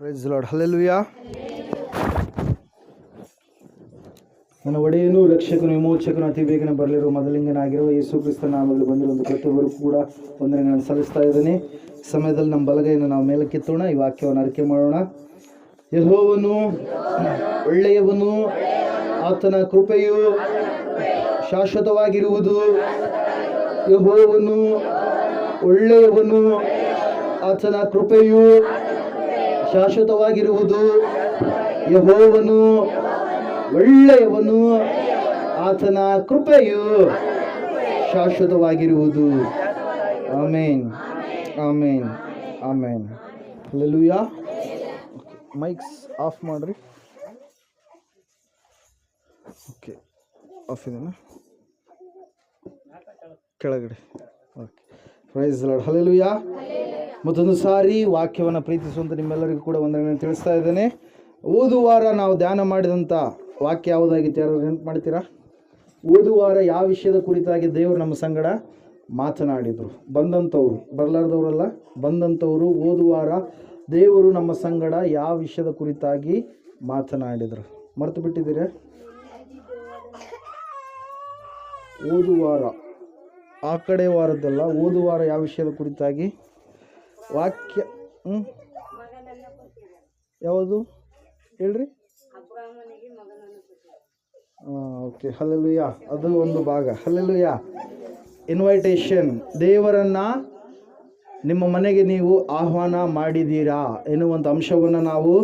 Price Lord, hallelujah. ನನ್ನ ಒಡೆಯನು, ರಕ್ಷಕನು, ವಿಮೋಚಕನು, ಅತಿ ಬೇಗನೆ ಬರಲಿರುವ ಮೊದಲಿಂಗನಾಗಿರುವ ಯೇಸು ಕ್ರಿಸ್ತ ನಾಮದಲ್ಲಿ ಬಂದಿರುವ ಪ್ರತಿಯೊಬ್ಬರು ಕೂಡ ವಂದನೆಗಳನ್ನು ಸಲ್ಲಿಸ್ತಾ ಇದ್ದೇನೆ. ಸಮಯದಲ್ಲಿ ನಮ್ಮ ಬಲಗೈಯನ್ನು ನಾವು ಮೇಲಕ್ಕೆತ್ತೋಣ, ಈ ವಾಕ್ಯವನ್ನು ಅರಿಕೆ ಮಾಡೋಣ. ಯೆಹೋವನು ಒಳ್ಳೆಯವನು, ಆತನ ಕೃಪೆಯು ಶಾಶ್ವತವಾಗಿರುವುದು. ಯೆಹೋವನು ಒಳ್ಳೆಯವನು, ಆತನ ಕೃಪೆಯು ಶಾಶ್ವತವಾಗಿರುವುದು. ಯೆಹೋವನು ಒಳ್ಳೆಯವನು, ಆತನ ಕೃಪೆಯು ಶಾಶ್ವತವಾಗಿರುವುದು. Amen, amen, amen. Hallelujah. Mics off ಮಾಡ್ರಿ. ಓಕೆ, ಆಫ್ ಇದೆನಾ? ಕೆಳಗಡೆ. Okay, praise Lord, hallelujah. ಮತ್ತೊಂದು ಸಾರಿ ವಾಕ್ಯವನ್ನು ಪ್ರೀತಿಸುವಂಥ ನಿಮ್ಮೆಲ್ಲರಿಗೂ ಕೂಡ ವಂದನೆಗಳನ್ನು ತಿಳಿಸ್ತಾ ಇದ್ದೇನೆ. ಓದುವಾರ ನಾವು ಧ್ಯಾನ ಮಾಡಿದಂಥ ವಾಕ್ಯ ಯಾವುದಾಗಿತ್ತು? ಯಾರು ನೆನಪು ಮಾಡ್ತೀರಾ? ಓದುವಾರ ಯಾವ ವಿಷಯದ ಕುರಿತಾಗಿ ದೇವರು ನಮ್ಮ ಸಂಗಡ ಮಾತನಾಡಿದರು? ಬಂದಂಥವ್ರು, ಬರಲಾರ್ದವರಲ್ಲ, ಬಂದಂಥವರು ಓದುವಾರ ದೇವರು ನಮ್ಮ ಸಂಗಡ ಯಾವ ವಿಷಯದ ಕುರಿತಾಗಿ ಮಾತನಾಡಿದರು? ಮರೆತು ಬಿಟ್ಟಿದ್ದೀರಾ? ಓದುವಾರ ಆ ಕಡೆ ವಾರದ್ದಲ್ಲ, ಓದುವಾರ ಯಾವ ವಿಷಯದ ಕುರಿತಾಗಿ ವಾಕ್ಯ ಯಾವುದು ಹೇಳ್ರಿ? Okay, hallelujah. ಅದು ಒಂದು ಭಾಗ. ಹಲ್ಲೆಲೂಯಾ. ಇನ್ವೈಟೇಷನ್, ದೇವರನ್ನು ನಿಮ್ಮ ಮನೆಗೆ ನೀವು ಆಹ್ವಾನ ಮಾಡಿದ್ದೀರಾ ಎನ್ನುವಂಥ ಅಂಶವನ್ನು ನಾವು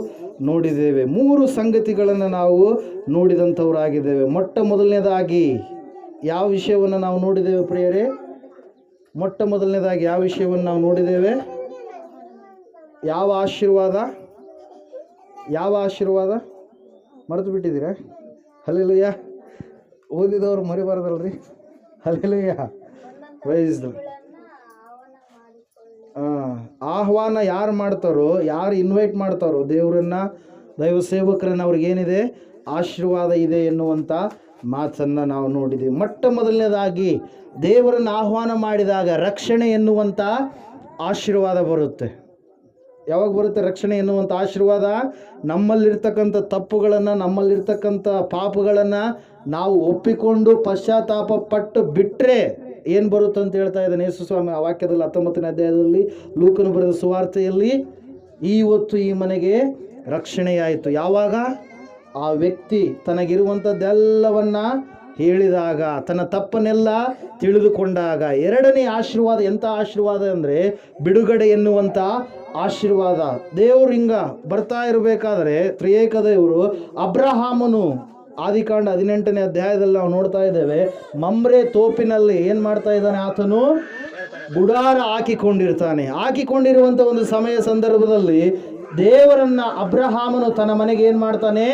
ನೋಡಿದ್ದೇವೆ. 3 ಸಂಗತಿಗಳನ್ನು ನಾವು ನೋಡಿದಂಥವರಾಗಿದ್ದೇವೆ. ಮೊಟ್ಟ ಮೊದಲನೇದಾಗಿ ಯಾವ ವಿಷಯವನ್ನು ನಾವು ನೋಡಿದ್ದೇವೆ ಪ್ರಿಯರೇ? ಮೊಟ್ಟ ಮೊದಲನೇದಾಗಿ ಯಾವ ವಿಷಯವನ್ನು ನಾವು ನೋಡಿದ್ದೇವೆ? ಯಾವ ಆಶೀರ್ವಾದ? ಯಾವ ಆಶೀರ್ವಾದ? ಮರೆತು ಬಿಟ್ಟಿದ್ದೀರಾ? ಹಲ್ಲೆಲೂಯಾ. ಓದಿದವರು ಮರಿಬಾರ್ದಲ್ರಿ. ಹಲ್ಲೆಲೂಯಾ. Praise the Lord. ಆಹ್ವಾನ ಯಾರು ಮಾಡ್ತಾರೋ, ಯಾರು ಇನ್ವೈಟ್ ಮಾಡ್ತಾರೋ ದೇವರನ್ನು, ದೈವ ಸೇವಕರನ್ನು, ಅವ್ರಿಗೇನಿದೆ? ಆಶೀರ್ವಾದ ಇದೆ ಎನ್ನುವಂಥ ಮಾತನ್ನು ನಾವು ನೋಡಿದ್ದೀವಿ. ಮೊಟ್ಟ ಮೊದಲನೇದಾಗಿ ದೇವರನ್ನು ಆಹ್ವಾನ ಮಾಡಿದಾಗ ರಕ್ಷಣೆ ಎನ್ನುವಂಥ ಆಶೀರ್ವಾದ ಬರುತ್ತೆ. ಯಾವಾಗ ಬರುತ್ತೆ ರಕ್ಷಣೆ ಎನ್ನುವಂಥ ಆಶೀರ್ವಾದ? ನಮ್ಮಲ್ಲಿರ್ತಕ್ಕಂಥ ತಪ್ಪುಗಳನ್ನು, ನಮ್ಮಲ್ಲಿರ್ತಕ್ಕಂಥ ಪಾಪಗಳನ್ನು ನಾವು ಒಪ್ಪಿಕೊಂಡು ಪಶ್ಚಾತ್ತಾಪ ಪಟ್ಟು ಬಿಟ್ಟರೆ ಏನು ಬರುತ್ತೆ ಅಂತ ಹೇಳ್ತಾ ಇದ್ದಾನೆ ಯೇಸು ಸ್ವಾಮಿ ಆ ವಾಕ್ಯದಲ್ಲಿ 19ನೇ ಅಧ್ಯಾಯದಲ್ಲಿ, ಲೂಕನು ಬರೆದ ಸುವಾರ್ತೆಯಲ್ಲಿ. ಇವತ್ತು ಈ ಮನೆಗೆ ರಕ್ಷಣೆಯಾಯಿತು. ಯಾವಾಗ? ಆ ವ್ಯಕ್ತಿ ತನಗಿರುವಂಥದ್ದೆಲ್ಲವನ್ನ ಹೇಳಿದಾಗ, ತನ್ನ ತಪ್ಪನ್ನೆಲ್ಲ ತಿಳಿದುಕೊಂಡಾಗ. ಎರಡನೇ ಆಶೀರ್ವಾದ ಎಂಥ ಆಶೀರ್ವಾದ ಅಂದರೆ ಬಿಡುಗಡೆ ಎನ್ನುವಂಥ ಆಶೀರ್ವಾದ. ದೇವರು ಹಿಂಗ ಬರ್ತಾ ಇರಬೇಕಾದ್ರೆ ತ್ರಿಯೇಕ ದೇವರು ಅಬ್ರಹಾಮನು ಆದಿಕಾಂಡ 18ನೇ ಅಧ್ಯಾಯದಲ್ಲಿ ನಾವು ನೋಡ್ತಾ ಇದ್ದೇವೆ, ಮಮ್ರೆ ತೋಪಿನಲ್ಲಿ ಏನು ಮಾಡ್ತಾ ಇದ್ದಾನೆ? ಆತನು ಗುಡಾರ ಹಾಕಿಕೊಂಡಿರುವಂಥ ಒಂದು ಸಂದರ್ಭದಲ್ಲಿ ದೇವರನ್ನ ಅಬ್ರಹಾಮನು ತನ್ನ ಮನೆಗೆ ಏನು ಮಾಡ್ತಾನೆ?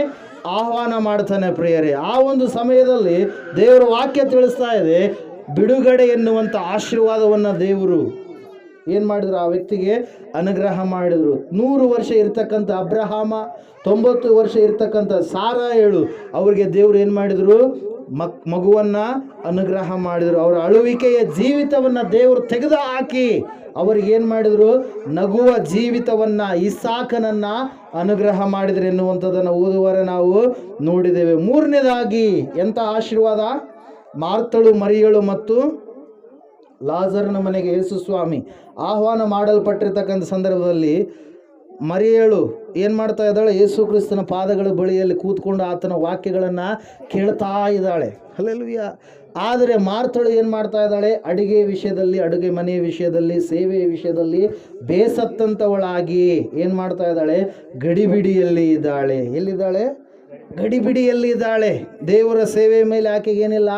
ಆಹ್ವಾನ ಮಾಡ್ತಾನೆ ಪ್ರಿಯರೇ. ಆ ಒಂದು ಸಮಯದಲ್ಲಿ ದೇವರ ವಾಕ್ಯ ತಿಳಿಸ್ತಾ ಇದೆ, ಬಿಡುಗಡೆ ಎನ್ನುವಂಥ ಆಶೀರ್ವಾದವನ್ನು ದೇವರು ಏನು ಮಾಡಿದ್ರು? ಆ ವ್ಯಕ್ತಿಗೆ ಅನುಗ್ರಹ ಮಾಡಿದರು. 100 ವರ್ಷ ಇರ್ತಕ್ಕಂಥ ಅಬ್ರಹಾಮ, 90 ವರ್ಷ ಇರ್ತಕ್ಕಂಥ ಸಾರಾಯಳು, ಅವರಿಗೆ ದೇವರು ಏನು ಮಾಡಿದರು? ಮಗುವನ್ನು ಅನುಗ್ರಹ ಮಾಡಿದರು. ಅವರ ಅಳುವಿಕೆಯ ಜೀವಿತವನ್ನು ದೇವರು ತೆಗೆದು ಹಾಕಿ ಅವರಿಗೇನು ಮಾಡಿದರು? ನಗುವ ಜೀವಿತವನ್ನು, ಇಸಾಕನನ್ನು ಅನುಗ್ರಹ ಮಾಡಿದರು ಎನ್ನುವಂಥದ್ದನ್ನು ಓದುವರೆ ನಾವು ನೋಡಿದ್ದೇವೆ. 3ನೇದಾಗಿ ಎಂಥ ಆಶೀರ್ವಾದ? ಮಾರ್ತಳು, ಮರಿಯಳು ಮತ್ತು ಲಾಜರನ ಮನೆಗೆ ಯೇಸು ಸ್ವಾಮಿ ಆಹ್ವಾನ ಮಾಡಲ್ಪಟ್ಟಿರ್ತಕ್ಕಂಥ ಸಂದರ್ಭದಲ್ಲಿ ಮರಿಯಳು ಏನು ಮಾಡ್ತಾ ಇದ್ದಾಳೆ? ಯೇಸು ಕ್ರಿಸ್ತನ ಪಾದಗಳ ಬಳಿಯಲ್ಲಿ ಕೂತ್ಕೊಂಡು ಆತನ ವಾಕ್ಯಗಳನ್ನು ಕೇಳ್ತಾ ಇದ್ದಾಳೆ. ಹಲ್ಲೆಲೂಯಾ. ಆದರೆ ಮಾರ್ತಳು ಏನು ಮಾಡ್ತಾ ಇದ್ದಾಳೆ? ಅಡುಗೆ ವಿಷಯದಲ್ಲಿ, ಅಡುಗೆ ಮನೆಯ ವಿಷಯದಲ್ಲಿ, ಸೇವೆಯ ವಿಷಯದಲ್ಲಿ ಬೇಸತ್ತಂಥವಳಾಗಿ ಏನು ಮಾಡ್ತಾ ಇದ್ದಾಳೆ? ಗಡಿಬಿಡಿಯಲ್ಲಿ ಇದ್ದಾಳೆ. ಎಲ್ಲಿದ್ದಾಳೆ? ಗಡಿಬಿಡಿಯಲ್ಲಿ ಇದ್ದಾಳೆ. ದೇವರ ಸೇವೆಯ ಮೇಲೆ ಆಕೆಗೆ ಏನಿಲ್ಲ?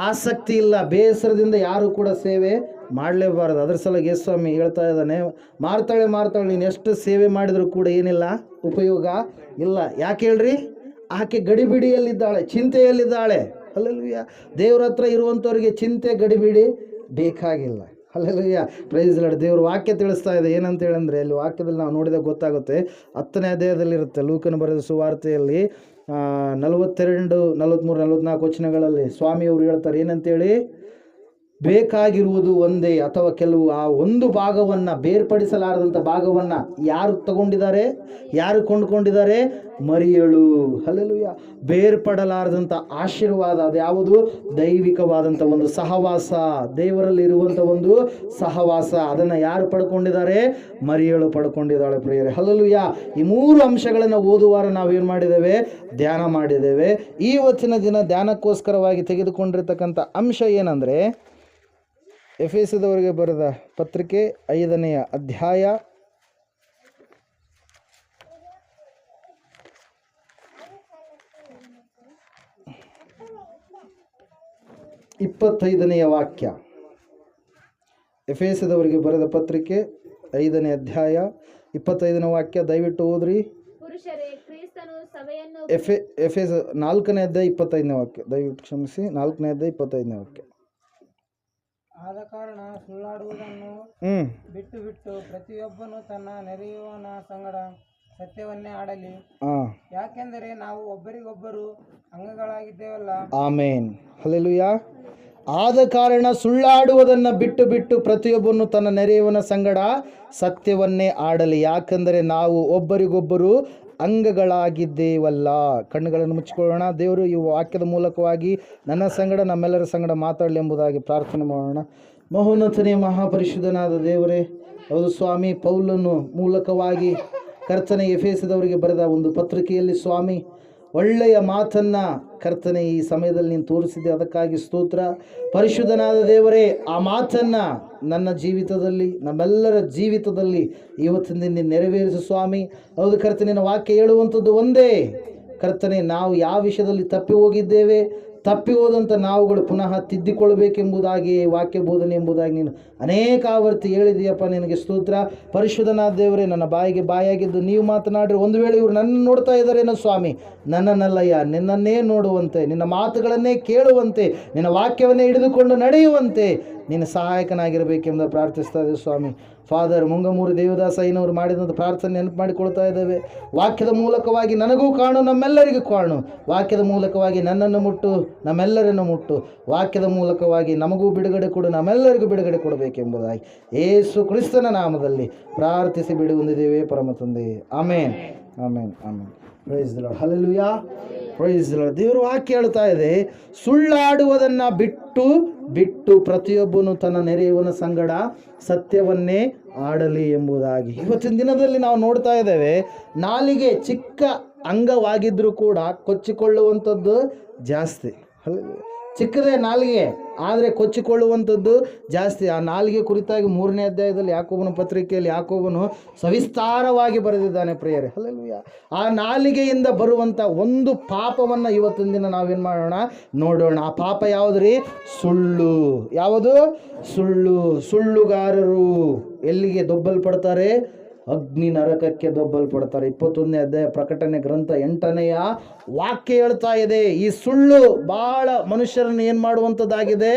ಆಸಕ್ತಿ ಇಲ್ಲ. ಬೇಸರದಿಂದ ಯಾರು ಕೂಡ ಸೇವೆ ಮಾಡಲೇಬಾರದು. ಅದರ ಸಲುವಾಗಿ ಯೇಸು ಸ್ವಾಮಿ ಹೇಳ್ತಾ ಇದ್ದಾನೆ, ಮಾರ್ತಾಳೆ ನೀನು ಎಷ್ಟು ಸೇವೆ ಮಾಡಿದರೂ ಕೂಡ ಏನಿಲ್ಲ? ಉಪಯೋಗ ಇಲ್ಲ. ಯಾಕೆ ಹೇಳ್ರಿ? ಆಕೆ ಗಡಿಬಿಡಿಯಲ್ಲಿದ್ದಾಳೆ, ಚಿಂತೆಯಲ್ಲಿದ್ದಾಳೆ. ಹಲ್ಲೆಲೂಯಾ. ದೇವ್ರ ಹತ್ರ ಇರುವಂಥವ್ರಿಗೆ ಚಿಂತೆ, ಗಡಿಬಿಡಿ ಬೇಕಾಗಿಲ್ಲ. ಹಲ್ಲೆಲೂಯಾ. Praise Lord. ದೇವ್ರ ವಾಕ್ಯ ತಿಳಿಸ್ತಾ ಇದೆ. ಏನಂತ ಹೇಳಂದರೆ, ಅಲ್ಲಿ ವಾಕ್ಯದಲ್ಲಿ ನಾವು ನೋಡಿದಾಗ ಗೊತ್ತಾಗುತ್ತೆ. 10ನೇ ಅಧ್ಯಾಯದಲ್ಲಿರುತ್ತೆ ಲೂಕನು ಬರೆದ ಸುವಾರ್ತೆಯಲ್ಲಿ 42, 43, 44 ವಚನಗಳಲ್ಲಿ ಸ್ವಾಮಿಯವರು ಹೇಳ್ತಾರೆ ಏನಂತೇಳಿ? ಬೇಕಾಗಿರುವುದು ಒಂದೇ ಅಥವಾ ಕೆಲವು ಆ ಒಂದು ಭಾಗವನ್ನು ಬೇರ್ಪಡಿಸಲಾರದಂಥ ಭಾಗವನ್ನು ಯಾರು ತಗೊಂಡಿದ್ದಾರೆ, ಯಾರು ಕೊಂಡುಕೊಂಡಿದ್ದಾರೆ? ಮರಿಯಳು. ಹಲ್ಲೆಲೂಯಾ. ಬೇರ್ಪಡಲಾರದಂಥ ಆಶೀರ್ವಾದ ಅದು ಯಾವುದು? ದೈವಿಕವಾದಂಥ ಒಂದು ಸಹವಾಸ, ದೇವರಲ್ಲಿ ಇರುವಂಥ ಒಂದು ಸಹವಾಸ, ಅದನ್ನು ಯಾರು ಪಡ್ಕೊಂಡಿದ್ದಾರೆ? ಮರಿಯಳು ಪಡ್ಕೊಂಡಿದ್ದಾಳೆ ಪ್ರಿಯರೇ. ಹಲ್ಲೆಲೂಯಾ. ಈ 3 ಅಂಶಗಳನ್ನು ಓದುವಾರ ನಾವೇನು ಮಾಡಿದ್ದೇವೆ? ಧ್ಯಾನ ಮಾಡಿದ್ದೇವೆ. ಇವತ್ತಿನ ದಿನ ಧ್ಯಾನಕ್ಕೋಸ್ಕರವಾಗಿ ತೆಗೆದುಕೊಂಡಿರ್ತಕ್ಕಂಥ ಅಂಶ ಏನಂದರೆ, ಎಫೆಸದವರಿಗೆ ಬರೆದ ಪತ್ರಿಕೆ 5ನೇ ಅಧ್ಯಾಯ 25ನೇ ವಾಕ್ಯ. ಎಫೆಸದವರಿಗೆ ಬರೆದ ಪತ್ರಿಕೆ 5ನೇ ಅಧ್ಯಾಯ 25ನೇ ವಾಕ್ಯ. ದಯವಿಟ್ಟು ಓದ್ರಿ. ಎಫೆಸ 4ನೇ ಅಧ್ಯಾಯ 25ನೇ ವಾಕ್ಯ. ದಯವಿಟ್ಟು ಕ್ಷಮಿಸಿ, 4ನೇ ಅಧ್ಯಾಯ 25ನೇ ವಾಕ್ಯ. ಆದ ಕಾರಣ ಸುಳ್ಳಾಡುವುದನ್ನು ಬಿಟ್ಟು ಬಿಟ್ಟು ಪ್ರತಿಯೊಬ್ಬನು ತನ್ನ ನೆರೆಯವನ ಸಂಗಡ ಸತ್ಯವನ್ನೇ ಆಡಲಿ, ಯಾಕೆಂದರೆ ನಾವು ಒಬ್ಬರಿಗೊಬ್ಬರು ಅಂಗಗಳಾಗಿದ್ದೇವಲ್ಲ. ಆಮೇನ್. ಹಲ್ಲೆಲೂಯಾ. ಆದ ಕಾರಣ ಸುಳ್ಳಾಡುವುದನ್ನು ಬಿಟ್ಟು ಬಿಟ್ಟು ಪ್ರತಿಯೊಬ್ಬನು ತನ್ನ ನೆರೆಯವನ ಸಂಗಡ ಸತ್ಯವನ್ನೇ ಆಡಲಿ, ಯಾಕೆಂದರೆ ನಾವು ಒಬ್ಬರಿಗೊಬ್ಬರು ಅಂಗಗಳಾಗಿದ್ದೇವಲ್ಲ. ಕಣ್ಣುಗಳನ್ನು ಮುಚ್ಚಿಕೊಳ್ಳೋಣ. ದೇವರು ಈ ವಾಕ್ಯದ ಮೂಲಕವಾಗಿ ನನ್ನ ಸಂಗಡ, ನಮ್ಮೆಲ್ಲರ ಸಂಗಡ ಮಾತಾಡಲಿ ಎಂಬುದಾಗಿ ಪ್ರಾರ್ಥನೆ ಮಾಡೋಣ. ಮಹೋನ್ನತನೇ ಮಹಾಪರಿಶುದ್ಧನಾದ ದೇವರೇ, ಹೌದು ಸ್ವಾಮಿ, ಪೌಲನು ಮೂಲಕವಾಗಿ ಕರ್ತನೆ ಎಫೆಸದವರಿಗೆ ಬರೆದ ಒಂದು ಪತ್ರಿಕೆಯಲ್ಲಿ ಸ್ವಾಮಿ ಒಳ್ಳೆಯ ಮಾತನ್ನು ಕರ್ತನೆ ಈ ಸಮಯದಲ್ಲಿ ನೀನು ತೋರಿಸಿದೆ, ಅದಕ್ಕಾಗಿ ಸ್ತೋತ್ರ. ಪರಿಶುದ್ಧನಾದ ದೇವರೇ, ಆ ಮಾತನ್ನು ನನ್ನ ಜೀವಿತದಲ್ಲಿ, ನಮ್ಮೆಲ್ಲರ ಜೀವಿತದಲ್ಲಿ ಇವತ್ತಿನ ದಿನ ನೆರವೇರಿಸು ಸ್ವಾಮಿ. ಹೌದು ಕರ್ತನೆ, ನಿನ್ನ ವಾಕ್ಯ ಹೇಳುವಂಥದ್ದು ಒಂದೇ ಕರ್ತನೆ, ನಾವು ಯಾವ ವಿಷಯದಲ್ಲಿ ತಪ್ಪಿ ಹೋಗಿದ್ದೇವೆ, ತಪ್ಪಿ ಹೋದಂಥ ನಾವುಗಳು ಪುನಃ ತಿದ್ದಿಕೊಳ್ಳಬೇಕೆಂಬುದಾಗಿ ವಾಕ್ಯ ಬೋಧನೆ ಎಂಬುದಾಗಿ ನೀನು ಅನೇಕ ಆವರ್ತಿ ಹೇಳಿದೆಯಪ್ಪ. ನಿನಗೆ ಸ್ತೋತ್ರ. ಪರಿಶುದ್ಧನಾದ ದೇವರೇ, ನನ್ನ ಬಾಯಿಗೆ ಬಾಯಾಗಿದ್ದು ನೀವು ಮಾತನಾಡ್ರಿ. ಒಂದು ವೇಳೆ ಇವರು ನನ್ನ ನೋಡ್ತಾ ಇದ್ದಾರೇನೋ ಸ್ವಾಮಿ, ನನ್ನನ್ನಲ್ಲಯ್ಯ, ನಿನ್ನನ್ನೇ ನೋಡುವಂತೆ, ನಿನ್ನ ಮಾತುಗಳನ್ನೇ ಕೇಳುವಂತೆ, ನಿನ್ನ ವಾಕ್ಯವನ್ನೇ ಹಿಡಿದುಕೊಂಡು ನಡೆಯುವಂತೆ ನೀನು ಸಹಾಯಕನಾಗಿರಬೇಕೆಂದು ಪ್ರಾರ್ಥಿಸ್ತಾ ಇದ್ದೇವೆ ಸ್ವಾಮಿ. ಫಾದರ್ ಮುಂಗಮೂರು ದೇವದಾಸ ಐನವರು ಮಾಡಿದಂಥ ಪ್ರಾರ್ಥನೆ ನೆನಪು ಮಾಡಿಕೊಳ್ತಾ ಇದ್ದೇವೆ. ವಾಕ್ಯದ ಮೂಲಕವಾಗಿ ನನಗೂ ಕಾಣು, ನಮ್ಮೆಲ್ಲರಿಗೂ ಕಾಣು. ವಾಕ್ಯದ ಮೂಲಕವಾಗಿ ನನ್ನನ್ನು ಮುಟ್ಟು, ನಮ್ಮೆಲ್ಲರನ್ನು ಮುಟ್ಟು. ವಾಕ್ಯದ ಮೂಲಕವಾಗಿ ನಮಗೂ ಬಿಡುಗಡೆ ಕೊಡು, ನಮ್ಮೆಲ್ಲರಿಗೂ ಬಿಡುಗಡೆ ಕೊಡಬೇಕೆಂಬುದಾಗಿ ಯೇಸು ಕ್ರಿಸ್ತನ ನಾಮದಲ್ಲಿ ಪ್ರಾರ್ಥಿಸಿ ಬಿಡು ಹೊಂದಿದ್ದೇವೆ ಪರಮ ತಂದೆ. Amen, amen, amen. Praise the Lord. Hallelujah. Praise the Lord. ದೇವರು ವಾಕ್ಯ ಹೇಳ್ತಾ ಇದೆ, ಸುಳ್ಳಾಡುವುದನ್ನು ಬಿಟ್ಟು ಬಿಟ್ಟು ಪ್ರತಿಯೊಬ್ಬನು ತನ್ನ ನೆರೆಯವನ ಸಂಗಡ ಸತ್ಯವನ್ನೇ ಆಡಲಿ ಎಂಬುದಾಗಿ. ಇವತ್ತಿನ ದಿನದಲ್ಲಿ ನಾವು ನೋಡ್ತಾ ಇದ್ದೇವೆ, ನಾಲಿಗೆ ಚಿಕ್ಕ ಅಂಗವಾಗಿದ್ದರೂ ಕೂಡ ಕೊಚ್ಚಿಕೊಳ್ಳುವಂಥದ್ದು ಜಾಸ್ತಿ. ಚಿಕ್ಕದೇ ನಾಲಿಗೆ, ಆದರೆ ಕೊಚ್ಚಿಕೊಳ್ಳುವಂಥದ್ದು ಜಾಸ್ತಿ. ಆ ನಾಲಿಗೆ ಕುರಿತಾಗಿ 3ನೇ ಅಧ್ಯಾಯದಲ್ಲಿ ಯಾಕೋಬನ ಪತ್ರಿಕೆಯಲ್ಲಿ ಯಾಕೋಬನು ಸವಿಸ್ತಾರವಾಗಿ ಬರೆದಿದ್ದಾನೆ ಪ್ರಿಯರೇ. ಹಲ್ಲೆಲೂಯಾ. ಆ ನಾಲಿಗೆಯಿಂದ ಬರುವಂಥ ಒಂದು ಪಾಪವನ್ನು ಇವತ್ತಿನ ದಿನ ನಾವೇನು ಮಾಡೋಣ? ನೋಡೋಣ. ಆ ಪಾಪ ಯಾವುದ್ರಿ? ಸುಳ್ಳು. ಯಾವುದು? ಸುಳ್ಳು. ಸುಳ್ಳುಗಾರರು ಎಲ್ಲಿಗೆ ದೊಬ್ಬಲ್ಪಡ್ತಾರೆ? ಅಗ್ನಿ ನರಕಕ್ಕೆ ದೊಬ್ಬಲ್ಪಡ್ತಾರೆ. 21ನೇ ಅಧ್ಯಾಯ ಪ್ರಕಟಣೆ ಗ್ರಂಥ 8ನೇಯ ವಾಕ್ಯ ಹೇಳ್ತಾ ಇದೆ, ಈ ಸುಳ್ಳು ಭಾಳ ಮನುಷ್ಯರನ್ನು ಏನು ಮಾಡುವಂಥದ್ದಾಗಿದೆ?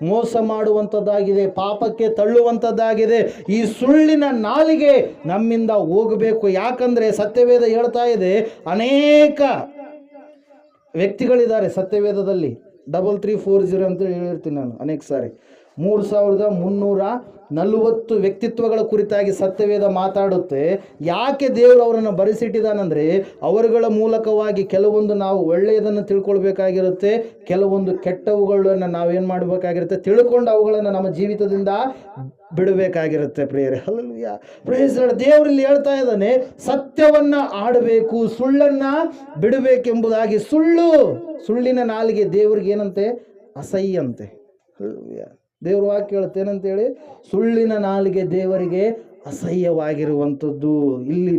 ಮೋಸ ಮಾಡುವಂಥದ್ದಾಗಿದೆ, ಪಾಪಕ್ಕೆ ತಳ್ಳುವಂಥದ್ದಾಗಿದೆ. ಈ ಸುಳ್ಳಿನ ನಾಲಿಗೆ ನಮ್ಮಿಂದ ಹೋಗಬೇಕು. ಯಾಕಂದರೆ ಸತ್ಯವೇದ ಹೇಳ್ತಾ ಇದೆ, ಅನೇಕ ವ್ಯಕ್ತಿಗಳಿದ್ದಾರೆ ಸತ್ಯವೇದದಲ್ಲಿ. 3340 ಅಂತ ಹೇಳಿರ್ತೀನಿ ನಾನು ಅನೇಕ ಸಾರಿ. 3340 ವ್ಯಕ್ತಿತ್ವಗಳ ಕುರಿತಾಗಿ ಸತ್ಯವೇದ ಮಾತಾಡುತ್ತೆ. ಯಾಕೆ ದೇವರು ಅವರನ್ನು ಬರೆಸಿಟ್ಟಿದ್ದಾನಂದರೆ, ಅವರುಗಳ ಮೂಲಕವಾಗಿ ಕೆಲವೊಂದು ನಾವು ಒಳ್ಳೆಯದನ್ನು ತಿಳ್ಕೊಳ್ಬೇಕಾಗಿರುತ್ತೆ, ಕೆಲವೊಂದು ಕೆಟ್ಟವುಗಳನ್ನು ನಾವೇನು ಮಾಡಬೇಕಾಗಿರುತ್ತೆ? ತಿಳ್ಕೊಂಡು ಅವುಗಳನ್ನು ನಮ್ಮ ಜೀವಿತದಿಂದ ಬಿಡಬೇಕಾಗಿರುತ್ತೆ ಪ್ರಿಯರೇ. ಹಲ್ಲೆಲೂಯಾ. Praise the Lord. ದೇವರಲ್ಲಿ ಹೇಳ್ತಾ ಇದ್ದಾನೆ, ಸತ್ಯವನ್ನು ಆಡಬೇಕು, ಸುಳ್ಳನ್ನು ಬಿಡಬೇಕೆಂಬುದಾಗಿ. ಸುಳ್ಳಿನ ನಾಲಿಗೆ ದೇವರಿಗೆ ಏನಂತೆ? ಅಸಹ್ಯಂತೆ. ಹಲ್ಲೆಲೂಯಾ. ದೇವ್ರ ವಾಕ್ಯ ಹೇಳುತ್ತೆ ಏನಂತೇಳಿ? ಸುಳ್ಳಿನ ನಾಲಿಗೆ ದೇವರಿಗೆ ಅಸಹ್ಯವಾಗಿರುವಂಥದ್ದು. ಇಲ್ಲಿ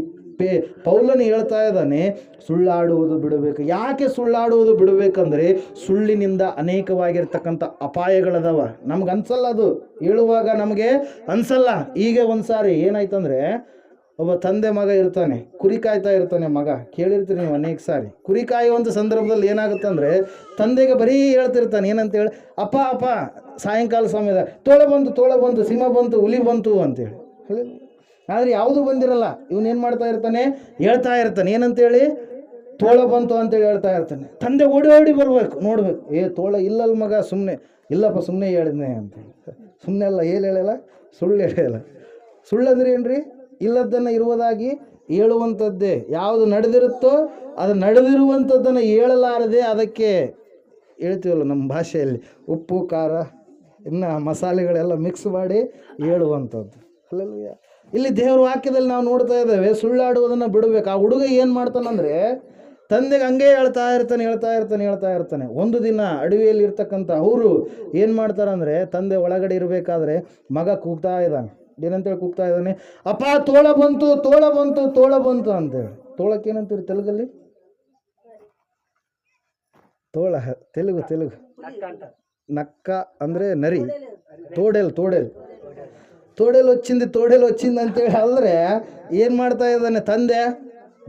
ಪೌಲನು ಹೇಳ್ತಾ ಇದ್ದಾನೆ, ಸುಳ್ಳಾಡುವುದು ಬಿಡಬೇಕು. ಯಾಕೆ ಸುಳ್ಳಾಡುವುದು ಬಿಡಬೇಕಂದ್ರೆ, ಸುಳ್ಳಿನಿಂದ ಅನೇಕವಾಗಿರ್ತಕ್ಕಂಥ ಅಪಾಯಗಳದವ. ನಮ್ಗೆ ಅನ್ಸಲ್ಲ, ಅದು ಹೇಳುವಾಗ ನಮಗೆ ಅನ್ಸಲ್ಲ. ಈಗ ಒಂದು ಸಾರಿ ಏನಾಯ್ತಂದ್ರೆ, ಒಬ್ಬ ತಂದೆ ಮಗ ಇರ್ತಾನೆ, ಕುರಿ ಕಾಯ್ತಾ ಇರ್ತಾನೆ ಮಗ. ಕೇಳಿರ್ತೀರಿ ನೀವು ಅನೇಕ ಸಾರಿ. ಕುರಿ ಕಾಯುವಂಥ ಸಂದರ್ಭದಲ್ಲಿ ಏನಾಗುತ್ತಂದರೆ, ತಂದೆಗೆ ಬರೀ ಹೇಳ್ತಿರ್ತಾನೆ ಏನಂತೇಳಿ, ಅಪ್ಪ ಅಪ್ಪ ಸಾಯಂಕಾಲ ಸಮಯದ ತೋಳ ಬಂತು, ಸಿಂಹ ಬಂತು, ಹುಲಿ ಬಂತು ಅಂತೇಳಿ. ಆದರೆ ಯಾವುದೂ ಬಂದಿರಲ್ಲ. ಇವನೇನು ಮಾಡ್ತಾ ಇರ್ತಾನೆ? ಹೇಳ್ತಾ ಇರ್ತಾನೆ ಏನಂತೇಳಿ? ತೋಳ ಬಂತು ಅಂತೇಳಿ ಹೇಳ್ತಾ ಇರ್ತಾನೆ. ತಂದೆ ಓಡಿ ಬರ್ಬೇಕು, ನೋಡ್ಬೇಕು. ತೋಳ ಇಲ್ಲಲ್ಲ ಮಗ, ಸುಮ್ಮನೆ ಇಲ್ಲಪ್ಪ ಸುಮ್ಮನೆ ಹೇಳಿದ್ನೆ ಅಂತ. ಸುಮ್ಮನೆ ಅಲ್ಲ, ಏನು ಹೇಳಲ್ಲ, ಸುಳ್ಳು ಹೇಳಲ್ಲ. ಸುಳ್ಳಂದ್ರೆ ಏನ್ರಿ? ಇಲ್ಲದನ್ನು ಇರುವುದಾಗಿ ಹೇಳುವಂಥದ್ದೇ. ಯಾವುದು ನಡೆದಿರುತ್ತೋ ಅದು ನಡೆದಿರುವಂಥದ್ದನ್ನು ಹೇಳಲಾರದೆ ಅದಕ್ಕೆ ಹೇಳ್ತೀವಲ್ಲ ನಮ್ಮ ಭಾಷೆಯಲ್ಲಿ ಉಪ್ಪು ಖಾರ ಇನ್ನು ಮಸಾಲೆಗಳೆಲ್ಲ ಮಿಕ್ಸ್ ಮಾಡಿ ಹೇಳುವಂಥದ್ದು. ಅಲ್ಲಲ್ವಯ್ಯ, ಇಲ್ಲಿ ದೇವ್ರ ವಾಕ್ಯದಲ್ಲಿ ನಾವು ನೋಡ್ತಾ ಇದ್ದೇವೆ, ಸುಳ್ಳಾಡುವುದನ್ನು ಬಿಡಬೇಕು. ಆ ಹುಡುಗ ಏನು ಮಾಡ್ತಾನಂದರೆ ತಂದೆಗೆ ಹಂಗೆ ಹೇಳ್ತಾ ಇರ್ತಾನೆ. ಒಂದು ದಿನ ಅಡವಿಯಲ್ಲಿ ಇರ್ತಕ್ಕಂಥ ಅವರು ಏನು ಮಾಡ್ತಾರಂದರೆ, ತಂದೆ ಒಳಗಡೆ ಇರಬೇಕಾದ್ರೆ ಮಗ ಕೂಗ್ತಾ ಇದ್ದಾನೆ. ಏನಂತೇಳಿ ಕೂಗ್ತಾ ಇದ್ದಾನೆ? ಅಪ್ಪ ತೋಳ ಬಂತು ಅಂತೇಳಿ. ತೋಳಕ್ಕೆ ಏನಂತೀರಿ ತೆಲುಗಲ್ಲಿ? ತೋಳ ತೆಲುಗು ನಕ್ಕ ಅಂದರೆ ನರಿ. ತೋಡೆಲ್ వచ్చింది ಅಂತೇಳಿ ಅಲ್ಲರೆ ಏನು ಮಾಡ್ತಾ ಇದ್ದಾನೆ ತಂದೆ?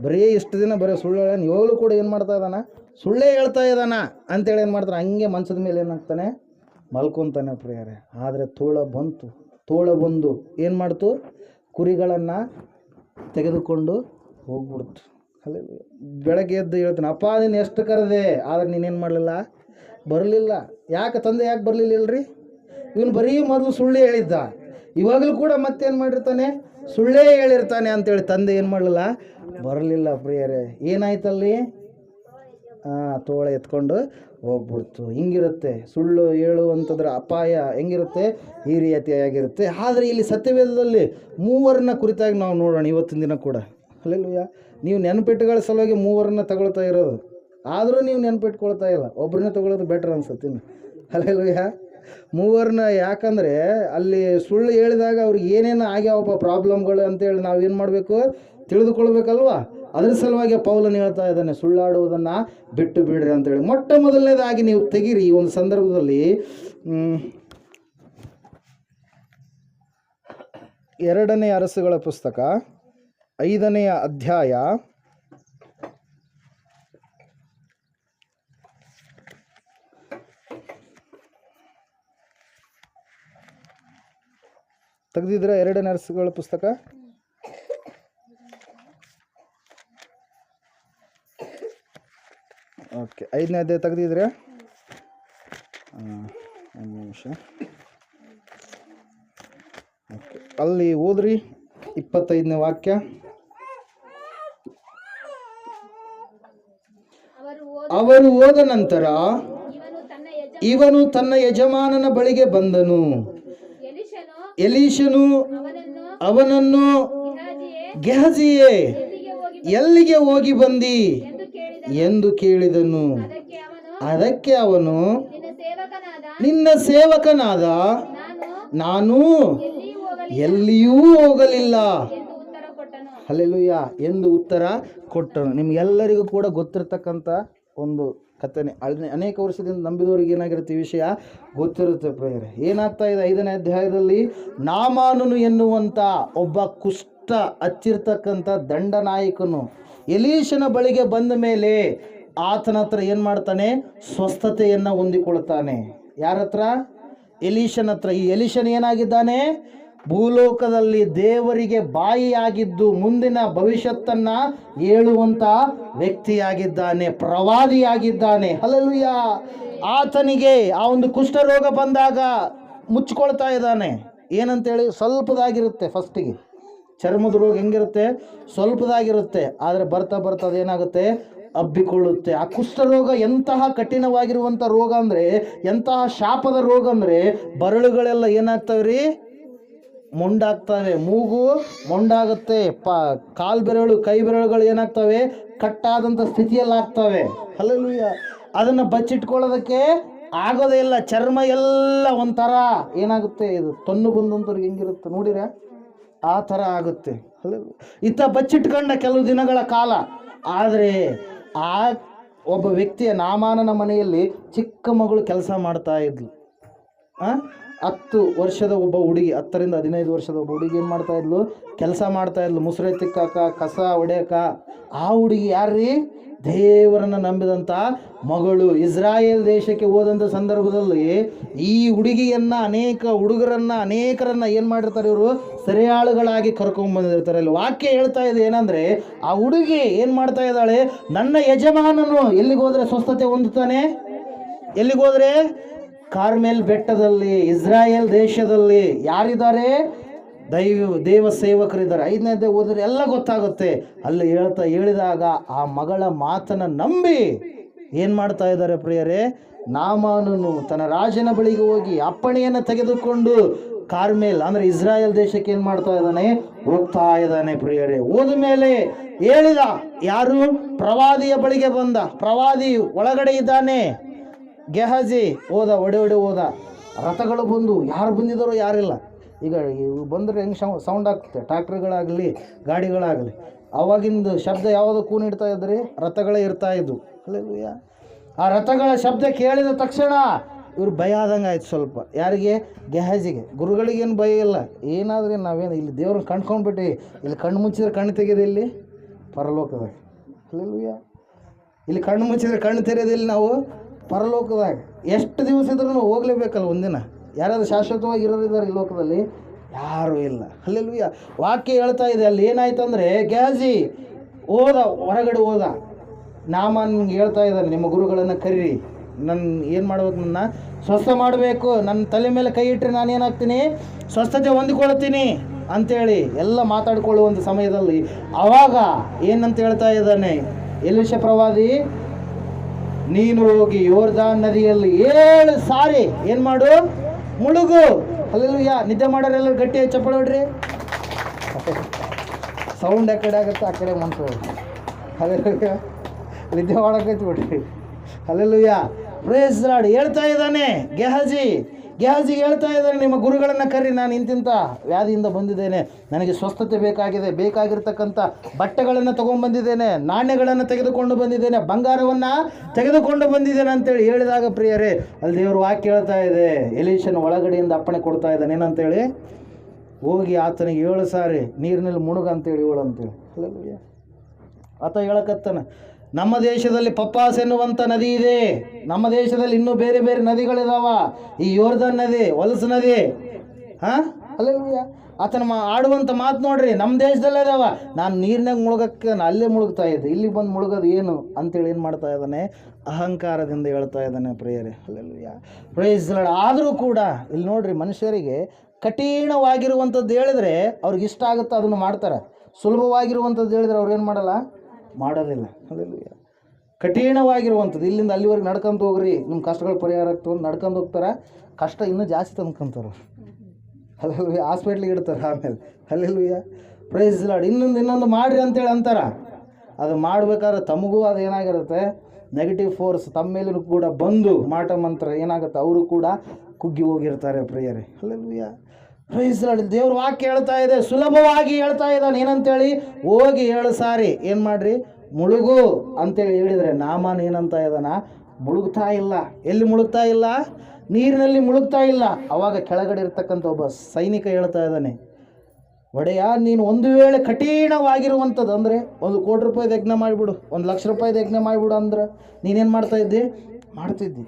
ಬರೀ ಇಷ್ಟು ದಿನ ಬರೀ ಸುಳ್ಳು ಹೇಳ, ಇವಾಗಲೂ ಕೂಡ ಏನು ಮಾಡ್ತಾ ಇದ್ದಾನ? ಸುಳ್ಳೇ ಹೇಳ್ತಾ ಇದ್ದಾನ ಅಂತೇಳಿ ಏನು ಮಾಡ್ತಾನೆ? ಹಂಗೆ ಮನ್ಸದ ಮೇಲೆ ಏನಾಗ್ತಾನೆ? ಮಲ್ಕೊತಾನೆ ಪ್ರಿಯರೇ. ಆದರೆ ತೋಳ ಬಂದು ಏನು ಮಾಡ್ತು? ಕುರಿಗಳನ್ನು ತೆಗೆದುಕೊಂಡು ಹೋಗ್ಬಿಡ್ತು. ಅಲ್ಲಿ ಬೆಳಗ್ಗೆ ಎದ್ದು ಹೇಳ್ತಾನೆ, ಅಪ್ಪ ನೀನು ಎಷ್ಟು ಕರೆದೆ, ಆದರೆ ನೀನೇನು ಮಾಡಲಿಲ್ಲ, ಬರಲಿಲ್ಲ. ಯಾಕೆ ತಂದೆ ಯಾಕೆ ಬರಲಿಲ್ಲ ಇಲ್ರಿ? ಇವನು ಬರೀ ಮೊದಲು ಸುಳ್ಳೇ ಹೇಳಿದ್ದ, ಇವಾಗಲೂ ಕೂಡ ಮತ್ತೇನು ಮಾಡಿರ್ತಾನೆ? ಸುಳ್ಳೇ ಹೇಳಿರ್ತಾನೆ ಅಂತೇಳಿ ತಂದೆ ಏನು ಮಾಡಲಿಲ್ಲ, ಬರಲಿಲ್ಲ ಪ್ರಿಯರೇ. ಏನಾಯ್ತಲ್ಲಿ? ತೋಳ ಎತ್ಕೊಂಡು ಹೋಗ್ಬಿಡ್ತು. ಹಿಂಗಿರುತ್ತೆ ಸುಳ್ಳು ಹೇಳುವಂಥದ್ರ ಅಪಾಯ. ಹೆಂಗಿರುತ್ತೆ? ಈ ರೀತಿಯಾಗಿರುತ್ತೆ. ಆದರೆ ಇಲ್ಲಿ ಸತ್ಯವೇದದಲ್ಲಿ ಮೂವರನ್ನ ಕುರಿತಾಗಿ ನಾವು ನೋಡೋಣ ಇವತ್ತಿನ ದಿನ ಕೂಡ. ಅಲ್ಲೆಲ್ಲೂಯ್ಯ, ನೀವು ನೆನಪಿಟ್ಟುಗಳ ಸಲುವಾಗಿ ಮೂವರನ್ನ ತಗೊಳ್ತಾ ಇರೋದು, ಆದರೂ ನೀವು ನೆನಪಿಟ್ಕೊಳ್ತಾ ಇಲ್ಲ. ಒಬ್ಬರನ್ನ ತಗೊಳ್ಳೋದು ಬೆಟ್ರ್ ಅನ್ಸುತ್ತೆ. ಅಲ್ಲೆಲ್ಲೂಯ್ಯ, ಮೂವರನ್ನ. ಯಾಕಂದರೆ ಅಲ್ಲಿ ಸುಳ್ಳು ಹೇಳಿದಾಗ ಅವ್ರಿಗೆ ಏನೇನು ಆಗ್ಯಾವಪ್ಪ ಪ್ರಾಬ್ಲಮ್ಗಳು ಅಂತೇಳಿ ನಾವೇನು ಮಾಡಬೇಕು? ತಿಳಿದುಕೊಳ್ಬೇಕಲ್ವಾ? ಅದರ ಸಲುವಾಗಿ ಪೌಲನು ಹೇಳ್ತಾ ಇದ್ದಾನೆ, ಸುಳ್ಳಾಡುವುದನ್ನು ಬಿಟ್ಟು ಬಿಡ್ರಿ ಅಂತೇಳಿ. ಮೊಟ್ಟ ಮೊದಲನೇದಾಗಿ ನೀವು ತೆಗೀರಿ ಈ ಒಂದು ಸಂದರ್ಭದಲ್ಲಿ 2ನೇ ಅರಸುಗಳ ಪುಸ್ತಕ 5ನೇ ಅಧ್ಯಾಯ 2ನೇ ಅರಸುಗಳ ಪುಸ್ತಕ ಓಕೆ 5ನೇ ಅಧ್ಯಾಯ ತೆಗೆದಿದ್ರೆ ಒಂದು ನಿಮಿಷ. ಓಕೆ, ಅಲ್ಲಿ ಓದ್ರಿ 25ನೇ ವಾಕ್ಯ. ಅವರು ಹೋದ ನಂತರ ಇವನು ತನ್ನ ಯಜಮಾನನ ಬಳಿಗೆ ಬಂದನು. ಎಲೀಷನು ಅವನನ್ನು, ಗೆಹಜಿಯೇ, ಎಲ್ಲಿಗೆ ಹೋಗಿ ಬಂದಿ ಎಂದು ಕೇಳಿದನು. ಅದಕ್ಕೆ ಅವನು, ನಿನ್ನ ಸೇವಕನಾದ ನಾನು ಎಲ್ಲಿಯೂ ಹೋಗಲಿಲ್ಲ ಹಲ್ಲೆಲೂಯಾ ಎಂದು ಉತ್ತರ ಕೊಟ್ಟನು. ನಿಮ್ಗೆಲ್ಲರಿಗೂ ಕೂಡ ಗೊತ್ತಿರತಕ್ಕಂಥ ಒಂದು ಕಥನೆ. ಅನೇಕ ವರ್ಷದಿಂದ ನಂಬಿದವರಿಗೆ ಏನಾಗಿರುತ್ತೆ ಈ ವಿಷಯ ಗೊತ್ತಿರುತ್ತೆ ಪ್ರಿಯರೇ. ಏನಾಗ್ತಾ ಇದೆ 5ನೇ ಅಧ್ಯಾಯದಲ್ಲಿ? ನಾಮಾನನು ಎನ್ನುವಂಥ ಒಬ್ಬ ಕುಷ್ಠ ಹಚ್ಚಿರ್ತಕ್ಕಂಥ ದಂಡನಾಯಕನು ಎಲೀಷನ ಬಳಿಗೆ ಬಂದ ಮೇಲೆ ಆತನ ಹತ್ರ ಏನು ಮಾಡ್ತಾನೆ? ಸ್ವಸ್ಥತೆಯನ್ನು ಹೊಂದಿಕೊಳ್ತಾನೆ. ಯಾರ ಹತ್ರ? ಎಲೀಷನ ಹತ್ರ. ಈ ಎಲೀಷನ್ ಏನಾಗಿದ್ದಾನೆ? ಭೂಲೋಕದಲ್ಲಿ ದೇವರಿಗೆ ಬಾಯಿಯಾಗಿದ್ದು ಮುಂದಿನ ಭವಿಷ್ಯತ್ತನ್ನು ಹೇಳುವಂಥ ವ್ಯಕ್ತಿಯಾಗಿದ್ದಾನೆ, ಪ್ರವಾದಿಯಾಗಿದ್ದಾನೆ. ಹಲ್ಲೆಲೂಯಾ. ಆತನಿಗೆ ಆ ಒಂದು ಕುಷ್ಠರೋಗ ಬಂದಾಗ ಮುಚ್ಕೊಳ್ತಾ ಇದ್ದಾನೆ. ಏನಂತೇಳಿ? ಸ್ವಲ್ಪದಾಗಿರುತ್ತೆ ಫಸ್ಟಿಗೆ. ಚರ್ಮದ ರೋಗ ಹೆಂಗಿರುತ್ತೆ? ಸ್ವಲ್ಪದಾಗಿರುತ್ತೆ. ಆದರೆ ಬರ್ತಾ ಅದೇನಾಗುತ್ತೆ? ಹಬ್ಬಿಕೊಳ್ಳುತ್ತೆ. ಆ ಕುಷ್ಠರೋಗ ಎಂತಹ ಕಠಿಣವಾಗಿರುವಂಥ ರೋಗ ಅಂದರೆ, ಎಂತಹ ಶಾಪದ ರೋಗ ಅಂದರೆ, ಬರಳುಗಳೆಲ್ಲ ಏನಾಗ್ತವೆ ರೀ? ಮೊಂಡಾಗ್ತವೆ. ಮೂಗು ಮೊಂಡಾಗುತ್ತೆ. ಕಾಲು ಬೆರಳು, ಕೈ ಬೆರಳುಗಳು ಏನಾಗ್ತವೆ? ಕಟ್ಟಾದಂಥ ಸ್ಥಿತಿಯಲ್ಲಿ ಆಗ್ತವೆ. ಹಲ್ಲೆಲೂಯಾ. ಅದನ್ನು ಬಚ್ಚಿಟ್ಕೊಳ್ಳೋದಕ್ಕೆ ಆಗೋದೇ ಇಲ್ಲ. ಚರ್ಮ ಎಲ್ಲ ಒಂಥರ ಏನಾಗುತ್ತೆ? ಇದು ತೊನ್ನು ಬಂದಂಥವ್ರಿಗೆ ಹೆಂಗಿರುತ್ತೆ ನೋಡಿರ? ಆ ಥರ ಆಗುತ್ತೆ. ಇತ್ತ ಬಚ್ಚಿಟ್ಕೊಂಡ ಕೆಲವು ದಿನಗಳ ಕಾಲ. ಆದರೆ ಆ ಒಬ್ಬ ವ್ಯಕ್ತಿಯ ನಾಮಾನನ ಮನೆಯಲ್ಲಿ ಚಿಕ್ಕ ಮಗಳು ಕೆಲಸ ಮಾಡ್ತಾ ಇದ್ಲು. 10 ವರ್ಷದ ಒಬ್ಬ ಹುಡುಗಿ, 10 ರಿಂದ 15 ವರ್ಷದ ಒಬ್ಬ ಹುಡುಗಿ ಏನು ಮಾಡ್ತಾ ಇದ್ಲು? ಕೆಲಸ ಮಾಡ್ತಾ ಇದ್ಲು. ಮುಸ್ರೆ ತಿಕ್ಕಾಕ, ಕಸ ಹೊಡೆಯಕ. ಆ ಹುಡುಗಿ ಯಾರ್ರೀ? ದೇವರನ್ನು ನಂಬಿದಂಥ ಮಗಳು. ಇಸ್ರಾಯೇಲ್ ದೇಶಕ್ಕೆ ಹೋದಂಥ ಸಂದರ್ಭದಲ್ಲಿ ಈ ಹುಡುಗಿಯನ್ನು ಅನೇಕರನ್ನು ಏನು ಮಾಡಿರ್ತಾರೆ? ಇವರು ಸೆರೆಯಾಳುಗಳಾಗಿ ಕರ್ಕೊಂಡ್ಬಂದಿರ್ತಾರೆ. ಅಲ್ಲಿ ವಾಕ್ಯ ಹೇಳ್ತಾ ಇದೆ ಏನಂದರೆ, ಆ ಹುಡುಗಿ ಏನು ಮಾಡ್ತಾ ಇದ್ದಾಳೆ? ನನ್ನ ಯಜಮಾನನು ಎಲ್ಲಿಗೆ ಹೋದರೆ ಸ್ವಸ್ಥತೆ ಹೊಂದುತ್ತಾನೆ? ಎಲ್ಲಿಗೆ ಹೋದರೆ? ಕಾರ್ಮೆಲ್ ಬೆಟ್ಟದಲ್ಲಿ ಇಸ್ರಾಯೇಲ್ ದೇಶದಲ್ಲಿ ಯಾರಿದ್ದಾರೆ? ದೇವ ಸೇವಕರಿದ್ದಾರೆ. 5ನೇದೇ ಓದಿದ್ರೆ ಎಲ್ಲ ಗೊತ್ತಾಗುತ್ತೆ. ಅಲ್ಲಿ ಹೇಳಿದಾಗ ಆ ಮಗಳ ಮಾತನ್ನು ನಂಬಿ ಏನು ಮಾಡ್ತಾ ಇದ್ದಾರೆ ಪ್ರಿಯರೇ? ನಾಮಾನನು ತನ್ನ ರಾಜನ ಬಳಿಗೆ ಹೋಗಿ ಅಪ್ಪಣೆಯನ್ನು ತೆಗೆದುಕೊಂಡು ಕಾರ್ಮೆಲ್ ಅಂದರೆ ಇಸ್ರಾಯೇಲ್ ದೇಶಕ್ಕೆ ಏನು ಮಾಡ್ತಾ ಇದ್ದಾನೆ? ಹೋಗ್ತಾ ಇದ್ದಾನೆ ಪ್ರಿಯರೇ. ಹೋದ ಮೇಲೆ ಹೇಳಿದ, ಯಾರು? ಪ್ರವಾದಿಯ ಬಳಿಗೆ ಬಂದ. ಪ್ರವಾದಿ ಒಳಗಡೆ ಇದ್ದಾನೆ. ಗೆಹಜಿ ಹೋದ, ಒಡೆ ಹೋದ. ರಥಗಳು ಬಂದು, ಯಾರು ಬಂದಿದ್ದಾರೋ ಯಾರಿಲ್ಲ. ಈಗ ಬಂದರೆ ಹೆಂಗೆ ಸೌಂಡ್ ಆಗ್ತದೆ, ಟ್ರ್ಯಾಕ್ಟರ್ಗಳಾಗಲಿ ಗಾಡಿಗಳಾಗಲಿ. ಅವಾಗಿಂದು ಶಬ್ದ ಯಾವುದು ಕೂನಿಡ್ತಾ ಇದ್ರಿ? ರಥಗಳೇ ಇರ್ತಾ ಇದ್ವು. ಅಲ್ಲೆಲ್ಲೂಯ್ಯ. ಆ ರಥಗಳ ಶಬ್ದ ಕೇಳಿದ ತಕ್ಷಣ ಇವ್ರು ಭಯ ಆದಂಗೆ ಆಯ್ತು ಸ್ವಲ್ಪ. ಯಾರಿಗೆ? ಗೆಹಜಿಗೆ. ಗುರುಗಳಿಗೇನು ಭಯ ಇಲ್ಲ. ಏನಾದರೂ ನಾವೇನು ಇಲ್ಲಿ ದೇವ್ರನ್ನ ಕಂಡ್ಕೊಂಡ್ಬಿಟ್ಟು ಇಲ್ಲಿ ಕಣ್ಣು ಮುಚ್ಚಿದ್ರೆ ಕಣ್ಣು ತೆಗೆಯೋದು ಇಲ್ಲಿ ಪರಲೋಕದಾಗ. ಅಲ್ಲೆಲ್ಲೂಯ್ಯ. ಇಲ್ಲಿ ಕಣ್ಣು ಮುಚ್ಚಿದ್ರೆ ಕಣ್ಣು ತೆರೆಯೋದಿಲ್ಲ ನಾವು ಪರಲೋಕದಾಗ. ಎಷ್ಟು ದಿವಸ ಇದ್ರೂ ಹೋಗ್ಲೇಬೇಕಲ್ಲ ಒಂದಿನ. ಯಾರಾದರೂ ಶಾಶ್ವತವಾಗಿ ಇರೋರಿದ್ದಾರೆ ಈ ಲೋಕದಲ್ಲಿ? ಯಾರೂ ಇಲ್ಲ. ಅಲ್ಲೆಲ್ಲೂಯ್ಯ. ವಾಕ್ಯ ಹೇಳ್ತಾ ಇದೆ, ಅಲ್ಲಿ ಏನಾಯ್ತು ಅಂದರೆ ಗೆಹಜಿ ಹೋದ, ಹೊರಗಡೆ ಹೋದ. ನಾಮನಿಗೆ ಹೇಳ್ತಾ ಇದ್ದಾನೆ, ನಿಮ್ಮ ಗುರುಗಳನ್ನು ಕರೀರಿ, ನನ್ನ ಏನು ಮಾಡ್ಬೇಕು, ನನ್ನ ಸ್ವಸ್ಥ ಮಾಡಬೇಕು, ನನ್ನ ತಲೆ ಮೇಲೆ ಕೈ ಇಟ್ಟರೆ ನಾನೇನಾಗ್ತೀನಿ? ಸ್ವಸ್ಥತೆ ಹೊಂದಿಕೊಳ್ತೀನಿ ಅಂಥೇಳಿ ಎಲ್ಲ ಮಾತಾಡಿಕೊಳ್ಳುವಂಥ ಸಮಯದಲ್ಲಿ ಆವಾಗ ಏನಂತ ಹೇಳ್ತಾ ಇದ್ದಾನೆ ಎಲೀಷ ಪ್ರವಾದಿ? ನೀನು ಹೋಗಿ ಯೋರ್ದಾನ್ ನದಿಯಲ್ಲಿ 7 ಸಾರಿ ಏನು ಮಾಡು? ಮುಳುಗು. ಅಲ್ಲೆಲ್ಲೂಯ್ಯ. ನಿದ್ದೆ ಮಾಡೋರೆಲ್ಲ ಗಟ್ಟಿಯಾಗಿ ಚಪ್ಪಳ ಹೊಡ್ರಿ. ಸೌಂಡ್ ಆ ಕಡೆ ಆಗುತ್ತೆ, ಆ ಕಡೆ ಮನ್ಸು. ಅಲ್ಲೆಲ್ಲೂಯ್ಯ. ನಿದ್ದೆ ಮಾಡಕೈತಿ ಬಿಡ್ರಿ. ಅಲ್ಲೆಲ್ಲೂಯ್ಯ. Praise the Lord. ಹೇಳ್ತಾ ಇದ್ದಾನೆ ಗೆಹಜಿಗೆ ಹೇಳ್ತಾ ಇದ್ದಾನೆ, ನಿಮ್ಮ ಗುರುಗಳನ್ನು ಕರಿ, ನಾನು ಇಂತಿಂಥ ವ್ಯಾಧಿಯಿಂದ ಬಂದಿದ್ದೇನೆ, ನನಗೆ ಸ್ವಸ್ಥತೆ ಬೇಕಾಗಿರ್ತಕ್ಕಂಥ ಬಟ್ಟೆಗಳನ್ನು ತೊಗೊಂಡ್ಬಂದಿದ್ದೇನೆ, ನಾಣ್ಯಗಳನ್ನು ತೆಗೆದುಕೊಂಡು ಬಂದಿದ್ದೇನೆ, ಬಂಗಾರವನ್ನು ತೆಗೆದುಕೊಂಡು ಬಂದಿದ್ದೇನೆ ಅಂತೇಳಿ ಹೇಳಿದಾಗ ಪ್ರಿಯರೇ, ಅಲ್ಲಿ ದೇವರು ವಾಕ್ಯ ಹೇಳ್ತಾ ಇದೆ, ಎಲೀಷನ ಒಳಗಡೆಯಿಂದ ಅಪ್ಪಣೆ ಕೊಡ್ತಾ ಇದ್ದಾನೆ. ಏನಂತೇಳಿ? ಹೋಗಿ ಆತನಿಗೆ 7 ಸಾರಿ ನೀರಿನಲ್ಲಿ ಮುಳುಗ ಅಂತೇಳಿ ಅಂತೇಳಿ. ಅಲ್ಲೆಲ್ಲೂಯ್ಯ. ಆತ ಹೇಳಕತ್ತಾನ, ನಮ್ಮ ದೇಶದಲ್ಲಿ ಪಪ್ಪಾಸ್ ಎನ್ನುವಂಥ ನದಿ ಇದೆ. ನಮ್ಮ ದೇಶದಲ್ಲಿ ಇನ್ನೂ ಬೇರೆ ಬೇರೆ ನದಿಗಳಿದಾವ. ಈ ಯೋರ್ದನ್ ನದಿ, ಹೊಲಸು ನದಿ. ಅಲ್ಲೆಲ್ಲೂಯ್ಯ. ಆತನ ಆಡುವಂಥ ಮಾತು ನೋಡ್ರಿ, ನಮ್ಮ ದೇಶದಲ್ಲೇ ಇದಾವ. ನಾನು ನೀರಿನಾಗ ಮುಳುಗಕ್ಕೆ ಅಲ್ಲೇ ಮುಳುಗ್ತಾ ಇದ್ದೆ, ಇಲ್ಲಿಗೆ ಬಂದು ಮುಳುಗೋದು ಏನು ಅಂತೇಳಿ ಏನು ಮಾಡ್ತಾ ಇದ್ದಾನೆ? ಅಹಂಕಾರದಿಂದ ಹೇಳ್ತಾ ಇದ್ದಾನೆ ಪ್ರಿಯರೇ. ಅಲ್ಲೆಲ್ಲೂಯ್ಯ. Praise the Lord. ಆದರೂ ಕೂಡ ಇಲ್ಲಿ ನೋಡ್ರಿ, ಮನುಷ್ಯರಿಗೆ ಕಠಿಣವಾಗಿರುವಂಥದ್ದು ಹೇಳಿದ್ರೆ ಅವ್ರಿಗೆ ಇಷ್ಟ ಆಗುತ್ತೆ, ಅದನ್ನು ಮಾಡ್ತಾರೆ. ಸುಲಭವಾಗಿರುವಂಥದ್ದು ಹೇಳಿದ್ರೆ ಅವ್ರು ಏನು ಮಾಡಲ್ಲ? ಮಾಡೋದಿಲ್ಲ. ಅಲ್ಲೆಲ್ಲೂಯ್ಯ. ಕಠಿಣವಾಗಿರುವಂಥದ್ದು ಇಲ್ಲಿಂದ ಅಲ್ಲಿವರೆಗೆ ನಡ್ಕೊಂತ ಹೋಗ್ರಿ, ನಿಮ್ಮ ಕಷ್ಟಗಳು ಪರಿಹಾರ ಆಗ್ತವೆ ನಡ್ಕೊಂಡು ಹೋಗ್ತಾರೆ. ಕಷ್ಟ ಇನ್ನೂ ಜಾಸ್ತಿ ತಂದ್ಕೊಂತಾರೆ. ಅಲ್ಲೆಲ್ಲೂಯ್ಯ. ಹಾಸ್ಪಿಟ್ಲಿಗೆ ಇಡ್ತಾರೆ ಆಮೇಲೆ. ಅಲ್ಲೆಲ್ಲೂಯ್ಯ. Praise the Lord. ಇನ್ನೊಂದು ಮಾಡಿರಿ ಅಂತೇಳಿ ಅಂತಾರೆ. ಅದು ಮಾಡಬೇಕಾದ್ರೆ ತಮಗೂ ಅದು ಏನಾಗಿರುತ್ತೆ? ನೆಗೆಟಿವ್ ಫೋರ್ಸ್ ತಮ್ಮ ಮೇಲೂ ಕೂಡ ಬಂದು ಮಾಟ ಮಂತ್ರ ಏನಾಗುತ್ತೆ? ಅವರು ಕೂಡ ಕುಗ್ಗಿ ಹೋಗಿರ್ತಾರೆ ಪ್ರಿಯರೇ. ಅಲ್ಲೆಲ್ಲೂಯ್ಯ. Praise the Lord. ದೇವ್ರ ವಾಕ್ಯ ಹೇಳ್ತಾ ಇದೆ, ಸುಲಭವಾಗಿ ಹೇಳ್ತಾ ಇದ್ದಾನೆ. ಏನಂತೇಳಿ? ಹೋಗಿ 7 ಸಾರಿ ಏನು ಮಾಡ್ರಿ? ಮುಳುಗು ಅಂತೇಳಿ ಹೇಳಿದರೆ ನಾಮಾನ್ ಏನಂತ ಇದ್ದಾನ? ಮುಳುಗ್ತಾ ಇಲ್ಲ. ಎಲ್ಲಿ ಮುಳುಗ್ತಾ ಇಲ್ಲ? ನೀರಿನಲ್ಲಿ ಮುಳುಗ್ತಾ ಇಲ್ಲ. ಅವಾಗ ಕೆಳಗಡೆ ಇರ್ತಕ್ಕಂಥ ಒಬ್ಬ ಸೈನಿಕ ಹೇಳ್ತಾ ಇದ್ದಾನೆ, ಒಡೆಯ, ನೀನು ಒಂದು ವೇಳೆ ಕಠಿಣವಾಗಿರುವಂಥದ್ದು ಅಂದರೆ 1 ಕೋಟಿ ರೂಪಾಯಿದು ಯಜ್ಞ ಮಾಡಿಬಿಡು, 1 ಲಕ್ಷ ರೂಪಾಯಿದು ಯಜ್ಞ ಮಾಡಿಬಿಡು ಅಂದ್ರೆ ನೀನೇನು ಮಾಡ್ತಾಯಿದ್ದಿ? ಮಾಡ್ತಿದ್ದಿ.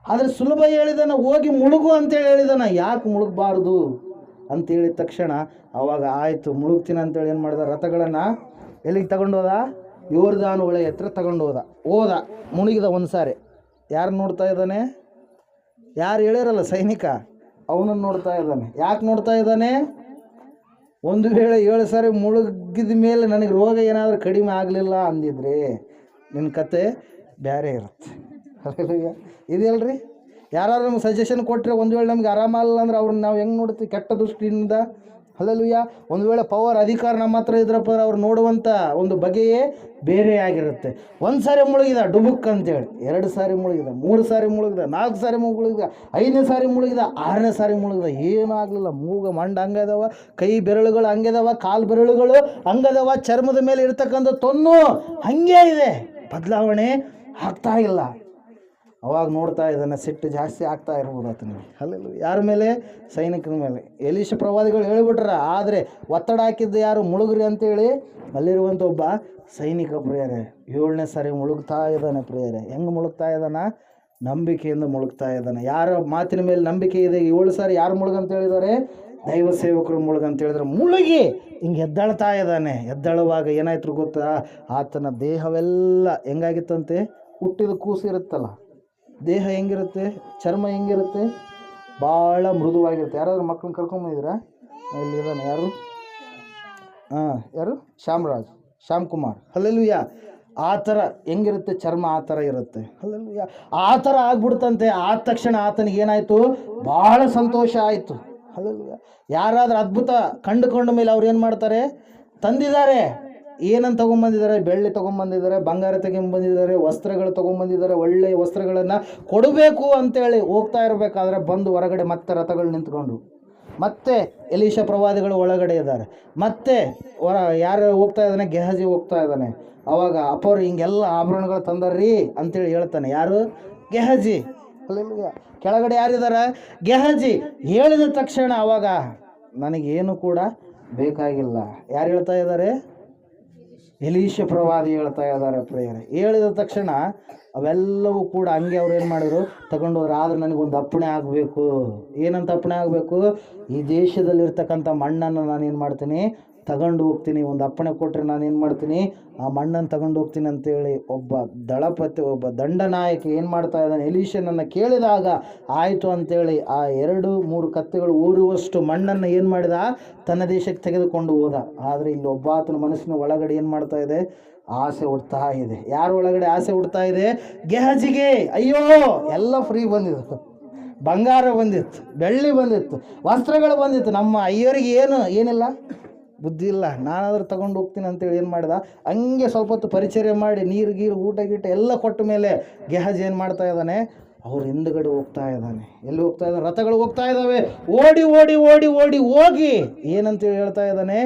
ಆದರೆ ಸುಲಭ ಹೇಳಿದಾನ, ಹೋಗಿ ಮುಳುಗು ಅಂತೇಳಿ ಹೇಳಿದಾನ. ಯಾಕೆ ಮುಳುಗಬಾರ್ದು ಅಂತೇಳಿದ ತಕ್ಷಣ ಅವಾಗ ಆಯಿತು ಮುಳುಗ್ತೀನಿ ಅಂತೇಳಿ ಏನು ಮಾಡಿದ? ರಥಗಳನ್ನು ಎಲ್ಲಿಗೆ ತಗೊಂಡು ಹೋದ? ಯೋರ್ದಾನ್ ಹೊಳೆ ಹತ್ರ ತಗೊಂಡು ಹೋದ. ಮುಳುಗಿದ 1 ಸಾರಿ. ಯಾರು ನೋಡ್ತಾ ಇದ್ದಾನೆ? ಯಾರು ಹೇಳಿರಲ್ಲ ಸೈನಿಕ, ಅವನನ್ನು ನೋಡ್ತಾ ಇದ್ದಾನೆ. ಯಾಕೆ ನೋಡ್ತಾ ಇದ್ದಾನೆ? ಒಂದು ವೇಳೆ 7 ಸಾರಿ ಮುಳುಗಿದ ಮೇಲೆ ನನಗೆ ರೋಗ ಏನಾದರೂ ಕಡಿಮೆ ಆಗಲಿಲ್ಲ ಅಂದಿದ್ರೆ ನಿನ್ನ ಕತೆ ಬೇರೆ ಇರುತ್ತೆ. ಅಲ್ಲೆಲ್ಲೂಯ್ಯ. ಇದೆಯಲ್ರಿ, ಯಾರು ನಮ್ಗೆ ಸಜೆಷನ್ ಕೊಟ್ಟರೆ ಒಂದು ವೇಳೆ ನಮ್ಗೆ ಆರಾಮಲ್ಲ ಅಂದ್ರೆ ಅವ್ರನ್ನ ನಾವು ಹೆಂಗೆ ನೋಡ್ತೀವಿ? ಕೆಟ್ಟ ದೃಷ್ಟಿಯಿಂದ. ಅಲ್ಲೆಲ್ಲೂಯ್ಯ. ಒಂದು ವೇಳೆ ಪವರ್ ಅಧಿಕಾರ ನಮ್ಮ ಹತ್ರ ಇದ್ರಪ್ಪ ಅವ್ರು ನೋಡುವಂಥ ಒಂದು ಬಗೆಯೇ ಬೇರೆ ಆಗಿರುತ್ತೆ. 1 ಸಾರಿ ಮುಳುಗಿದ ಡುಬುಕ್ ಅಂತೇಳಿ, 2 ಸಾರಿ ಮುಳುಗಿದ, 3 ಸಾರಿ ಮುಳುಗಿದ, 4 ಸಾರಿ ಮುಳುಗಿದ, 5ನೇ ಸಾರಿ ಮುಳುಗಿದ, 6ನೇ ಸಾರಿ ಮುಳುಗಿದ. ಏನೂ ಆಗಲಿಲ್ಲ. ಮೂಗು ಮಂಡ ಹಂಗದವ, ಕೈ ಬೆರಳುಗಳು ಹಂಗದವ, ಕಾಲು ಬೆರಳುಗಳು ಹಂಗದವ, ಚರ್ಮದ ಮೇಲೆ ಇರ್ತಕ್ಕಂಥ ತೊನ್ನು ಹಂಗೆ ಇದೆ, ಬದಲಾವಣೆ ಆಗ್ತಾ ಇಲ್ಲ. ಅವಾಗ ನೋಡ್ತಾ ಇದ್ದಾನೆ, ಸಿಟ್ಟು ಜಾಸ್ತಿ ಆಗ್ತಾ ಇರ್ಬೋದು ಆತನಿಗೆ. ಅಲ್ಲೆಲ್ಲ ಯಾರ ಮೇಲೆ? ಸೈನಿಕರ ಮೇಲೆ. ಎಲೀಷ ಪ್ರವಾದಿಗಳು ಹೇಳಿಬಿಟ್ರ, ಆದರೆ ಒತ್ತಡ ಹಾಕಿದ್ದು ಯಾರು? ಮುಳುಗ್ರಿ ಅಂತೇಳಿ ಅಲ್ಲಿರುವಂಥ ಒಬ್ಬ ಸೈನಿಕ ಪ್ರಿಯರೇ. 7ನೇ ಸಾರಿ ಮುಳುಗ್ತಾ ಇದ್ದಾನೆ ಪ್ರಿಯರೇ. ಹೆಂಗೆ ಮುಳುಗ್ತಾ ಇದ್ದಾನೆ? ನಂಬಿಕೆಯಿಂದ ಮುಳುಗ್ತಾ ಇದ್ದಾನೆ. ಯಾರ ಮಾತಿನ ಮೇಲೆ ನಂಬಿಕೆ ಇದೆ? 7 ಸಾರಿ ಯಾರು ಮುಳುಗಂತ ಹೇಳಿದ್ದಾರೆ? ದೈವ ಸೇವಕರು ಮುಳುಗಂತ ಹೇಳಿದ್ರೆ ಮುಳುಗಿ ಹಿಂಗೆ ಎದ್ದಾಳ್ತಾ ಇದ್ದಾನೆ. ಎದ್ದಾಳುವಾಗ ಏನಾಯ್ತು ಗೊತ್ತಾ? ಆತನ ದೇಹವೆಲ್ಲ ಹೆಂಗಾಗಿತ್ತಂತೆ? ಹುಟ್ಟಿದ ಕೂಸು ಇರುತ್ತಲ್ಲ, ದೇಹ ಹೆಂಗಿರುತ್ತೆ, ಚರ್ಮ ಹೆಂಗಿರುತ್ತೆ, ಭಾಳ ಮೃದುವಾಗಿರುತ್ತೆ. ಯಾರಾದ್ರೂ ಮಕ್ಕಳನ್ನ ಕರ್ಕೊಂಬಂದಿದ್ದೀರಾ? ಇಲ್ಲಿ ಇದ್ದಾನೆ ಯಾರು? ಯಾರು? ಶ್ಯಾಮ್ ಕುಮಾರ್. ಹಲ್ಲೆಲೂಯಾ. ಆ ಥರ ಹೆಂಗಿರುತ್ತೆ ಚರ್ಮ, ಆ ಥರ ಇರುತ್ತೆ. ಹಲ್ಲೆಲೂಯಾ. ಆ ಥರ ಆಗ್ಬಿಡ್ತಂತೆ. ಆದ ತಕ್ಷಣ ಆತನಿಗೆ ಏನಾಯಿತು? ಭಾಳ ಸಂತೋಷ ಆಯಿತು. ಹಲ್ಲೆಲೂಯಾ. ಯಾರಾದ್ರೂ ಅದ್ಭುತ ಕಂಡುಕೊಂಡ ಮೇಲೆ ಅವ್ರು ಏನು ಮಾಡ್ತಾರೆ? ತಂದಿದ್ದಾರೆ. ಏನನ್ನು ತೊಗೊಂಬಂದಿದ್ದಾರೆ? ಬೆಳ್ಳಿ ತೊಗೊಂಬಂದಿದ್ದಾರೆ, ಬಂಗಾರ ತೊಗೊಂಬಂದಿದ್ದಾರೆ, ವಸ್ತ್ರಗಳು ತೊಗೊಂಬಂದಿದ್ದಾರೆ, ಒಳ್ಳೆಯ ವಸ್ತ್ರಗಳನ್ನು ಕೊಡಬೇಕು ಅಂತೇಳಿ ಹೋಗ್ತಾ ಇರಬೇಕಾದ್ರೆ ಬಂದು ಹೊರಗಡೆ ಮತ್ತೆ ರಥಗಳು ನಿಂತ್ಕೊಂಡು, ಮತ್ತೆ ಎಲೀಷ ಪ್ರವಾದಿಗಳು ಒಳಗಡೆ ಇದ್ದಾರೆ, ಮತ್ತೆ ಯಾರು ಹೋಗ್ತಾ ಇದ್ದಾನೆ? ಗೆಹಜಿ ಹೋಗ್ತಾ ಇದ್ದಾನೆ. ಅವಾಗ ಅಪ್ಪವ್ರು ಹಿಂಗೆಲ್ಲ ಆಭರಣಗಳು ತಂದಾರ್ರಿ ಅಂತೇಳಿ ಹೇಳ್ತಾನೆ. ಯಾರು? ಗೆಹಜಿ. ಅಲ್ಲೆಲ್ಲ ಕೆಳಗಡೆ ಯಾರಿದ್ದಾರೆ? ಗೆಹಜಿ. ಹೇಳಿದ ತಕ್ಷಣ ಅವಾಗ ನನಗೇನು ಕೂಡ ಬೇಕಾಗಿಲ್ಲ. ಯಾರು ಹೇಳ್ತಾ ಇದ್ದಾರೆ? ಎಲೀಷ ಪ್ರವಾದಿ ಹೇಳ್ತಾ ಇದ್ದಾರೆ ಪ್ರೇಯರ್. ಹೇಳಿದ ತಕ್ಷಣ ಅವೆಲ್ಲವೂ ಕೂಡ ಹಂಗೆ ಅವ್ರು ಏನು ಮಾಡಿದ್ರು? ತಗೊಂಡೋದ್ರು. ಆದರೆ ನನಗೊಂದು ಅಪ್ಪಣೆ ಆಗಬೇಕು. ಏನಂತ ಅಪ್ಪಣೆ ಆಗಬೇಕು? ಈ ದೇಶದಲ್ಲಿರ್ತಕ್ಕಂಥ ಮಣ್ಣನ್ನು ನಾನೇನು ಮಾಡ್ತೀನಿ? ತಗೊಂಡು ಹೋಗ್ತೀನಿ. ಒಂದು ಅಪ್ಪಣೆ ಕೊಟ್ಟರೆ ನಾನೇನು ಮಾಡ್ತೀನಿ? ಆ ಮಣ್ಣನ್ನು ತಗೊಂಡು ಹೋಗ್ತೀನಿ ಅಂತೇಳಿ ಒಬ್ಬ ದಳಪತಿ, ಒಬ್ಬ ದಂಡನಾಯಕ ಏನು ಮಾಡ್ತಾ ಇದ್ದಾನೆ? ಎಲೀಷನನ್ನು ಕೇಳಿದಾಗ ಆಯಿತು ಅಂತೇಳಿ ಆ 2-3 ಕತ್ತೆಗಳು ಊರುವಷ್ಟು ಮಣ್ಣನ್ನು ಏನು ಮಾಡಿದ? ತನ್ನ ದೇಶಕ್ಕೆ ತೆಗೆದುಕೊಂಡು ಹೋದ. ಆದರೆ ಇಲ್ಲಿ ಒಬ್ಬ ಆತನ ಮನಸ್ಸಿನ ಒಳಗಡೆ ಏನು ಮಾಡ್ತಾ ಇದೆ? ಆಸೆ ಹುಡ್ತಾ ಇದೆ. ಯಾರ ಒಳಗಡೆ ಆಸೆ ಹುಡ್ತಾ ಇದೆ? ಗೆಹಜಿಗೆ. ಅಯ್ಯೋ, ಎಲ್ಲ ಫ್ರೀ ಬಂದಿತ್ತು, ಬಂಗಾರ ಬಂದಿತ್ತು, ಬೆಳ್ಳಿ ಬಂದಿತ್ತು, ವಸ್ತ್ರಗಳು ಬಂದಿತ್ತು. ನಮ್ಮ ಅಯ್ಯರಿಗೆ ಏನಿಲ್ಲ, ಬುದ್ಧಿ ಇಲ್ಲ. ನಾನಾದರೂ ತಗೊಂಡು ಹೋಗ್ತೀನಿ ಅಂತೇಳಿ ಏನು ಮಾಡಿದ? ಹಂಗೆ ಸ್ವಲ್ಪ ಹೊತ್ತು ಪರಿಚರ್ಯ ಮಾಡಿ ನೀರು ಗೀರು ಊಟ ಗೀಟ ಎಲ್ಲ ಕೊಟ್ಟ ಮೇಲೆ ಗೆಹಜಿ ಏನು ಮಾಡ್ತಾ ಇದ್ದಾನೆ? ಅವ್ರ ಹಿಂದುಗಡೆ ಹೋಗ್ತಾ ಇದ್ದಾನೆ. ಎಲ್ಲಿ ಹೋಗ್ತಾ ಇದ್ದಾನೆ? ರಥಗಳು ಹೋಗ್ತಾ ಇದ್ದಾವೆ. ಓಡಿ ಓಡಿ ಓಡಿ ಓಡಿ ಹೋಗಿ ಏನಂತೇಳಿ ಹೇಳ್ತಾ ಇದ್ದಾನೆ?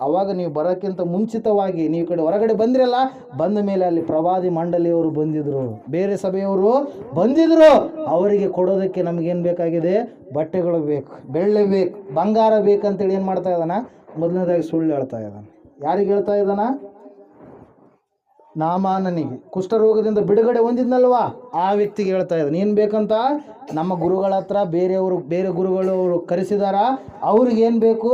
ಅವಾಗ ನೀವು ಬರೋಕ್ಕಿಂತ ಮುಂಚಿತವಾಗಿ ನೀವು ಕಡೆ ಹೊರಗಡೆ ಬಂದಿರಲ್ಲ, ಬಂದ ಮೇಲೆ ಅಲ್ಲಿ ಪ್ರವಾದಿ ಮಂಡಳಿಯವರು ಬಂದಿದ್ರು, ಬೇರೆ ಸಭೆಯವರು ಬಂದಿದ್ರು. ಅವರಿಗೆ ಕೊಡೋದಕ್ಕೆ ನಮಗೇನು ಬೇಕಾಗಿದೆ? ಬಟ್ಟೆಗಳು ಬೇಕು, ಬೆಳ್ಳಿ ಬೇಕು, ಬಂಗಾರ ಬೇಕಂತೇಳಿ ಏನು ಮಾಡ್ತಾ ಇದ್ದಾನ? ಮೊದಲನೇದಾಗಿ ಸುಳ್ಳು ಹೇಳ್ತಾ ಇದ್ದಾನೆ. ಯಾರಿಗೆ ಹೇಳ್ತಾ ಇದ್ದಾನ? ನಾಮಾನನಿಗೆ. ಕುಷ್ಠರೋಗದಿಂದ ಬಿಡುಗಡೆ ಹೊಂದಿದ್ನಲ್ವಾ, ಆ ವ್ಯಕ್ತಿಗೆ ಹೇಳ್ತಾ ಇದ್ದಾನೆ. ಏನು ಬೇಕಂತ? ನಮ್ಮ ಗುರುಗಳ ಹತ್ರ ಬೇರೆ ಗುರುಗಳು ಅವರು ಕರೆಸಿದಾರ, ಅವ್ರಿಗೇನು ಬೇಕು?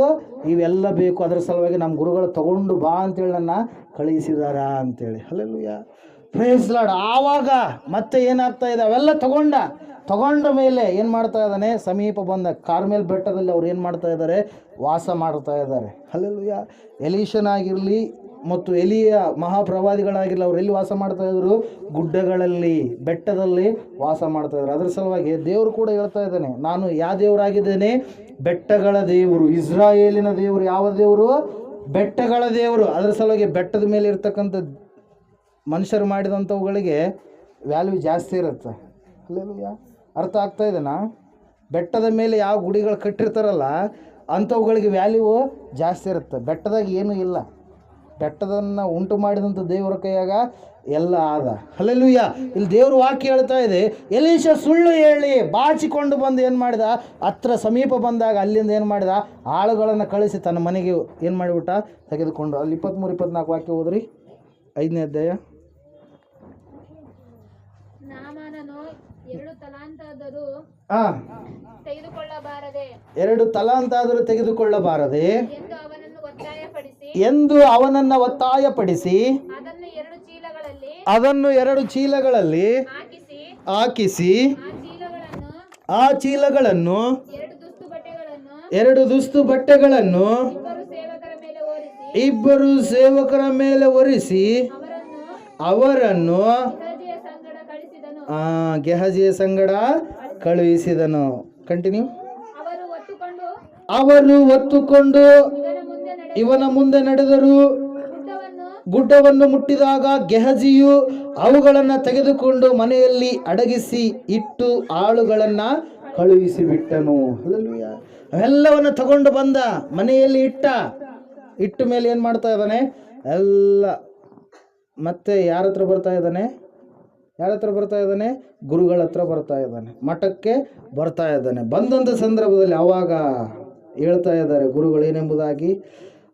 ಇವೆಲ್ಲ ಬೇಕು. ಅದರ ಸಲುವಾಗಿ ನಮ್ಮ ಗುರುಗಳು ತಗೊಂಡು ಬಾ ಅಂತೇಳಿ ನನ್ನ ಕಳುಹಿಸಿದಾರ ಅಂತೇಳಿ. Hallelujah, praise Lord. ಆವಾಗ ಮತ್ತೆ ಏನಾಗ್ತಾ ಇದೆ? ಅವೆಲ್ಲ ತಗೊಂಡ ಮೇಲೆ ಏನು ಮಾಡ್ತಾ ಇದ್ದಾನೆ? ಸಮೀಪ ಬಂದ ಕಾರ್ಮೆಲ್ ಬೆಟ್ಟದಲ್ಲಿ ಅವ್ರು ಏನು ಮಾಡ್ತಾ ಇದ್ದಾರೆ? ವಾಸ ಮಾಡ್ತಾ ಇದ್ದಾರೆ. ಹಲ್ಲೆಲೂಯಾ. ಎಲೀಷನಾಗಿರಲಿ ಮತ್ತು ಎಲಿಯ ಮಹಾಪ್ರವಾದಿಗಳಾಗಿರಲಿ, ಅವ್ರು ಎಲ್ಲಿ ವಾಸ ಮಾಡ್ತಾ ಇದ್ರು? ಗುಡ್ಡಗಳಲ್ಲಿ, ಬೆಟ್ಟದಲ್ಲಿ ವಾಸ ಮಾಡ್ತಾ ಇದ್ರು. ಅದರ ಸಲುವಾಗಿ ದೇವರು ಕೂಡ ಹೇಳ್ತಾ ಇದ್ದಾನೆ, ನಾನು ಯಾವ ದೇವರಾಗಿದ್ದೇನೆ? ಬೆಟ್ಟಗಳ ದೇವರು, ಇಸ್ರಾಯೇಲಿನ ದೇವರು. ಯಾವ ದೇವರು? ಬೆಟ್ಟಗಳ ದೇವರು. ಅದರ ಸಲುವಾಗಿ ಬೆಟ್ಟದ ಮೇಲೆ ಇರ್ತಕ್ಕಂಥ ಮನುಷ್ಯರು ಮಾಡಿದಂಥವುಗಳಿಗೆ ವ್ಯಾಲ್ಯೂ ಜಾಸ್ತಿ ಇರುತ್ತೆ. ಅಲ್ಲೇಲೂಯಾ. ಅರ್ಥ ಆಗ್ತಾ ಇದೆನಾ? ಬೆಟ್ಟದ ಮೇಲೆ ಯಾವ ಗುಡಿಗಳು ಕಟ್ಟಿರ್ತಾರಲ್ಲ ಅಂಥವುಗಳಿಗೆ ವ್ಯಾಲ್ಯೂ ಜಾಸ್ತಿ ಇರುತ್ತೆ. ಬೆಟ್ಟದಾಗ ಏನೂ ಇಲ್ಲ. ಬೆಟ್ಟದನ್ನು ಉಂಟು ಮಾಡಿದಂಥ ದೇವರ ಕೈಯಾಗ ಎಲ್ಲ ಆದ. ಹಲ್ಲೆಲೂಯಾ. ಇಲ್ಲಿ ದೇವರು ವಾಕ್ಯ ಹೇಳ್ತಾ ಇದೆ, ಎಲೀಷ ಸುಳ್ಳು ಹೇಳಿ ಬಾಚಿಕೊಂಡು ಬಂದು ಏನು ಮಾಡಿದ? ಹತ್ರ ಸಮೀಪ ಬಂದಾಗ ಅಲ್ಲಿಂದ ಏನು ಮಾಡಿದ? ಆಳುಗಳನ್ನು ಕಳಿಸಿ ತನ್ನ ಮನೆಗೆ ಏನು ಮಾಡಿಬಿಟ್ಟ? ತೆಗೆದುಕೊಂಡು. ಅಲ್ಲಿ 23-24 ವಾಕ್ಯ ಓದ್ರಿ, 5ನೇ ಅಧ್ಯಾಯ. ಎರಡು ತಲಾಂತಾದರೂ ತೆಗೆದುಕೊಳ್ಳಬಾರದೆ ಎಂದು ಅವನನ್ನು ಒತ್ತಾಯಪಡಿಸಿ ಅದನ್ನು 2 ಚೀಲಗಳಲ್ಲಿ ಹಾಕಿಸಿ ಆ ಚೀಲಗಳನ್ನು 2 ದುಸ್ತು ಬಟ್ಟೆಗಳನ್ನು ಇಬ್ಬರು ಸೇವಕರ ಮೇಲೆ ಒರೆಸಿ ಅವರನ್ನು ಗೆಹಜಿಯ ಸಂಗಡ ಕಳುಹಿಸಿದನು. ಕಂಟಿನ್ಯೂ. ಅವರು ಹೊತ್ತುಕೊಂಡು ಇವನ ಮುಂದೆ ನಡೆದರು. ಗುಡ್ಡವನ್ನು ಮುಟ್ಟಿದಾಗ ಗೆಹಜಿಯು ಅವುಗಳನ್ನು ತೆಗೆದುಕೊಂಡು ಮನೆಯಲ್ಲಿ ಅಡಗಿಸಿ ಇಟ್ಟು ಆಳುಗಳನ್ನು ಕಳುಹಿಸಿಬಿಟ್ಟನು. ಎಲ್ಲವನ್ನು ತಗೊಂಡು ಬಂದ, ಮನೆಯಲ್ಲಿ ಇಟ್ಟ ಮೇಲೆ ಏನು ಮಾಡ್ತಾ ಇದ್ದಾನೆ? ಎಲ್ಲ ಮತ್ತೆ ಯಾರ ಹತ್ರ ಬರ್ತಾ ಇದ್ದಾನೆ? ಗುರುಗಳ ಹತ್ರ ಬರ್ತಾ ಇದ್ದಾನೆ, ಮಠಕ್ಕೆ ಬರ್ತಾ ಇದ್ದಾನೆ. ಬಂದಂಥ ಸಂದರ್ಭದಲ್ಲಿ ಅವಾಗ ಹೇಳ್ತಾ ಇದ್ದಾರೆ ಗುರುಗಳು ಏನೆಂಬುದಾಗಿ.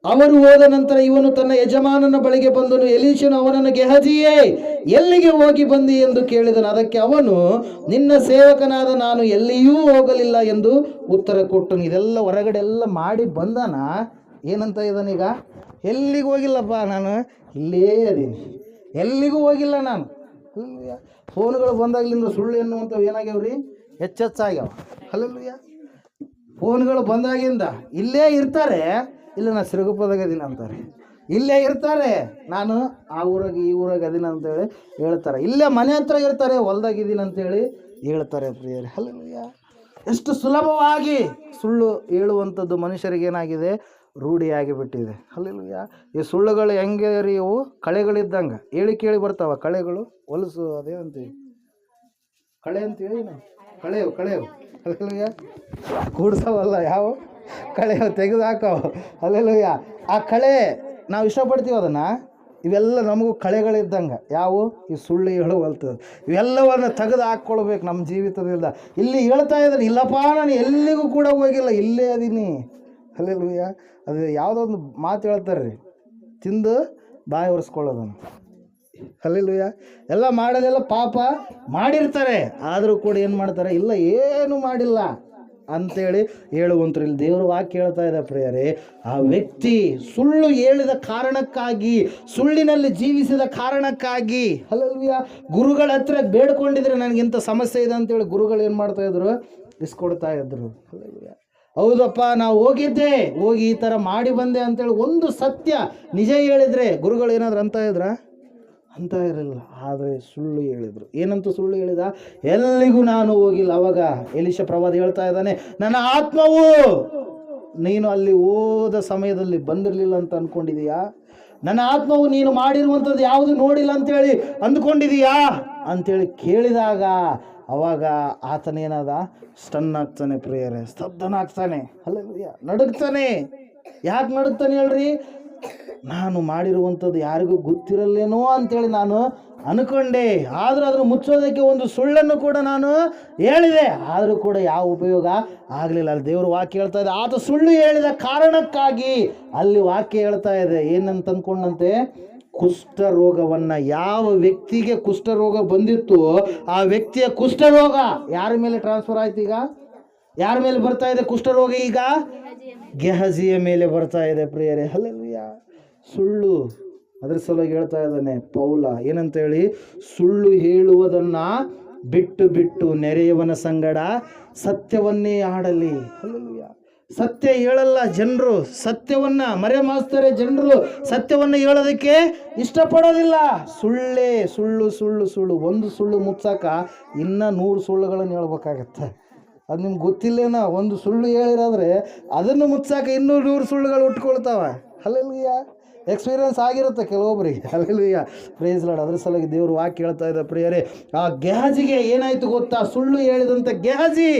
ಅವರು ಹೋದ ನಂತರ ಇವನು ತನ್ನ ಯಜಮಾನನ ಬಳಿಗೆ ಬಂದನು. ಎಲೀಷನು ಅವನನ್ನು, ಗೆಹಜಿಯೇ, ಎಲ್ಲಿಗೆ ಹೋಗಿ ಬಂದಿ ಎಂದು ಕೇಳಿದನು. ಅದಕ್ಕೆ ಅವನು, ನಿನ್ನ ಸೇವಕನಾದ ನಾನು ಎಲ್ಲಿಯೂ ಹೋಗಲಿಲ್ಲ ಎಂದು ಉತ್ತರ ಕೊಟ್ಟನು. ಇದೆಲ್ಲ ಹೊರಗಡೆ ಎಲ್ಲ ಮಾಡಿ ಬಂದಾನ. ಏನಂತ ಇದ್ದಾನೀಗ? ಎಲ್ಲಿಗೂ ಹೋಗಿಲ್ಲಪ್ಪ, ನಾನು ಇಲ್ಲೇ ಅದೀನಿ, ಎಲ್ಲಿಗೂ ಹೋಗಿಲ್ಲ ನಾನು. ಫೋನ್ಗಳು ಬಂದಾಗ್ಲಿಂದ ಸುಳ್ಳು ಎನ್ನುವಂಥವು ಏನಾಗ್ಯಾವ್ರಿ ಹೆಚ್ಚೆಚ್ಚಾಗ್ಯಾವ. ಹಲ್ಲೆಲೂಯಾ. ಫೋನ್ಗಳು ಬಂದಾಗಿಂದ ಇಲ್ಲೇ ಇರ್ತಾರೆ, ಇಲ್ಲ ನಾ ಸಿರುಗುಪ್ಪದಾಗ ಅದೀನಿ ಅಂತಾರೆ, ಇಲ್ಲೇ ಇರ್ತಾರೆ ನಾನು ಆ ಊರಾಗ ಈ ಊರಾಗ ಅದೀನಿ ಅಂತೇಳಿ ಹೇಳ್ತಾರೆ, ಇಲ್ಲೇ ಮನೆ ಹತ್ರ ಇರ್ತಾರೆ ಹೊಲ್ದಾಗಿದ್ದೀನಿ ಅಂತೇಳಿ ಹೇಳ್ತಾರೆ ಪ್ರಿಯರೇ. ಹಲ್ಲೆಲೂಯಾ. ಎಷ್ಟು ಸುಲಭವಾಗಿ ಸುಳ್ಳು ಹೇಳುವಂಥದ್ದು ಮನುಷ್ಯರಿಗೆ ಏನಾಗಿದೆ, ರೂಢಿಯಾಗಿ ಬಿಟ್ಟಿದೆ. ಹಲ್ಲೆಲೂಯಾ. ಈ ಸುಳ್ಳುಗಳು ಹೆಂಗೆ ರೀ, ಇವು ಕಳೆಗಳಿದ್ದಂಗೆ ಹೇಳಿ ಕೇಳಿ ಬರ್ತಾವ. ಕಳೆಗಳು ಹೊಲಸು ಅದೇನಂತೀವಿ, ಕಳೆ ಅಂತೀವಿ, ಕಳೆವು ಹಲ್ಲೆಲೂಯಾ. ಕೂಡ್ಸವಲ್ಲ, ಯಾವ ಕಳೆವು ತೆಗೆದು ಹಾಕವು. ಹಲ್ಲೆಲೂಯಾ. ಆ ಕಳೆ ನಾವು ಇಷ್ಟಪಡ್ತೀವಿ ಅದನ್ನು, ಇವೆಲ್ಲ ನಮಗೂ ಕಳೆಗಳಿದ್ದಂಗೆ. ಯಾವ ಈ ಸುಳ್ಳು ಹೇಳುವಂಥದ್ದು, ಇವೆಲ್ಲವನ್ನು ತೆಗೆದು ಹಾಕ್ಕೊಳ್ಬೇಕು ನಮ್ಮ ಜೀವಿತದಿಂದ. ಇಲ್ಲಿ ಹೇಳ್ತಾ ಇದ್ದಾರೆ, ಇಲ್ಲಪ್ಪ ನಾನು ಎಲ್ಲಿಗೂ ಕೂಡ ಹೋಗಿಲ್ಲ, ಇಲ್ಲೇ ಅದೀನಿ. ಹಲ್ಲೆಲೂಯಾ. ಅದು ಯಾವುದೋ ಒಂದು ಮಾತು ಹೇಳ್ತಾರೆ ರೀ, ತಿಂದು ಬಾಯಿ ಒರೆಸ್ಕೊಳ್ಳೋದನ್ನು. ಹಲ್ಲೆಲೂಯಾ. ಎಲ್ಲ ಮಾಡೋದೆಲ್ಲ ಪಾಪ ಮಾಡಿರ್ತಾರೆ, ಆದರೂ ಕೂಡ ಏನು ಮಾಡ್ತಾರೆ, ಇಲ್ಲ ಏನು ಮಾಡಿಲ್ಲ ಅಂಥೇಳಿ ಹೇಳುವಂಥರು. ಇಲ್ಲಿ ದೇವರು ವಾಕ್ಯ ಹೇಳ್ತಾ ಇದೆ ಪ್ರಿಯರೇ, ಆ ವ್ಯಕ್ತಿ ಸುಳ್ಳು ಹೇಳಿದ ಕಾರಣಕ್ಕಾಗಿ, ಸುಳ್ಳಿನಲ್ಲಿ ಜೀವಿಸಿದ ಕಾರಣಕ್ಕಾಗಿ, ಹಲ್ಲೆಲೂಯಾ, ಗುರುಗಳ ಹತ್ರ ಬೇಡ್ಕೊಂಡಿದ್ರೆ ನನಗಿಂತ ಸಮಸ್ಯೆ ಇದೆ ಅಂತೇಳಿ ಗುರುಗಳು ಏನು ಮಾಡ್ತಾಯಿದ್ರು, ಇಸ್ಕೊಡ್ತಾ ಇದ್ರು. ಹಲ್ಲೆಲೂಯಾ. ಹೌದಪ್ಪ ನಾವು ಹೋಗಿ ಈ ಥರ ಮಾಡಿ ಬಂದೆ ಅಂತೇಳಿ ಒಂದು ಸತ್ಯ ನಿಜ ಹೇಳಿದರೆ ಗುರುಗಳು ಏನಾದ್ರು ಅಂತ ಇರಲಿಲ್ಲ. ಆದರೆ ಸುಳ್ಳು ಹೇಳಿದರು. ಏನಂತ ಸುಳ್ಳು ಹೇಳಿದ, ಎಲ್ಲಿಗೂ ನಾನು ಹೋಗಿಲ್ಲ. ಅವಾಗ ಎಲೀಷ ಪ್ರವಾದಿ ಹೇಳ್ತಾ ಇದ್ದಾನೆ, ನನ್ನ ಆತ್ಮವು ನೀನು ಅಲ್ಲಿ ಹೋದ ಸಮಯದಲ್ಲಿ ಬಂದಿರಲಿಲ್ಲ ಅಂತ ಅಂದ್ಕೊಂಡಿದೀಯಾ, ನನ್ನ ಆತ್ಮವು ನೀನು ಮಾಡಿರುವಂಥದ್ದು ಯಾವುದು ನೋಡಿಲ್ಲ ಅಂತೇಳಿ ಅಂದ್ಕೊಂಡಿದೀಯಾ ಅಂಥೇಳಿ ಕೇಳಿದಾಗ ಅವಾಗ ಆತನೇನಾದ, ಸ್ಟನ್ ಆಗ್ತಾನೆ ಪ್ರಿಯರೇ, ಸ್ತಬ್ಧನಾಗ್ತಾನೆ. ಹಲ್ಲೆಲೂಯಾ. ನಡುಗ್ತಾನೆ. ಯಾಕೆ ನಡುಗ್ತಾನೆ ಹೇಳ್ರಿ, ನಾನು ಮಾಡಿರುವಂಥದ್ದು ಯಾರಿಗೂ ಗೊತ್ತಿರಲ್ಲೇನೋ ಅಂಥೇಳಿ ನಾನು ಅನ್ಕೊಂಡೆ, ಆದರೂ ಅದನ್ನು ಮುಚ್ಚೋದಕ್ಕೆ ಒಂದು ಸುಳ್ಳನ್ನು ಕೂಡ ನಾನು ಹೇಳಿದೆ, ಆದರೂ ಕೂಡ ಯಾವ ಉಪಯೋಗ ಆಗಲಿಲ್ಲ. ಅಲ್ಲಿ ದೇವರು ವಾಕ್ಯ ಹೇಳ್ತಾ ಇದೆ, ಆತ ಸುಳ್ಳು ಹೇಳಿದ ಕಾರಣಕ್ಕಾಗಿ ಅಲ್ಲಿ ವಾಕ್ಯ ಹೇಳ್ತಾ ಇದೆ, ಏನಂತ ಅಂದ್ಕೊಂಡಂತೆ, ಕುಷ್ಠರೋಗವನ್ನು, ಯಾವ ವ್ಯಕ್ತಿಗೆ ಕುಷ್ಠರೋಗ ಬಂದಿತ್ತು ಆ ವ್ಯಕ್ತಿಯ ಕುಷ್ಠರೋಗ ಯಾರ ಮೇಲೆ ಟ್ರಾನ್ಸ್ಫರ್ ಆಯ್ತು, ಈಗ ಯಾರ ಮೇಲೆ ಬರ್ತಾ ಇದೆ ಕುಷ್ಠರೋಗ, ಈಗ ಗೆಹಜಿಯ ಮೇಲೆ ಬರ್ತಾ ಇದೆ ಪ್ರಿಯರೇ. ಹಲ್ಲೆಲೂಯಾ. ಸುಳ್ಳು, ಅದ್ರ ಸಲುವಾಗಿ ಹೇಳ್ತಾ ಇದ್ದಾನೆ ಪೌಲ, ಏನಂತೇಳಿ, ಸುಳ್ಳು ಹೇಳುವುದನ್ನು ಬಿಟ್ಟು ನೆರೆಯವನ ಸಂಗಡ ಸತ್ಯವನ್ನೇ ಆಡಲಿ. ಹಲ್ಲೆಲೂಯಾ. ಸತ್ಯ ಹೇಳಲ್ಲ ಜನರು, ಸತ್ಯವನ್ನು ಮರೆಮಾಚ್ತಾರೆ ಜನರು, ಸತ್ಯವನ್ನು ಹೇಳೋದಕ್ಕೆ ಇಷ್ಟಪಡೋದಿಲ್ಲ. ಸುಳ್ಳೇ ಸುಳ್ಳು. ಒಂದು ಸುಳ್ಳು ಮುಚ್ಚಾಕ ಇನ್ನೂ 100 ಸುಳ್ಳುಗಳನ್ನು ಹೇಳ್ಬೇಕಾಗತ್ತೆ. ಅದು ನಿಮ್ಗೆ ಗೊತ್ತಿಲ್ಲೇನೋ, ಒಂದು ಸುಳ್ಳು ಹೇಳಿರಾದ್ರೆ ಅದನ್ನು ಮುಚ್ಚಾಕ ಇನ್ನೂ 100 ಸುಳ್ಳುಗಳು ಉಟ್ಕೊಳ್ತಾವೆ. ಹಲ್ಲೆಲೂಯಾ. ಎಕ್ಸ್ಪೀರಿಯನ್ಸ್ ಆಗಿರುತ್ತೆ ಕೆಲವೊಬ್ಬರಿಗೆ. ಹಲ್ಲೆಲೂಯಾ. Praise Lord. ಅದ್ರ ಸಲುವಾಗಿ ದೇವರು ವಾಕ್ಯ ಹೇಳ್ತಾ ಇದೆ ಪ್ರಿಯರೇ, ಆ ಗೆಹಜಿಗೆ ಏನಾಯಿತು ಗೊತ್ತಾ, ಸುಳ್ಳು ಹೇಳಿದಂಥ ಗೆಹಜಿ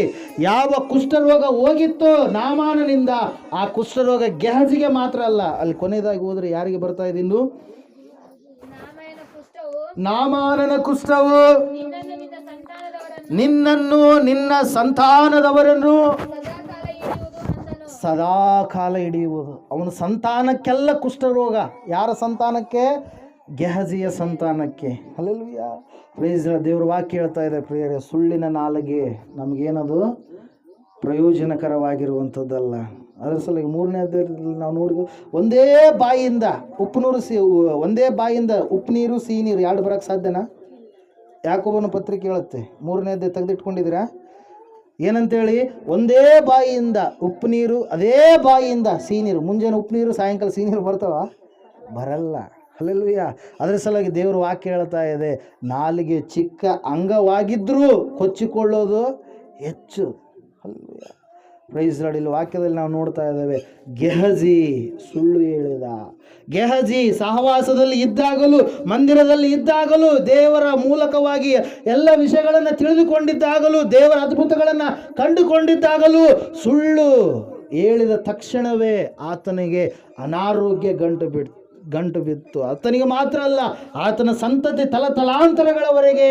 ಯಾವ ಕುಷ್ಠರೋಗ ಹೋಗಿತ್ತು ನಾಮಾನನಿಂದ, ಆ ಕುಷ್ಠರೋಗ ಗೆಹಜಿಗೆ ಮಾತ್ರ ಅಲ್ಲ, ಅಲ್ಲಿ ಕೊನೆಯದಾಗಿ ಹೋದರೆ ಯಾರಿಗೆ ಬರ್ತಾ ಇದೆ, ಇನ್ನು ನಾಮಾನನ ಕುಷ್ಠವು ನಿನ್ನನ್ನು ನಿನ್ನ ಸಂತಾನದವರನ್ನು ಸದಾ ಕಾಲ ಹಿಡಿಯುವುದು. ಅವನ ಸಂತಾನಕ್ಕೆಲ್ಲ ಕುಷ್ಠರೋಗ. ಯಾರ ಸಂತಾನಕ್ಕೆ? ಗೆಹಜಿಯ ಸಂತಾನಕ್ಕೆ. ಹಲ್ಲೆಲೂಯಾ. Praise the Lord. ದೇವರ ವಾಕ್ಯ ಹೇಳ್ತಾ ಇದೆ ಪ್ರಿಯರೇ, ಸುಳ್ಳಿನ ನಾಲಿಗೆ ನಮಗೇನದು ಪ್ರಯೋಜನಕರವಾಗಿರುವಂಥದ್ದಲ್ಲ. ಅದರ ಸಲುವಾಗಿ 3ನೇ ಅಧ್ಯಾಯದಲ್ಲಿ ನಾವು ನೋಡಿದ್ವಿ, ಒಂದೇ ಬಾಯಿಯಿಂದ ಉಪ್ಪು ನೀರು ಸಿಹಿ ನೀರು 2 ಬರೋಕ್ಕೆ ಸಾಧ್ಯನಾ? ಯಾಕೋಬನ ಪತ್ರಿಕೆ ಹೇಳುತ್ತೆ, 3ನೇ ಅಧ್ಯಾಯ ತೆಗೆದಿಟ್ಕೊಂಡಿದ್ದೀರಾ? ಏನಂತೇಳಿ, ಒಂದೇ ಬಾಯಿಯಿಂದ ಉಪ್ಪು ನೀರು, ಅದೇ ಬಾಯಿಯಿಂದ ಸಿಹಿ ನೀರು. ಮುಂಜಾನೆ ಉಪ್ಪು ನೀರು, ಸಾಯಂಕಾಲ ಸಿಹಿ ನೀರು ಬರ್ತಾವ? ಬರಲ್ಲ. ಹಲ್ಲೆಲೂಯಾ. ಅದರ ಸಲುವಾಗಿ ದೇವರು ವಾಕ್ಯ ಹೇಳ್ತಾ ಇದೆ, ನಾಲಿಗೆ ಚಿಕ್ಕ ಅಂಗವಾಗಿದ್ದರೂ ಕೊಚ್ಚಿಕೊಳ್ಳೋದು ಹೆಚ್ಚು. ಹಲ್ಲೆಲೂಯಾ. Praise Lord. ಇಲ್ಲಿ ವಾಕ್ಯದಲ್ಲಿ ನಾವು ನೋಡ್ತಾ ಇದ್ದೇವೆ, ಗೆಹಜಿ ಸುಳ್ಳು ಹೇಳಿದ. ಗೆಹಜಿ ಸಹವಾಸದಲ್ಲಿ ಇದ್ದಾಗಲೂ, ಮಂದಿರದಲ್ಲಿ ಇದ್ದಾಗಲೂ, ದೇವರ ಮೂಲಕವಾಗಿ ಎಲ್ಲ ವಿಷಯಗಳನ್ನು ತಿಳಿದುಕೊಂಡಿದ್ದಾಗಲೂ, ದೇವರ ಅದ್ಭುತಗಳನ್ನು ಕಂಡುಕೊಂಡಿದ್ದಾಗಲೂ ಸುಳ್ಳು ಹೇಳಿದ ತಕ್ಷಣವೇ ಆತನಿಗೆ ಅನಾರೋಗ್ಯ ಗಂಟು ಬಿತ್ತು. ಆತನಿಗೆ ಮಾತ್ರ ಅಲ್ಲ, ಆತನ ಸಂತತಿ ತಲಾಂತರಗಳವರೆಗೆ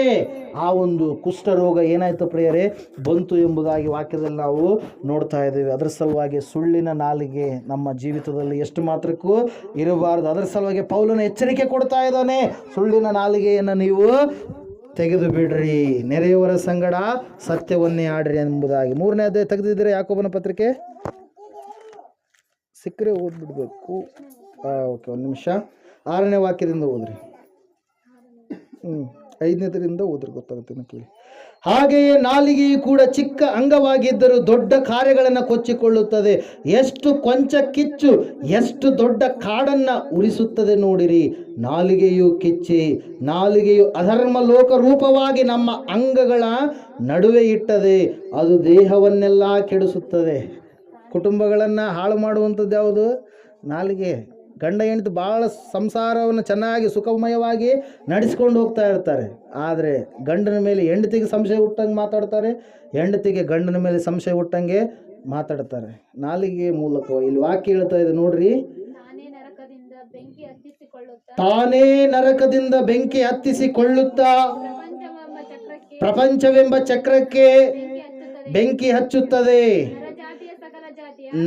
ಆ ಒಂದು ಕುಷ್ಠರೋಗ ಏನಾಯಿತು ಪ್ರಿಯರೇ, ಬಂತು ಎಂಬುದಾಗಿ ವಾಕ್ಯದಲ್ಲಿ ನಾವು ನೋಡ್ತಾ ಇದ್ದೇವೆ. ಅದರ ಸಲುವಾಗಿ ಸುಳ್ಳಿನ ನಾಲಿಗೆ ನಮ್ಮ ಜೀವಿತದಲ್ಲಿ ಎಷ್ಟು ಮಾತ್ರಕ್ಕೂ ಇರಬಾರದು. ಅದರ ಸಲುವಾಗಿ ಪೌಲನ ಎಚ್ಚರಿಕೆ ಕೊಡ್ತಾ ಇದ್ದಾನೆ, ಸುಳ್ಳಿನ ನಾಲಿಗೆಯನ್ನು ನೀವು ತೆಗೆದು ಬಿಡ್ರಿ, ನೆರೆಯವರ ಸಂಗಡ ಸತ್ಯವನ್ನೇ ಆಡ್ರಿ ಎಂಬುದಾಗಿ. 3ನೇ ಅಧ್ಯಾಯ ತೆಗೆದಿದ್ದೀರಾ ಯಾಕೋಬನ ಪತ್ರಿಕೆ? ಸಿಕ್ಕರೆ ಓದ್ಬಿಡ್ಬೇಕು. ಓಕೆ, 1 ನಿಮಿಷ. 6ನೇ ವಾಕ್ಯದಿಂದ ಓದ್ರಿ. 5ನೇದರಿಂದ ಓದ್ರೆ ಗೊತ್ತಾಗುತ್ತೆ ಕೇಳಿ. ಹಾಗೆಯೇ ನಾಲಿಗೆಯು ಕೂಡ ಚಿಕ್ಕ ಅಂಗವಾಗಿದ್ದರೂ ದೊಡ್ಡ ಕಾರ್ಯಗಳನ್ನು ಕೊಚ್ಚಿಕೊಳ್ಳುತ್ತದೆ. ಎಷ್ಟು ಕೊಂಚ ಕಿಚ್ಚು ಎಷ್ಟು ದೊಡ್ಡ ಕಾಡನ್ನು ಉರಿಸುತ್ತದೆ ನೋಡಿರಿ. ನಾಲಿಗೆಯು ಕಿಚ್ಚಿ, ನಾಲಿಗೆಯು ಅಧರ್ಮ ಲೋಕ ರೂಪವಾಗಿ ನಮ್ಮ ಅಂಗಗಳ ನಡುವೆ ಇಟ್ಟದೆ. ಅದು ದೇಹವನ್ನೆಲ್ಲ ಕೆಡಿಸುತ್ತದೆ. ಕುಟುಂಬಗಳನ್ನು ಹಾಳು ಮಾಡುವಂಥದ್ದು ಯಾವುದು? ನಾಲಿಗೆ. ಗಂಡ ಹೆಂಡತಿ ಭಾಳ ಸಂಸಾರವನ್ನು ಚೆನ್ನಾಗಿ ಸುಖಮಯವಾಗಿ ನಡೆಸ್ಕೊಂಡು ಹೋಗ್ತಾ ಇರ್ತಾರೆ. ಆದರೆ ಗಂಡನ ಮೇಲೆ ಹೆಂಡತಿಗೆ ಸಂಶಯ ಹುಟ್ಟಂಗೆ ಮಾತಾಡ್ತಾರೆ, ಹೆಂಡತಿಗೆ ಗಂಡನ ಮೇಲೆ ಸಂಶಯ ಹುಟ್ಟಂಗೆ ಮಾತಾಡ್ತಾರೆ. ನಾಲಿಗೆ ಮೂಲಕ ಇಲ್ಲಿ ವಾಕ್ಯ ಹೇಳ್ತಾ ಇದೆ ನೋಡ್ರಿ. ತಾನೇ ನರಕದಿಂದ ಬೆಂಕಿ ಹತ್ತಿಸಿಕೊಳ್ಳುತ್ತಾ ಪ್ರಪಂಚವೆಂಬ ಚಕ್ರಕ್ಕೆ ಬೆಂಕಿ ಹಚ್ಚುತ್ತದೆ.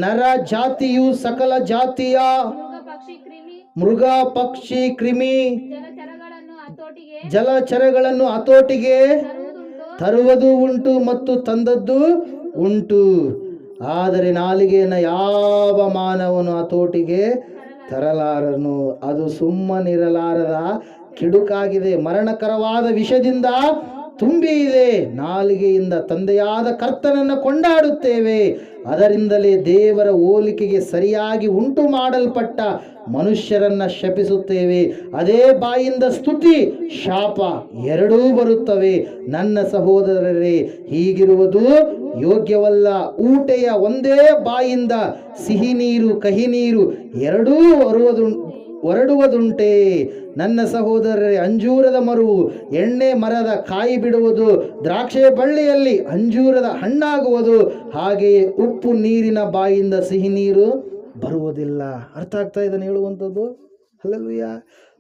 ನರ ಜಾತಿಯು ಸಕಲ ಜಾತಿಯ ಮೃಗ ಪಕ್ಷಿ ಕ್ರಿಮಿ ಜಲಚರಗಳನ್ನು ಹತೋಟಿಗೆ ತರುವುದು ಉಂಟು ಮತ್ತು ತಂದದ್ದು ಉಂಟು. ಆದರೆ ನಾಲಿಗೆಯನ್ನು ಯಾವ ಮಾನವನು ಹತೋಟಿಗೆ ತರಲಾರನು. ಅದು ಸುಮ್ಮನಿರಲಾರದ ಕಿಡುಕಾಗಿದೆ, ಮರಣಕರವಾದ ವಿಷದಿಂದ ತುಂಬಿ ಇದೆ. ನಾಲಿಗೆಯಿಂದ ತಂದೆಯಾದ ಕರ್ತನನ್ನು ಕೊಂಡಾಡುತ್ತೇವೆ, ಅದರಿಂದಲೇ ದೇವರ ಹೋಲಿಕೆಗೆ ಸರಿಯಾಗಿ ಉಂಟು ಮಾಡಲ್ಪಟ್ಟ ಮನುಷ್ಯರನ್ನು ಶಪಿಸುತ್ತೇವೆ. ಅದೇ ಬಾಯಿಂದ ಸ್ತುತಿ ಶಾಪ ಎರಡೂ ಬರುತ್ತವೆ. ನನ್ನ ಸಹೋದರರೇ, ಹೀಗಿರುವುದು ಯೋಗ್ಯವಲ್ಲ. ಊಟೆಯ ಒಂದೇ ಬಾಯಿಂದ ಸಿಹಿ ನೀರು ಕಹಿ ನೀರು ಎರಡೂ ಹೊರಡುವುದುಂಟೆ. ನನ್ನ ಸಹೋದರರೇ, ಅಂಜೂರದ ಮರವು ಎಣ್ಣೆ ಮರದ ಕಾಯಿ ಬಿಡುವುದು, ದ್ರಾಕ್ಷೆ ಬಳ್ಳಿಯಲ್ಲಿ ಅಂಜೂರದ ಹಣ್ಣಾಗುವುದು. ಹಾಗೆಯೇ ಉಪ್ಪು ನೀರಿನ ಬಾಯಿಂದ ಸಿಹಿ ನೀರು ಬರುವುದಿಲ್ಲ. ಅರ್ಥ ಆಗ್ತಾ ಇದನ್ನು ಹೇಳುವಂಥದ್ದು? Hallelujah,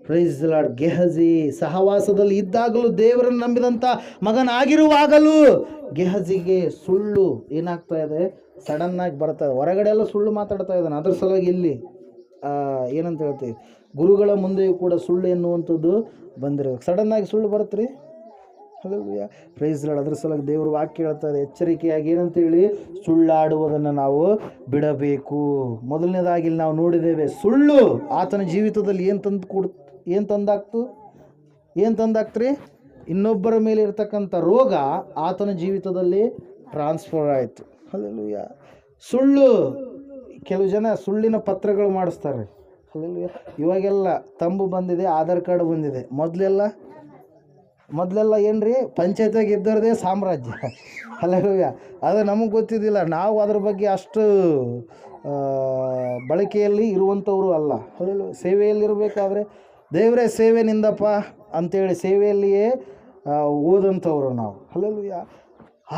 praise the Lord. Gehazi ಸಹವಾಸದಲ್ಲಿ ಇದ್ದಾಗಲೂ, ದೇವರನ್ನು ನಂಬಿದಂಥ ಮಗನಾಗಿರುವಾಗಲೂ ಗೆಹಜಿಗೆ ಸುಳ್ಳು ಏನಾಗ್ತಾ ಇದೆ? ಸಡನ್ನಾಗಿ ಬರ್ತಾ ಇದೆ. ಹೊರಗಡೆ ಎಲ್ಲ ಸುಳ್ಳು ಮಾತಾಡ್ತಾ ಇದ್ದಾನೆ. ಅದ್ರ ಸಲುವಾಗಿ ಇಲ್ಲಿ ಏನಂತ ಹೇಳ್ತೀವಿ, ಗುರುಗಳ ಮುಂದೆಯೂ ಕೂಡ ಸುಳ್ಳು ಎನ್ನುವಂಥದ್ದು ಬಂದಿರೋದು. ಸಡನ್ನಾಗಿ ಸುಳ್ಳು ಬರುತ್ತೆ ರೀ. Hallelujah, praise the Lord. ಅದ್ರ ಸಲುವಾಗಿ ದೇವರು ವಾಕ್ಯ ಹೇಳ್ತಾ ಇದೆ, ಎಚ್ಚರಿಕೆಯಾಗಿ ಏನಂತೇಳಿ, ಸುಳ್ಳಾಡುವುದನ್ನು ನಾವು ಬಿಡಬೇಕು. ಮೊದಲನೇದಾಗಿ ಇಲ್ಲಿ ನಾವು ನೋಡಿದ್ದೇವೆ, ಸುಳ್ಳು ಆತನ ಜೀವಿತದಲ್ಲಿ ಏನು ತಂದಾಕ್ತ್ರಿ? ಇನ್ನೊಬ್ಬರ ಮೇಲೆ ಇರ್ತಕ್ಕಂಥ ರೋಗ ಆತನ ಜೀವಿತದಲ್ಲಿ ಟ್ರಾನ್ಸ್ಫರ್ ಆಯಿತು. ಹಲ್ಲೆಲೂಯಾ. ಸುಳ್ಳು, ಕೆಲವು ಜನ ಸುಳ್ಳಿನ ಪತ್ರಗಳು ಮಾಡಿಸ್ತಾರೆ. ಹಲ್ಲೆಲೂಯಾ. ಇವಾಗೆಲ್ಲ ತಂಬು ಬಂದಿದೆ, ಆಧಾರ್ ಕಾರ್ಡ್ ಬಂದಿದೆ. ಮೊದಲೆಲ್ಲ ಏನ್ರಿ, ಪಂಚಾಯತಿಯಾಗ ಇದ್ದವ್ರದೇ ಸಾಮ್ರಾಜ್ಯ. ಹಲ್ಲೆಲೂಯಾ. ಅದು ನಮಗೆ ಗೊತ್ತಿದ್ದಿಲ್ಲ, ನಾವು ಅದ್ರ ಬಗ್ಗೆ ಅಷ್ಟು ಬಳಕೆಯಲ್ಲಿ ಇರುವಂಥವರು ಅಲ್ಲ. ಹಲ್ಲೆಲೂಯಾ. ಸೇವೆಯಲ್ಲಿರಬೇಕಾದ್ರೆ ದೇವರೇ ಸೇವೆ ನಿಂದಪ್ಪ ಅಂಥೇಳಿ ಸೇವೆಯಲ್ಲಿಯೇ ಓದಂಥವ್ರು ನಾವು. ಹಲ್ಲೆಲೂಯಾ.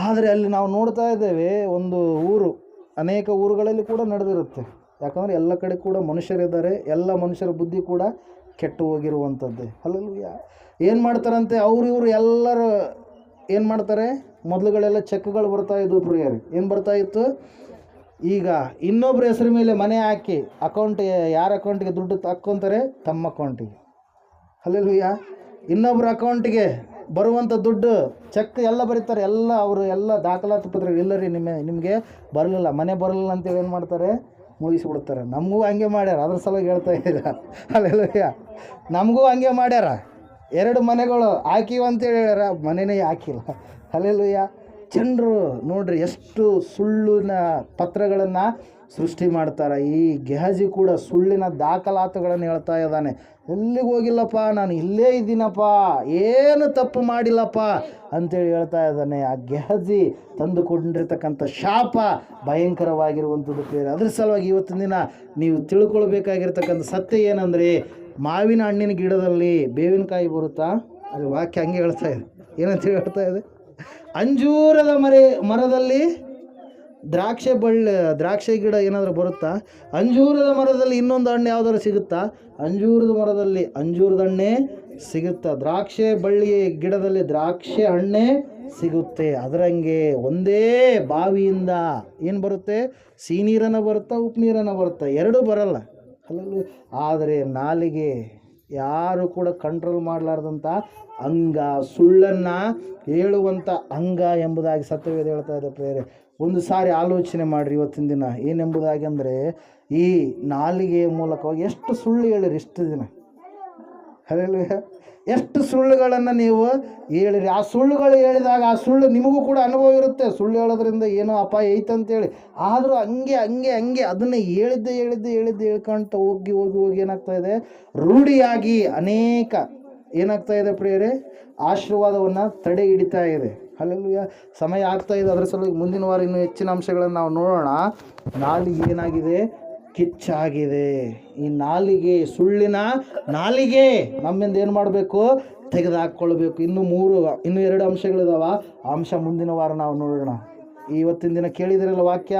ಆದರೆ ಅಲ್ಲಿ ನಾವು ನೋಡ್ತಾ ಇದ್ದೇವೆ, ಒಂದು ಊರು, ಅನೇಕ ಊರುಗಳಲ್ಲಿ ಕೂಡ ನಡೆದಿರುತ್ತೆ. ಯಾಕಂದರೆ ಎಲ್ಲ ಕಡೆ ಕೂಡ ಮನುಷ್ಯರಿದ್ದಾರೆ, ಎಲ್ಲ ಮನುಷ್ಯರ ಬುದ್ಧಿ ಕೂಡ ಕೆಟ್ಟು ಹೋಗಿರುವಂಥದ್ದೇ. ಹಲ್ಲೆಲೂಯಾ. ಏನು ಮಾಡ್ತಾರಂತೆ, ಇವರು ಎಲ್ಲರೂ ಏನು ಮಾಡ್ತಾರೆ, ಮೊದಲುಗಳೆಲ್ಲ ಚೆಕ್ಗಳು ಬರ್ತಾಯಿದ್ವು ಪ್ರಿಯರೇ. ಏನು ಬರ್ತಾಯಿತ್ತು? ಈಗ ಇನ್ನೊಬ್ಬರ ಹೆಸರು ಮೇಲೆ ಮನೆ ಹಾಕಿ ಯಾರ ಅಕೌಂಟಿಗೆ ದುಡ್ಡು ಹಾಕ್ಕೊತಾರೆ? ತಮ್ಮ ಅಕೌಂಟಿಗೆ. ಹಲ್ಲೆಲೂಯಾ. ಇನ್ನೊಬ್ಬರ ಅಕೌಂಟಿಗೆ ಬರುವಂಥ ದುಡ್ಡು ಚೆಕ್ ಎಲ್ಲ ಬರೀತಾರೆ. ಅವರು ಎಲ್ಲ ದಾಖಲಾತಿ ಪತ್ರ, ಇಲ್ಲ ರೀ ನಿಮಗೆ ಬರಲಿಲ್ಲ, ಮನೆ ಬರಲಿಲ್ಲ ಅಂತೇಳಿ ಏನು ಮಾಡ್ತಾರೆ? ಮುಗಿಸ್ಬಿಡ್ತಾರೆ. ನಮಗೂ ಹಂಗೆ ಮಾಡ್ಯಾರ. ಅದ್ರ ಸಲುವಾಗಿ ಹೇಳ್ತಾ ಇದ್ದೀರ. ಹಲ್ಲೆಲೂಯಾ. ನಮಗೂ ಹಂಗೆ ಮಾಡ್ಯಾರ. 2 ಮನೆಗಳು ಹಾಕಿವ ಅಂತೇಳಿ ಹೇಳ್ಯಾರ, ಮನೆಯೇ ಹಾಕಿಲ್ಲ. ಹಲ್ಲೆಲೂಯಾ. ಜನರು ನೋಡ್ರಿ ಎಷ್ಟು ಸುಳ್ಳಿನ ಪತ್ರಗಳನ್ನು ಸೃಷ್ಟಿ ಮಾಡ್ತಾರೆ. ಈ ಗೆಹಜಿ ಕೂಡ ಸುಳ್ಳಿನ ದಾಖಲಾತುಗಳನ್ನು ಹೇಳ್ತಾ ಇದ್ದಾನೆ. ಎಲ್ಲಿಗೆ ಹೋಗಿಲ್ಲಪ್ಪ, ನಾನು ಇಲ್ಲೇ ಇದ್ದೀನಪ್ಪ, ಏನು ತಪ್ಪು ಮಾಡಿಲ್ಲಪ್ಪ ಅಂತೇಳಿ ಹೇಳ್ತಾ ಇದ್ದಾನೆ. ಆ ಗೆಹಜಿ ತಂದುಕೊಂಡಿರ್ತಕ್ಕಂಥ ಶಾಪ ಭಯಂಕರವಾಗಿರುವಂಥದ್ದು ಪ್ರಿಯರೇ. ಅದ್ರ ಸಲುವಾಗಿ ಇವತ್ತಿನ ದಿನ ನೀವು ತಿಳ್ಕೊಳ್ಬೇಕಾಗಿರ್ತಕ್ಕಂಥ ಸತ್ಯ ಏನಂದರೆ, ಮಾವಿನ ಹಣ್ಣಿನ ಗಿಡದಲ್ಲಿ ಬೇವಿನಕಾಯಿ ಬರುತ್ತಾ? ಅದು ವಾಕ್ಯ ಹಂಗೆ ಹೇಳ್ತಾ ಇದೆ. ಏನಂತ ಹೇಳ್ತಾ ಇದೆ? ಅಂಜೂರದ ಮರದಲ್ಲಿ ದ್ರಾಕ್ಷಿ ಗಿಡ ಏನಾದರೂ ಬರುತ್ತಾ? ಅಂಜೂರದ ಮರದಲ್ಲಿ ಇನ್ನೊಂದು ಹಣ್ಣು ಯಾವ್ದಾದ್ರು ಸಿಗುತ್ತಾ? ಅಂಜೂರದ ಮರದಲ್ಲಿ ಅಂಜೂರದ ಹಣ್ಣೆ ಸಿಗುತ್ತಾ? ದ್ರಾಕ್ಷಿ ಬಳ್ಳಿ ಗಿಡದಲ್ಲಿ ದ್ರಾಕ್ಷಿ ಹಣ್ಣೆ ಸಿಗುತ್ತೆ. ಅದರಂಗೆ ಒಂದೇ ಬಾವಿಯಿಂದ ಏನು ಬರುತ್ತೆ? ಸಿಹಿ ನೀರನ್ನು ಬರುತ್ತಾ, ಉಪ್ಪು ನೀರನ್ನು ಬರುತ್ತಾ? ಎರಡೂ ಬರಲ್ಲ. ಅಲ್ಲೂ ಆದರೆ ನಾಲಿಗೆ ಯಾರು ಕೂಡ ಕಂಟ್ರೋಲ್ ಮಾಡಲಾರ್ದಂಥ ಅಂಗ, ಸುಳ್ಳನ್ನು ಹೇಳುವಂಥ ಅಂಗ ಎಂಬುದಾಗಿ ಸತ್ಯವೇದ ಹೇಳ್ತಾ ಇದೆ ಪ್ರಿಯರೇ. ಒಂದು ಸಾರಿ ಆಲೋಚನೆ ಮಾಡಿರಿ ಇವತ್ತಿನ ದಿನ ಏನೆಂಬುದಾಗಿ ಅಂದರೆ, ಈ ನಾಲಿಗೆಯ ಮೂಲಕವಾಗಿ ಎಷ್ಟು ಸುಳ್ಳು ಹೇಳಿರಿ ಇಷ್ಟು ದಿನ. ಹಲ್ಲೆಲೂಯಾ. ಎಷ್ಟು ಸುಳ್ಳುಗಳನ್ನು ನೀವು ಹೇಳಿರಿ. ಆ ಸುಳ್ಳುಗಳು ಹೇಳಿದಾಗ ಆ ಸುಳ್ಳು ನಿಮಗೂ ಕೂಡ ಅನುಭವ ಇರುತ್ತೆ. ಸುಳ್ಳು ಹೇಳೋದ್ರಿಂದ ಏನೋ ಅಪಾಯ ಐತಂತೇಳಿ, ಆದರೂ ಹಂಗೆ ಅದನ್ನು ಹೇಳಿದ್ದೆ ಹೇಳ್ಕೊಂತ ಹೋಗಿ ಏನಾಗ್ತಾ ಇದೆ, ರೂಢಿಯಾಗಿ ಅನೇಕ ಏನಾಗ್ತಾ ಇದೆ ಪ್ರಿಯರೇ, ಆಶೀರ್ವಾದವನ್ನು ತಡೆ ಹಿಡಿತಾ ಇದೆ. ಹಲ್ಲೆಲೂಯಾ. ಸಮಯ ಆಗ್ತಾ ಇದೆ, ಅದರ ಸಲುವಾಗಿ ಮುಂದಿನ ವಾರ ಇನ್ನೂ ಹೆಚ್ಚಿನ ಅಂಶಗಳನ್ನು ನಾವು ನೋಡೋಣ. ನಾಲಿಗೆ ಏನಾಗಿದೆ, ಕಿಚ್ಚಾಗಿದೆ. ಈ ನಾಲಿಗೆ, ಸುಳ್ಳಿನ ನಾಲಿಗೆ ನಮ್ಮಿಂದ ಏನು ಮಾಡಬೇಕು, ತೆಗೆದುಹಾಕ್ಕೊಳ್ಬೇಕು. ಇನ್ನೂ 2 ಅಂಶಗಳಿದಾವ. ಆ ಅಂಶ ಮುಂದಿನ ವಾರ ನಾವು ನೋಡೋಣ. ಇವತ್ತಿನ ದಿನ ಕೇಳಿದಿರಲ್ಲ ವಾಕ್ಯ,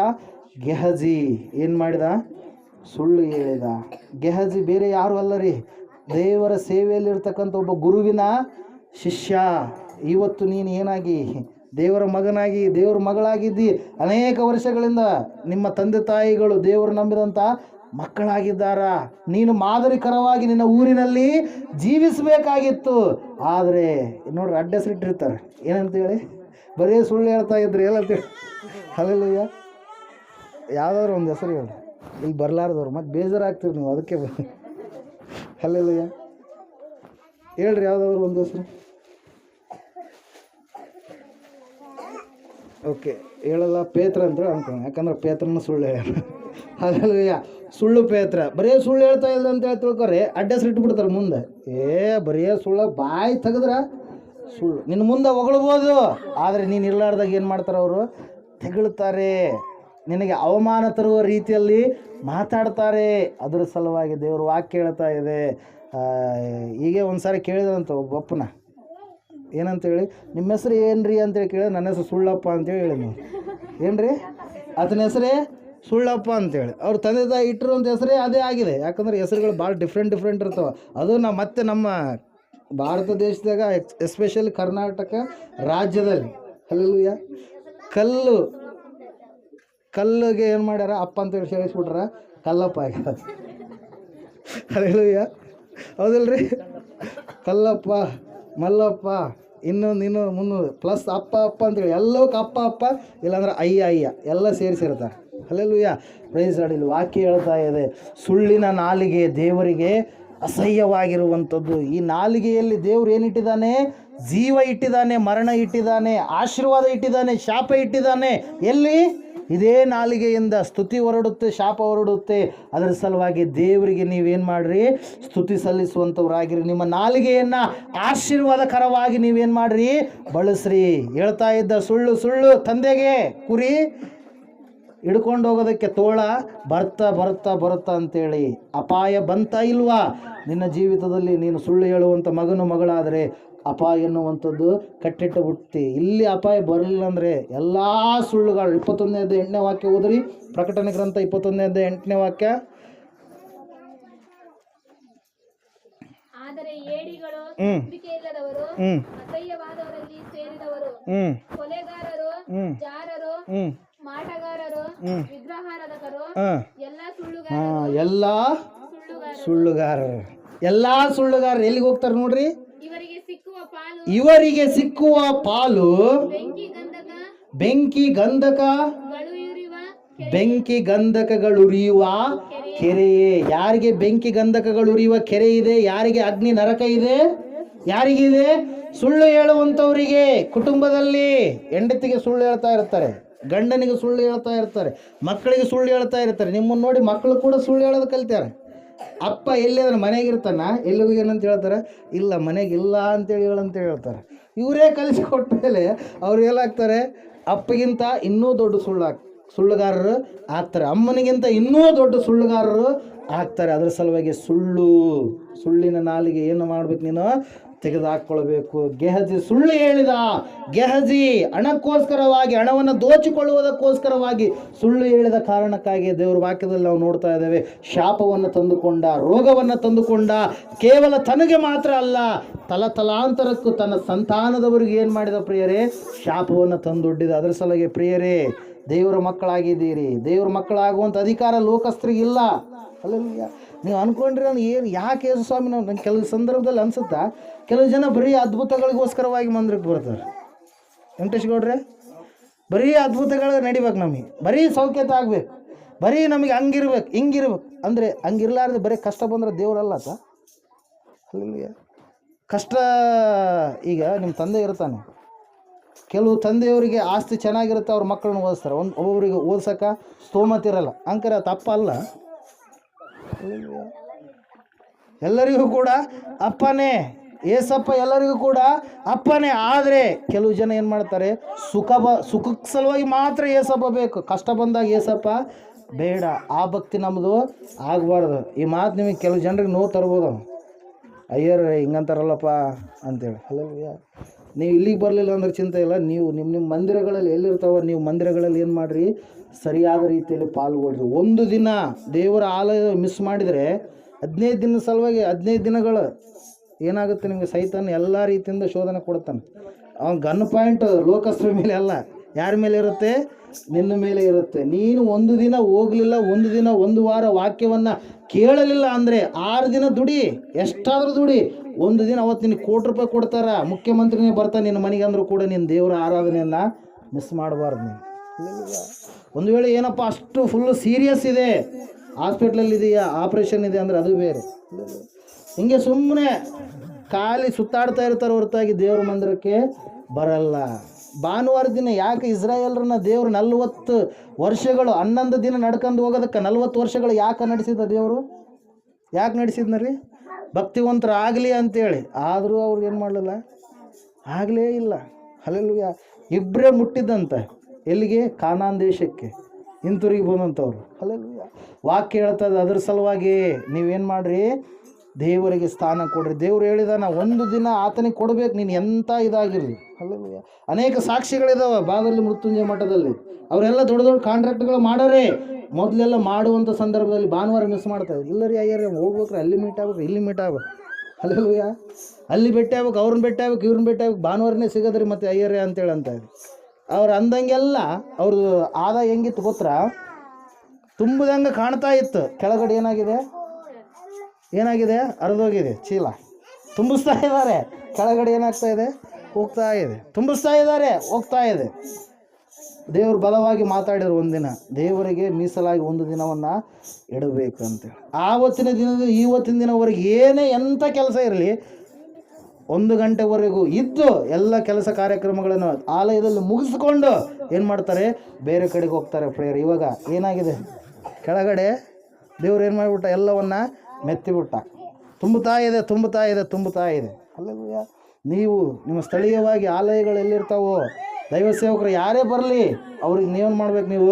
ಗೆಹಜಿ ಏನು ಮಾಡಿದ, ಸುಳ್ಳು ಹೇಳಿದ. ಗೆಹಜಿ ಬೇರೆ ಯಾರು ಅಲ್ಲ ರೀ, ದೇವರ ಸೇವೆಯಲ್ಲಿರ್ತಕ್ಕಂಥ ಒಬ್ಬ ಗುರುವಿನ ಶಿಷ್ಯ. ಇವತ್ತು ನೀನು ಏನಾಗಿ, ದೇವರ ಮಗನಾಗಿ, ದೇವರ ಮಗಳಾಗಿದ್ದಿ. ಅನೇಕ ವರ್ಷಗಳಿಂದ ನಿಮ್ಮ ತಂದೆ ತಾಯಿಗಳು ದೇವರು ನಂಬಿದಂಥ ಮಕ್ಕಳಾಗಿದ್ದಾರ. ನೀನು ಮಾದರಿಕರವಾಗಿ ನಿನ್ನ ಊರಿನಲ್ಲಿ ಜೀವಿಸಬೇಕಾಗಿತ್ತು. ಆದರೆ ನೋಡ್ರಿ, ಅಡ್ಡ ಹೆಸರಿಟ್ಟಿರ್ತಾರೆ. ಏನಂತೇಳಿ, ಬರೀ ಸುಳ್ಳು ಹೇಳ್ತಾ ಇದ್ರಿ ಏನಂತೇಳಿ. ಹಲ್ಲೆಲೂಯಾ. ಯಾವುದಾದ್ರು ಒಂದು ಹೆಸರು ಹೇಳಿ, ಇಲ್ಲಿ ಬರಲಾರ್ದವ್ರು ಮತ್ತೆ ಬೇಜಾರಾಗ್ತೀವಿ ನೀವು, ಅದಕ್ಕೆ ಹಲ್ಲೆಲೂಯಾ. ಹೇಳ್ರಿ ಯಾವುದಾದ್ರು ಒಂದು ಹೆಸರು. ಓಕೆ, ಹೇಳಲ್ಲ, ಪೇತ್ರ ಅಂತೇಳಿ ಅನ್ಕೊಳ್ಳೋಣ. ಯಾಕಂದ್ರೆ ಪೇತ್ರನ ಸುಳ್ಳು ಹೇಳ. ಹಲ್ಲೆಲೂಯಾ. ಸುಳ್ಳು ಪೇತ್ರ ಬರೀ ಸುಳ್ಳು ಹೇಳ್ತಾ ಇಲ್ಲ ಅಂತೇಳಿ ತಿಳ್ಕೊರಿ, ಅಡ್ಡ ಹೆಸರು ಇಟ್ಬಿಡ್ತಾರೆ ಮುಂದೆ. ಬರೀ ಸುಳ್ಳು, ಬಾಯಿ ತೆಗೆದ್ರೆ ಸುಳ್ಳು. ನಿನ್ನ ಮುಂದೆ ಹೊಗಳ್ಬೋದು, ಆದರೆ ನೀನು ಇರಲಾರ್ದಾಗ ಏನು ಮಾಡ್ತಾರೆ ಅವರು, ತೆಗಳ್ತಾರೆ. ನಿನಗೆ ಅವಮಾನ ತರುವ ರೀತಿಯಲ್ಲಿ ಮಾತಾಡ್ತಾರೆ. ಅದರ ಸಲುವಾಗಿ ದೇವರು ವಾಕ್ಯ ಹೇಳ್ತಾ ಇದೆ. ಹೀಗೆ ಒಂದು ಸಾರಿ ಕೇಳಿದಂತ ಒಬ್ಬಪ್ಪನ, ಏನಂತೇಳಿ, ನಿಮ್ಮ ಹೆಸರು ಏನು ರೀ ಅಂತೇಳಿ ಕೇಳಿದ್ರೆ, ನನ್ನ ಹೆಸರು ಸುಳ್ಳಪ್ಪ ಅಂತೇಳಿ ಹೇಳಿ. ನೀವು ಏನು ರೀ, ಆತನ ಹೆಸರೇ ಸುಳ್ಳಪ್ಪ ಅಂತೇಳಿ. ಅವ್ರ ತಂದೆ ತಾಯಿ ಇಟ್ಟಿರುವಂಥ ಹೆಸರೇ ಅದೇ ಆಗಿದೆ. ಯಾಕಂದ್ರೆ ಹೆಸರುಗಳು ಭಾಳ ಡಿಫ್ರೆಂಟ್ ಇರ್ತವೆ. ಅದು ಮತ್ತೆ ನಮ್ಮ ಭಾರತ ದೇಶದಾಗ, ಎಸ್ಪೆಷಲಿ ಕರ್ನಾಟಕ ರಾಜ್ಯದಲ್ಲಿ, ಹಲ್ಲೆಲೂಯಾ, ಕಲ್ಲಿಗೆ ಏನು ಮಾಡ್ಯಾರ, ಅಪ್ಪ ಅಂತೇಳಿ ಸೇರಿಸ್ಬಿಟ್ರ, ಕಲ್ಲಪ್ಪ ಆಗ್ಯಾರ. ಹಲ್ಲೆಲೂಯಾ. ಹೌದಿಲ್ರಿ, ಕಲ್ಲಪ್ಪ, ಮಲ್ಲಪ್ಪ, ಇನ್ನೊಂದು ಮುನ್ನೂರು ಪ್ಲಸ್ ಅಪ್ಪ ಅಂತೇಳಿ ಎಲ್ಲವಕ್ಕೆ ಅಪ್ಪ, ಇಲ್ಲಾಂದ್ರೆ ಅಯ್ಯ ಎಲ್ಲ ಸೇರಿಸಿರ್ತಾರೆ. ಹಲ್ಲೆಲೂಯಾ. Praise Lord. ಇಲ್ಲಿ ವಾಕ್ಯ ಹೇಳ್ತಾ ಇದೆ, ಸುಳ್ಳಿನ ನಾಲಿಗೆ ದೇವರಿಗೆ ಅಸಹ್ಯವಾಗಿರುವಂಥದ್ದು. ಈ ನಾಲಿಗೆಯಲ್ಲಿ ದೇವರು ಏನಿಟ್ಟಿದ್ದಾನೆ, ಜೀವ ಇಟ್ಟಿದ್ದಾನೆ, ಮರಣ ಇಟ್ಟಿದ್ದಾನೆ, ಆಶೀರ್ವಾದ ಇಟ್ಟಿದ್ದಾನೆ, ಶಾಪ ಇಟ್ಟಿದ್ದಾನೆ. ಎಲ್ಲಿ? ಇದೇ ನಾಲಿಗೆಯಿಂದ ಸ್ತುತಿ ಹೊರಡುತ್ತೆ, ಶಾಪ ಹೊರಡುತ್ತೆ. ಅದರ ಸಲುವಾಗಿ ದೇವರಿಗೆ ನೀವೇನು ಮಾಡಿರಿ, ಸ್ತುತಿ ಸಲ್ಲಿಸುವಂಥವ್ರಾಗಿರಿ. ನಿಮ್ಮ ನಾಲಿಗೆಯನ್ನು ಆಶೀರ್ವಾದಕರವಾಗಿ ನೀವೇನು ಮಾಡಿರಿ, ಬಳಸ್ರಿ. ಹೇಳ್ತಾ ಇದ್ದ ಸುಳ್ಳು ತಂದೆಗೆ ಕುರಿ ಹಿಡ್ಕೊಂಡು ಹೋಗೋದಕ್ಕೆ ತೋಳ ಬರ್ತಾ ಅಂತೇಳಿ. ಅಪಾಯ ಬಂತ ಇಲ್ವಾ ನಿನ್ನ ಜೀವಿತದಲ್ಲಿ? ನೀನು ಸುಳ್ಳು ಹೇಳುವಂಥ ಮಗಳಾದರೆ ಅಪಾಯ ಎನ್ನುವಂಥದ್ದು ಕಟ್ಟಿಟ್ಟು ಬಿಡ್ತಿ. ಇಲ್ಲಿ ಅಪಾಯ ಬರಲಿಲ್ಲ ಅಂದರೆ ಎಲ್ಲ ಸುಳ್ಳುಗಳು. 21ನೇ ವಾಕ್ಯ ಓದ್ರಿ, ಪ್ರಕಟಣೆ ಗ್ರಂಥ 21ನೇ ವಾಕ್ಯ. ಆದರೆ ಏಡಿಗಳು, ನಂಬಿಕೆಯಿಲ್ಲದವರು, ಅಸಹ್ಯವಾದವರಲ್ಲಿ ಸೇರಿದವರು, ಕೊಲೆಗಾರರು, ಜಾರರು, ಮಾಟಗಾರರು, ವಿಗ್ರಹಾರಾಧಕರು, ಎಲ್ಲಾ ಸುಳ್ಳುಗಾರರು ಎಲ್ಲಿಗೆ ಹೋಗ್ತಾರೆ ನೋಡ್ರಿ? ಇವರಿಗೆ ಸಿಕ್ಕುವ ಪಾಲು ಬೆಂಕಿ ಗಂಧಕಗಳುರಿಯುವ ಕೆರೆಯೇ. ಯಾರಿಗೆ ಬೆಂಕಿ ಗಂಧಕಗಳುರಿಯುವ ಕೆರೆ ಇದೆ? ಯಾರಿಗೆ ಅಗ್ನಿ ನರಕ ಇದೆ? ಯಾರಿಗಿದೆ? ಸುಳ್ಳು ಹೇಳುವಂಥವರಿಗೆ. ಕುಟುಂಬದಲ್ಲಿ ಹೆಂಡತಿಗೆ ಸುಳ್ಳು ಹೇಳ್ತಾ ಇರ್ತಾರೆ, ಗಂಡನಿಗೆ ಸುಳ್ಳು ಹೇಳ್ತಾ ಇರ್ತಾರೆ, ಮಕ್ಕಳಿಗೆ ಸುಳ್ಳು ಹೇಳ್ತಾ ಇರ್ತಾರೆ. ನಿಮ್ಮನ್ನು ನೋಡಿ ಮಕ್ಕಳು ಕೂಡ ಸುಳ್ಳು ಹೇಳೋದು ಕಲಿತಾರೆ. ಅಪ್ಪ ಎಲ್ಲಿದ್ರೆ ಮನೆಗಿರ್ತಾನ, ಎಲ್ಲಿಗೂ ಏನಂತ ಹೇಳ್ತಾರೆ, ಇಲ್ಲ ಮನೆಗಿಲ್ಲ ಅಂತೇಳಿ ಹೇಳಂತೇಳಿ ಹೇಳ್ತಾರೆ. ಇವರೇ ಕಲಿಸಿಕೊಟ್ಟ ಮೇಲೆ ಅವ್ರು ಏನಾಗ್ತಾರೆ, ಅಪ್ಪಗಿಂತ ಇನ್ನೂ ದೊಡ್ಡ ಸುಳ್ಳುಗಾರರು ಆಗ್ತಾರೆ, ಅಮ್ಮನಿಗಿಂತ ಇನ್ನೂ ದೊಡ್ಡ ಸುಳ್ಳುಗಾರರು ಆಗ್ತಾರೆ. ಅದರ ಸಲುವಾಗಿ ಸುಳ್ಳಿನ ನಾಲಿಗೆ ಏನು ಮಾಡ್ಬೇಕು, ನೀನು ತೆಗೆದುಹಾಕ್ಕೊಳ್ಬೇಕು. ಗೆಹಜಿ ಸುಳ್ಳು ಹೇಳಿದ. ಗೆಹಜಿ ಹಣಕ್ಕೋಸ್ಕರವಾಗಿ, ಹಣವನ್ನು ದೋಚಿಕೊಳ್ಳುವುದಕ್ಕೋಸ್ಕರವಾಗಿ ಸುಳ್ಳು ಹೇಳಿದ ಕಾರಣಕ್ಕಾಗಿ ದೇವರ ವಾಕ್ಯದಲ್ಲಿ ನಾವು ನೋಡ್ತಾ ಇದ್ದೇವೆ, ಶಾಪವನ್ನು ತಂದುಕೊಂಡ, ರೋಗವನ್ನು ತಂದುಕೊಂಡ. ಕೇವಲ ತನಗೆ ಮಾತ್ರ ಅಲ್ಲ, ತಲಾಂತರಕ್ಕೂ ತನ್ನ ಸಂತಾನದವರಿಗೆ ಏನು ಮಾಡಿದ ಪ್ರಿಯರೇ, ಶಾಪವನ್ನು ತಂದೊಡ್ಡಿದ. ಅದರ ಸಲುವಾಗಿ ಪ್ರಿಯರೇ, ದೇವರ ಮಕ್ಕಳಾಗಿದ್ದೀರಿ. ದೇವರ ಮಕ್ಕಳಾಗುವಂಥ ಅಧಿಕಾರ ಲೋಕಸ್ಥರಿಗಿಲ್ಲ. ಅಲ್ಲಲ್ಲ, ನೀವು ಅಂದ್ಕೊಂಡ್ರೆ ನಾನು ಯಾಕೆ ಯೇಸು ಸ್ವಾಮಿ, ನಂಗೆ ಕೆಲವು ಸಂದರ್ಭದಲ್ಲಿ ಅನಿಸುತ್ತಾ, ಕೆಲವು ಜನ ಬರೀ ಅದ್ಭುತಗಳಿಗೋಸ್ಕರವಾಗಿ ಮಂದಿರಕ್ಕೆ ಬರ್ತಾರೆ. ವೆಂಕಟೇಶ್ ಗೌಡ್ರೆ, ಬರೀ ಅದ್ಭುತಗಳು ನಡಿಬೇಕು, ನಮಗೆ ಬರೀ ಸೌಖ್ಯತ ಆಗಬೇಕು, ಬರೀ ನಮಗೆ ಹಿಂಗಿರ್ಬೇಕು ಅಂದರೆ ಹಂಗಿರ್ಲಾರ್ದು ಬರೀ ಕಷ್ಟ ಬಂದ್ರೆ ದೇವರಲ್ಲ ಅಲ್ಲಿ ಕಷ್ಟ. ಈಗ ನಿಮ್ಮ ತಂದೆ ಇರ್ತಾನೆ, ಕೆಲವು ತಂದೆಯವರಿಗೆ ಆಸ್ತಿ ಚೆನ್ನಾಗಿರುತ್ತೆ, ಅವ್ರ ಮಕ್ಕಳನ್ನ ಓದಿಸ್ತಾರೆ. ಒಬ್ಬೊಬ್ಬರಿಗೆ ಓದ್ಸೋಕೆ ಸ್ತೋಮತೆ ಇರಲ್ಲ, ಅಂಕರ ತಪ್ಪ ಅಲ್ಲ. ಎಲ್ಲರಿಗೂ ಕೂಡ ಅಪ್ಪನೇ ಏಸಪ್ಪ, ಎಲ್ಲರಿಗೂ ಕೂಡ ಅಪ್ಪನೇ. ಆದರೆ ಕೆಲವು ಜನ ಏನು ಮಾಡ್ತಾರೆ, ಸುಖಕ್ಕೆ ಸಲುವಾಗಿ ಮಾತ್ರ ಏಸಪ್ಪ ಬೇಕು, ಕಷ್ಟ ಬಂದಾಗ ಏಸಪ್ಪ ಬೇಡ. ಆ ಭಕ್ತಿ ನಮ್ಮದು ಆಗಬಾರ್ದು. ಈ ಮಾತು ನಿಮಗೆ ಕೆಲವು ಜನರಿಗೆ ನೋವು ತರ್ಬೋದು, ಅಯ್ಯರ್ ಹಿಂಗಂತಾರಲ್ಲಪ್ಪ ಅಂತೇಳಿ. ಅಲ್ಲ, ನೀವು ಇಲ್ಲಿಗೆ ಬರಲಿಲ್ಲ ಅಂದ್ರೆ ಚಿಂತೆ ಇಲ್ಲ. ನೀವು ನಿಮ್ಮ ಮಂದಿರಗಳಲ್ಲಿ ಎಲ್ಲಿರ್ತಾವ, ನೀವು ಮಂದಿರಗಳಲ್ಲಿ ಏನು ಮಾಡಿರಿ, ಸರಿಯಾದ ರೀತಿಯಲ್ಲಿ ಪಾಲ್ಗೊಳ್ರಿ. ಒಂದು ದಿನ ದೇವರ ಆಲಯ ಮಿಸ್ ಮಾಡಿದರೆ 15 ದಿನದ ಸಲುವಾಗಿ 15 ದಿನಗಳು ಏನಾಗುತ್ತೆ ನಿಮಗೆ, ಸೈತಾನ ಎಲ್ಲ ರೀತಿಯಿಂದ ಶೋಧನೆ ಕೊಡ್ತಾನೆ. ಅವನ ಗನ್ ಪಾಯಿಂಟ್ ಲೋಕಸ್ತ್ರ ಮೇಲೆ ಅಲ್ಲ, ಯಾರ ಮೇಲೆ ಇರುತ್ತೆ, ನಿನ್ನ ಮೇಲೆ ಇರುತ್ತೆ. ನೀನು ಒಂದು ದಿನ ಹೋಗಲಿಲ್ಲ, ಒಂದು ದಿನ ಒಂದು ವಾರ ವಾಕ್ಯವನ್ನು ಕೇಳಲಿಲ್ಲ ಅಂದರೆ 6 ದಿನ ದುಡಿ, ಎಷ್ಟಾದರೂ ದುಡಿ. ಒಂದು ದಿನ ಅವತ್ತು ನಿನಗೆ ₹1 ಕೋಟಿ ಕೊಡ್ತಾರ, ಮುಖ್ಯಮಂತ್ರಿನೇ ಬರ್ತಾನೆ ನಿನ್ನ ಮನೆಗೆ ಅಂದರೂ ಕೂಡ ನೀನು ದೇವರ ಆರಾಧನೆಯನ್ನು ಮಿಸ್ ಮಾಡಬಾರ್ದು. ನೀನು ಒಂದು ವೇಳೆ ಏನಪ್ಪ ಅಷ್ಟು ಫುಲ್ಲು ಸೀರಿಯಸ್ ಇದೆ, ಹಾಸ್ಪಿಟ್ಲಲ್ಲಿ ಇದೆಯಾ, ಆಪ್ರೇಷನ್ ಇದೆ ಅಂದರೆ ಅದು ಬೇರೆ. ಹಿಂಗೆ ಸುಮ್ಮನೆ ಖಾಲಿ ಸುತ್ತಾಡ್ತಾ ಇರ್ತಾರೆ ಹೊರತಾಗಿ ದೇವ್ರ ಮಂದಿರಕ್ಕೆ ಬರಲ್ಲ. ಭಾನುವಾರ ದಿನ ಯಾಕೆ ಇಸ್ರಾಯೇಲ್ರನ್ನ ದೇವರು 40 ವರ್ಷಗಳು 11 ದಿನ ನಡ್ಕೊಂಡು ಹೋಗೋದಕ್ಕೆ 40 ವರ್ಷಗಳು ಯಾಕೆ ನಡೆಸಿದ ದೇವರು? ಯಾಕೆ ನಡೆಸಿದ್ನ ರೀ? ಭಕ್ತಿವಂತರು ಆಗಲಿ ಅಂತೇಳಿ. ಆದರೂ ಅವ್ರು ಏನು ಮಾಡಲಿಲ್ಲ, ಆಗಲೇ ಇಲ್ಲ. ಹಲ್ಲೆಲೂಯಾ. ಇಬ್ಬರೇ ಮುಟ್ಟಿದ್ದಂತೆ, ಎಲ್ಲಿಗೆ? ಕಾನಾನ್ ದೇಶಕ್ಕೆ ಹಿಂತಿರುಗಿ ಬಂದಂಥವ್ರು. ಹಲ್ಲೆಲೂಯಾ. ವಾಕ್ಯ ಹೇಳ್ತದೆ, ಅದ್ರ ಸಲುವಾಗಿ ನೀವೇನು ಮಾಡಿರಿ, ದೇವರಿಗೆ ಸ್ಥಾನ ಕೊಡ್ರಿ. ದೇವ್ರು ಹೇಳಿದಾನ, ಒಂದು ದಿನ ಆತನಿಗೆ ಕೊಡಬೇಕು, ನೀನು ಎಂಥ ಇದಾಗಿರಲಿ. ಹಲ್ಲೆಲೂಯಾ. ಅನೇಕ ಸಾಕ್ಷಿಗಳಿದಾವೆ ಬಾದಲ್ಲಿ ಮೃತ್ಯುಂಜಯ ಮಠದಲ್ಲಿ. ಅವರೆಲ್ಲ ದೊಡ್ಡ ದೊಡ್ಡ ಕಾಂಟ್ರಾಕ್ಟ್ಗಳು ಮಾಡೋರೆ. ಮೊದಲೆಲ್ಲ ಮಾಡುವಂಥ ಸಂದರ್ಭದಲ್ಲಿ ಭಾನುವಾರ ಮಿಸ್ ಮಾಡ್ತಾರೆ. ಇಲ್ಲ ರೀ ಅಯ್ಯರೇ, ಹೋಗ್ಬೇಕ್ರಿ, ಅಲ್ಲಿ ಮೀಟ್ ಆಗ್ಬೇಕು, ಇಲ್ಲಿ ಮೀಟ್ ಆಗ್ಬೇಕು. ಹಲ್ಲೆಲೂಯಾ. ಅಲ್ಲಿ ಭೇಟಿ ಆಗ್ಬೇಕು, ಅವ್ರನ್ನ ಭೇಟಿ ಆಗ್ಬೇಕು, ಇವ್ರನ್ನ ಭೇಟಿ ಆಗ್ಬೇಕು, ಭಾನುವಾರನೇ ಸಿಗೋದ್ರಿ ಮತ್ತೆ ಅಯ್ಯರೇ ಅಂತೇಳಿ ಅಂತ ಇದ್ರು. ಅವ್ರು ಅಂದಂಗೆಲ್ಲ ಅವ್ರದ್ದು ಆದಾಯ ಹೆಂಗಿತ್ತು ಗೊತ್ತರ, ತುಂಬದಂಗೆ ಕಾಣ್ತಾ ಇತ್ತು. ಕೆಳಗಡೆ ಏನಾಗಿದೆ ಅರ್ಧೋಗಿದೆ ಚೀಲ. ತುಂಬಿಸ್ತಾ ಇದ್ದಾರೆ, ಕೆಳಗಡೆ ಏನಾಗ್ತಾ ಇದೆ, ಹೋಗ್ತಾ ಇದೆ. ತುಂಬಿಸ್ತಾ ಇದ್ದಾರೆ, ಹೋಗ್ತಾ ಇದೆ. ದೇವರು ಬಲವಾಗಿ ಮಾತಾಡಿದ್ರು, ಒಂದಿನ ದೇವರಿಗೆ ಮೀಸಲಾಗಿ ಒಂದು ದಿನವನ್ನು ಇಡಬೇಕಂತೇಳಿ. ಆವತ್ತಿನ ದಿನದ ಇವತ್ತಿನ ದಿನವರೆಗೆ ಏನೇ ಎಂಥ ಕೆಲಸ ಇರಲಿ, 1 ಗಂಟೆವರೆಗೂ ಇದ್ದು ಎಲ್ಲ ಕೆಲಸ ಕಾರ್ಯಕ್ರಮಗಳನ್ನು ಆಲಯದಲ್ಲಿ ಮುಗಿಸ್ಕೊಂಡು ಏನು ಮಾಡ್ತಾರೆ, ಬೇರೆ ಕಡೆಗೆ ಹೋಗ್ತಾರೆ ಪ್ರೇಯರ್. ಇವಾಗ ಏನಾಗಿದೆ, ಕೆಳಗಡೆ ದೇವ್ರು ಏನು ಮಾಡಿಬಿಟ್ಟ, ಎಲ್ಲವನ್ನು ಮೆತ್ತಿಬಿಟ್ಟ. ತುಂಬುತ್ತಾ ಇದೆ. ಅಲ್ಲವೇ ನೀವು ನಿಮ್ಮ ಸ್ಥಳೀಯವಾಗಿ ಆಲಯಗಳು ಎಲ್ಲಿರ್ತಾವೋ, ದೈವ ಸೇವಕರು ಯಾರೇ ಬರಲಿ ಅವ್ರಿಗೆ ನೀವೇನು ಮಾಡಬೇಕು, ನೀವು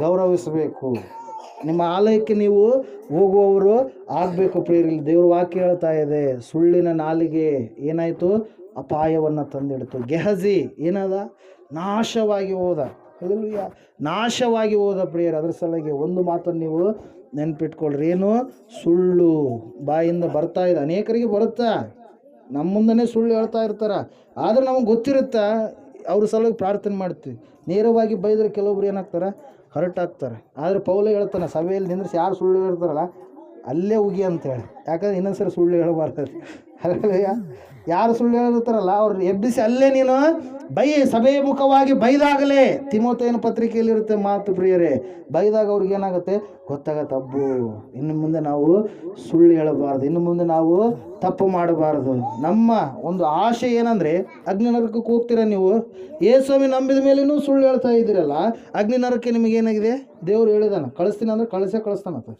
ಗೌರವಿಸಬೇಕು. ನಿಮ್ಮ ಆಲಯಕ್ಕೆ ನೀವು ಹೋಗುವವರು ಆಗಬೇಕು ಪ್ರೇರಿಲಿ. ದೇವ್ರ ವಾಕ್ಯ ಹೇಳ್ತಾ ಇದೆ, ಸುಳ್ಳಿನ ನಾಲಿಗೆ ಏನಾಯಿತು, ಅಪಾಯವನ್ನು ತಂದಿಡ್ತು. ಗೆಹಜಿ ಏನದ, ನಾಶವಾಗಿ ಹೋದ. ಹಲ್ಲೆಲೂಯಾ. ನಾಶವಾಗಿ ಹೋದ ಪ್ರಿಯರೇ. ಅದ್ರ ಸಲುವಾಗಿ ಒಂದು ಮಾತನ್ನು ನೀವು ನೆನ್ಪಿಟ್ಕೊಳ್ರಿ, ಏನು, ಸುಳ್ಳು ಬಾಯಿಂದ ಬರ್ತಾ ಇದೆ. ಅನೇಕರಿಗೆ ಬರುತ್ತಾ, ನಮ್ಮ ಮುಂದನೇ ಸುಳ್ಳು ಹೇಳ್ತಾ ಇರ್ತಾರೆ. ಆದರೆ ನಮಗೆ ಗೊತ್ತಿರುತ್ತಾ, ಅವ್ರ ಸಲುವಾಗಿ ಪ್ರಾರ್ಥನೆ ಮಾಡ್ತೀವಿ. ನೇರವಾಗಿ ಬೈದರೆ ಕೆಲವೊಬ್ರು ಏನಾಗ್ತಾರೆ, ಹರ್ಟ್ ಆಗ್ತಾರೆ. ಆದರೆ ಪೌಲ ಹೇಳ್ತಾನೆ, ಸಭೆಯಲ್ಲಿ ನಿಂದ್ರಿಸಿ ಯಾರು ಸುಳ್ಳು ಹೇಳ್ತಾರಲ್ಲ ಅಲ್ಲೇ ಉಗಿ ಅಂತೇಳಿ. ಯಾಕಂದ್ರೆ ಇನ್ನೊಂದ್ಸರಿ ಸುಳ್ಳು ಹೇಳಬಾರ್ದು. ಅಲ್ಲಯ್ಯ, ಯಾರು ಸುಳ್ಳು ಹೇಳಿರ್ತಾರಲ್ಲ ಅವ್ರು ಎಬ್ಬಿಸಿ ಅಲ್ಲೇ ನೀನು ಸಭೆಯ ಮುಖವಾಗಿ ಬೈದಾಗಲೇ. ತಿಮೋಥೆಯನ ಪತ್ರಿಕೆಯಲ್ಲಿರುತ್ತೆ ಮಾತು ಪ್ರಿಯರೇ. ಬೈದಾಗ ಅವ್ರಿಗೆ ಏನಾಗುತ್ತೆ ಗೊತ್ತಾಗತ್ತೆ, ಅಬ್ಬು ಇನ್ನು ಮುಂದೆ ನಾವು ಸುಳ್ಳು ಹೇಳಬಾರ್ದು, ಇನ್ನು ಮುಂದೆ ನಾವು ತಪ್ಪು ಮಾಡಬಾರ್ದು. ನಮ್ಮ ಒಂದು ಆಶೆ ಏನಂದರೆ, ಅಗ್ನಿ ನರಕಕ್ಕೆ ಹೋಗ್ತೀರ ನೀವು, ಯೇಸುಸ್ವಾಮಿ ನಂಬಿದ ಮೇಲೇನೂ ಸುಳ್ಳು ಹೇಳ್ತಾ ಇದ್ದೀರಲ್ಲ, ಅಗ್ನಿ ನರಕಕ್ಕೆ ನಿಮಗೇನಾಗಿದೆ, ದೇವ್ರು ಹೇಳಿದಾನ ಕಳಿಸ್ತೀನಿ ಅಂದರೆ ಕಳಿಸ್ತಾನಂತ.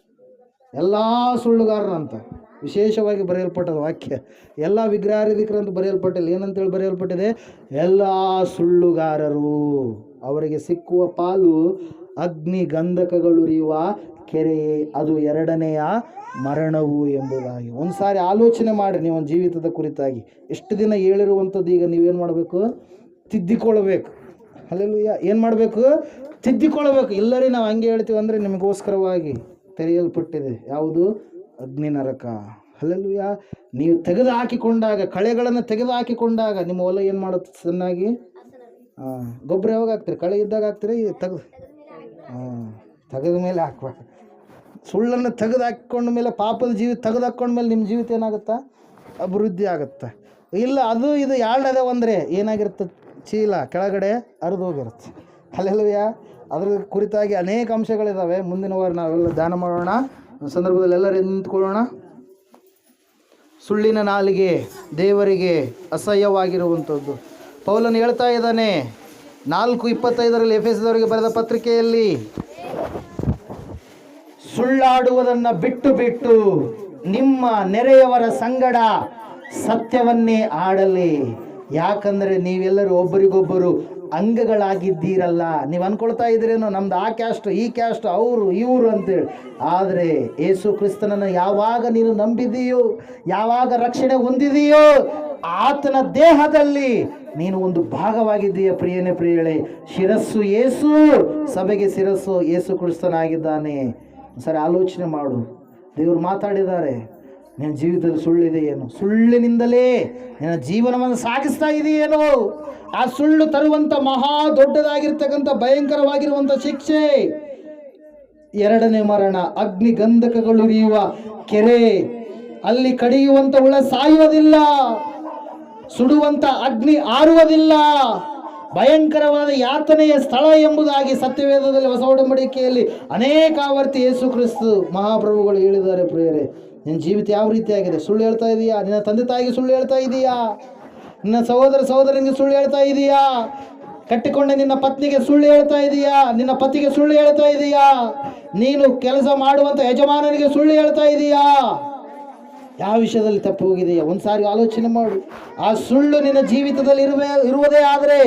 ಎಲ್ಲ ಸುಳ್ಳುಗಾರರಂತ ವಿಶೇಷವಾಗಿ ಬರೆಯಲ್ಪಟ್ಟದ ವಾಕ್ಯ. ಎಲ್ಲ ವಿಗ್ರಹಾರಾಧಿಕರಂತ ಬರೆಯಲ್ಪಟ್ಟಿಲ್ಲ. ಏನಂತೇಳಿ ಬರೆಯಲ್ಪಟ್ಟಿದೆ, ಎಲ್ಲ ಸುಳ್ಳುಗಾರರು, ಅವರಿಗೆ ಸಿಕ್ಕುವ ಪಾಲು ಅಗ್ನಿ ಗಂಧಕಗಳುರಿಯುವ ಕೆರೆ, ಅದು 2ನೆಯ ಮರಣವು ಎಂಬುದಾಗಿ. ಒಂದು ಸಾರಿ ಆಲೋಚನೆ ಮಾಡಿ ನೀವು ಒಂದು ಜೀವಿತದ ಕುರಿತಾಗಿ. ಎಷ್ಟು ದಿನ ಹೇಳಿರುವಂಥದ್ದು ಈಗ ನೀವೇನು ಮಾಡಬೇಕು, ತಿದ್ದಿಕೊಳ್ಳಬೇಕು. ಹಲ್ಲೆಲೂಯಾ. ಏನು ಮಾಡಬೇಕು, ತಿದ್ದಿಕೊಳ್ಳಬೇಕು. ಇಲ್ಲರಿ ನಾವು ಹಂಗೆ ಹೇಳ್ತೀವಿ ಅಂದರೆ ನಿಮಗೋಸ್ಕರವಾಗಿ ತೆರೆಯಲ್ಪಟ್ಟಿದೆ ಯಾವುದು, ಅಗ್ನಿ ನರಕ. ಹಲ್ಲೆಲೂಯಾ. ನೀವು ತೆಗೆದು ಹಾಕಿಕೊಂಡಾಗ, ಕಳೆಗಳನ್ನು ತೆಗೆದು ಹಾಕಿಕೊಂಡಾಗ ನಿಮ್ಮ ಹೊಲ ಏನು ಮಾಡುತ್ತೆ, ಚೆನ್ನಾಗಿ ಗೊಬ್ಬರ ಯಾವಾಗ ಹಾಕ್ತೀರಿ, ಕಳೆ ಇದ್ದಾಗ ಹಾಕ್ತೀರಿ, ತೆಗೆದ ಮೇಲೆ ಹಾಕ್ಬೇಕು. ಸುಳ್ಳನ್ನು ತೆಗೆದು ಹಾಕಿಕೊಂಡ ಮೇಲೆ, ಪಾಪದ ಜೀವಿತ ತೆಗೆದು ಹಾಕ್ಕೊಂಡ್ಮೇಲೆ ನಿಮ್ಮ ಜೀವಿತ ಏನಾಗುತ್ತಾ, ಅಭಿವೃದ್ಧಿ ಆಗುತ್ತೆ. ಇಲ್ಲ ಅದು ಇದು ಎರಡದೇ ಅಂದರೆ ಏನಾಗಿರುತ್ತೆ, ಚೀಲ ಕೆಳಗಡೆ ಹರಿದೋಗಿರುತ್ತೆ. ಹಲ್ಲೆಲೂಯಾ. ಅದ್ರ ಕುರಿತಾಗಿ ಅನೇಕ ಅಂಶಗಳಿದ್ದಾವೆ. ಮುಂದಿನ ವಾರ ನಾವೆಲ್ಲ ಧ್ಯಾನ ಮಾಡೋಣ. ಸಂದರ್ಭದಲ್ಲಿ ಎಲ್ಲರೂ ನಿಂತ್ಕೊಳ್ಳೋಣ. ಸುಳ್ಳಿನ ನಾಲಿಗೆ ದೇವರಿಗೆ ಅಸಹ್ಯವಾಗಿರುವಂಥದ್ದು. ಪೌಲನು ಹೇಳ್ತಾ ಇದ್ದಾನೆ 4:25 ಎಫೆಸದವರಿಗೆ ಬರೆದ ಪತ್ರಿಕೆಯಲ್ಲಿ, ಸುಳ್ಳಾಡುವುದನ್ನು ಬಿಟ್ಟು ಬಿಟ್ಟು ನಿಮ್ಮ ನೆರೆಯವರ ಸಂಗಡ ಸತ್ಯವನ್ನೇ ಆಡಲಿ. ಯಾಕಂದರೆ ನೀವೆಲ್ಲರೂ ಒಬ್ಬರಿಗೊಬ್ಬರು ಅಂಗಗಳಾಗಿದ್ದೀರಲ್ಲ. ನೀವು ಅನ್ಕೊಳ್ತಾ ಇದ್ದೀರೇನೋ ನಮ್ದು ಆ ಕ್ಯಾಸ್ಟ್ ಈ ಕ್ಯಾಸ್ಟ್ ಅವರು ಇವರು ಅಂತೇಳಿ. ಆದರೆ ಯೇಸು ಕ್ರಿಸ್ತನನ್ನು ಯಾವಾಗ ನೀನು ನಂಬಿದೆಯೋ, ಯಾವಾಗ ರಕ್ಷಣೆ ಹೊಂದಿದೆಯೋ, ಆತನ ದೇಹದಲ್ಲಿ ನೀನು ಒಂದು ಭಾಗವಾಗಿದ್ದೀಯ ಪ್ರಿಯನೇ ಪ್ರಿಯಳೇ. ಶಿರಸ್ಸು ಯೇಸು, ಸಭೆಗೆ ಶಿರಸ್ಸು ಯೇಸು ಕ್ರಿಸ್ತನಾಗಿದ್ದಾನೆ. ಸರಿ, ಆಲೋಚನೆ ಮಾಡು. ದೇವರು ಮಾತಾಡಿದ್ದಾರೆ. ನಿನ್ನ ಜೀವಿತದಲ್ಲಿ ಸುಳ್ಳಿದೆಯೇನು? ಸುಳ್ಳಿನಿಂದಲೇ ನಿನ್ನ ಜೀವನವನ್ನು ಸಾಗಿಸ್ತಾ ಇದೆಯೇನೋ? ಆ ಸುಳ್ಳು ತರುವಂಥ ಮಹಾ ದೊಡ್ಡದಾಗಿರ್ತಕ್ಕಂಥ ಭಯಂಕರವಾಗಿರುವಂಥ ಶಿಕ್ಷೆ, 2ನೇ ಮರಣ, ಅಗ್ನಿ ಗಂಧಕಗಳುರಿಯುವ ಕೆರೆ, ಅಲ್ಲಿ ಕಡಿಯುವಂಥ ಹುಳ ಸಾಯುವುದಿಲ್ಲ, ಸುಡುವಂಥ ಅಗ್ನಿ ಆರುವುದಿಲ್ಲ, ಭಯಂಕರವಾದ ಯಾತನೆಯ ಸ್ಥಳ ಎಂಬುದಾಗಿ ಸತ್ಯವೇದದಲ್ಲಿ ಹೊಸ ಒಡಂಬಡಿಕೆಯಲ್ಲಿ ಅನೇಕ ಆವರ್ತಿ ಯೇಸು ಕ್ರಿಸ್ತು ಮಹಾಪ್ರಭುಗಳು ಹೇಳಿದ್ದಾರೆ. ಪ್ರಿಯರೇ, ನಿನ್ನ ಜೀವಿತ ಯಾವ ರೀತಿಯಾಗಿದೆ? ಸುಳ್ಳು ಹೇಳ್ತಾ ಇದೀಯಾ? ನಿನ್ನ ತಂದೆ ತಾಯಿಗೆ ಸುಳ್ಳು ಹೇಳ್ತಾ ಇದೀಯಾ? ನಿನ್ನ ಸಹೋದರ ಸಹೋದರನಿಗೆ ಸುಳ್ಳು ಹೇಳ್ತಾ ಇದೀಯಾ? ಕಟ್ಟಿಕೊಂಡ ನಿನ್ನ ಪತ್ನಿಗೆ ಸುಳ್ಳು ಹೇಳ್ತಾ ಇದೀಯಾ? ನಿನ್ನ ಪತಿಗೆ ಸುಳ್ಳು ಹೇಳ್ತಾ ಇದೀಯಾ? ನೀನು ಕೆಲಸ ಮಾಡುವಂಥ ಯಜಮಾನನಿಗೆ ಸುಳ್ಳು ಹೇಳ್ತಾ ಇದೀಯಾ? ಯಾವ ವಿಷಯದಲ್ಲಿ ತಪ್ಪು ಹೋಗಿದೆಯಾ? ಒಂದು ಸಾರಿ ಆಲೋಚನೆ ಮಾಡು. ಆ ಸುಳ್ಳು ನಿನ್ನ ಜೀವಿತದಲ್ಲಿ ಇರುವುದೇ ಆದರೆ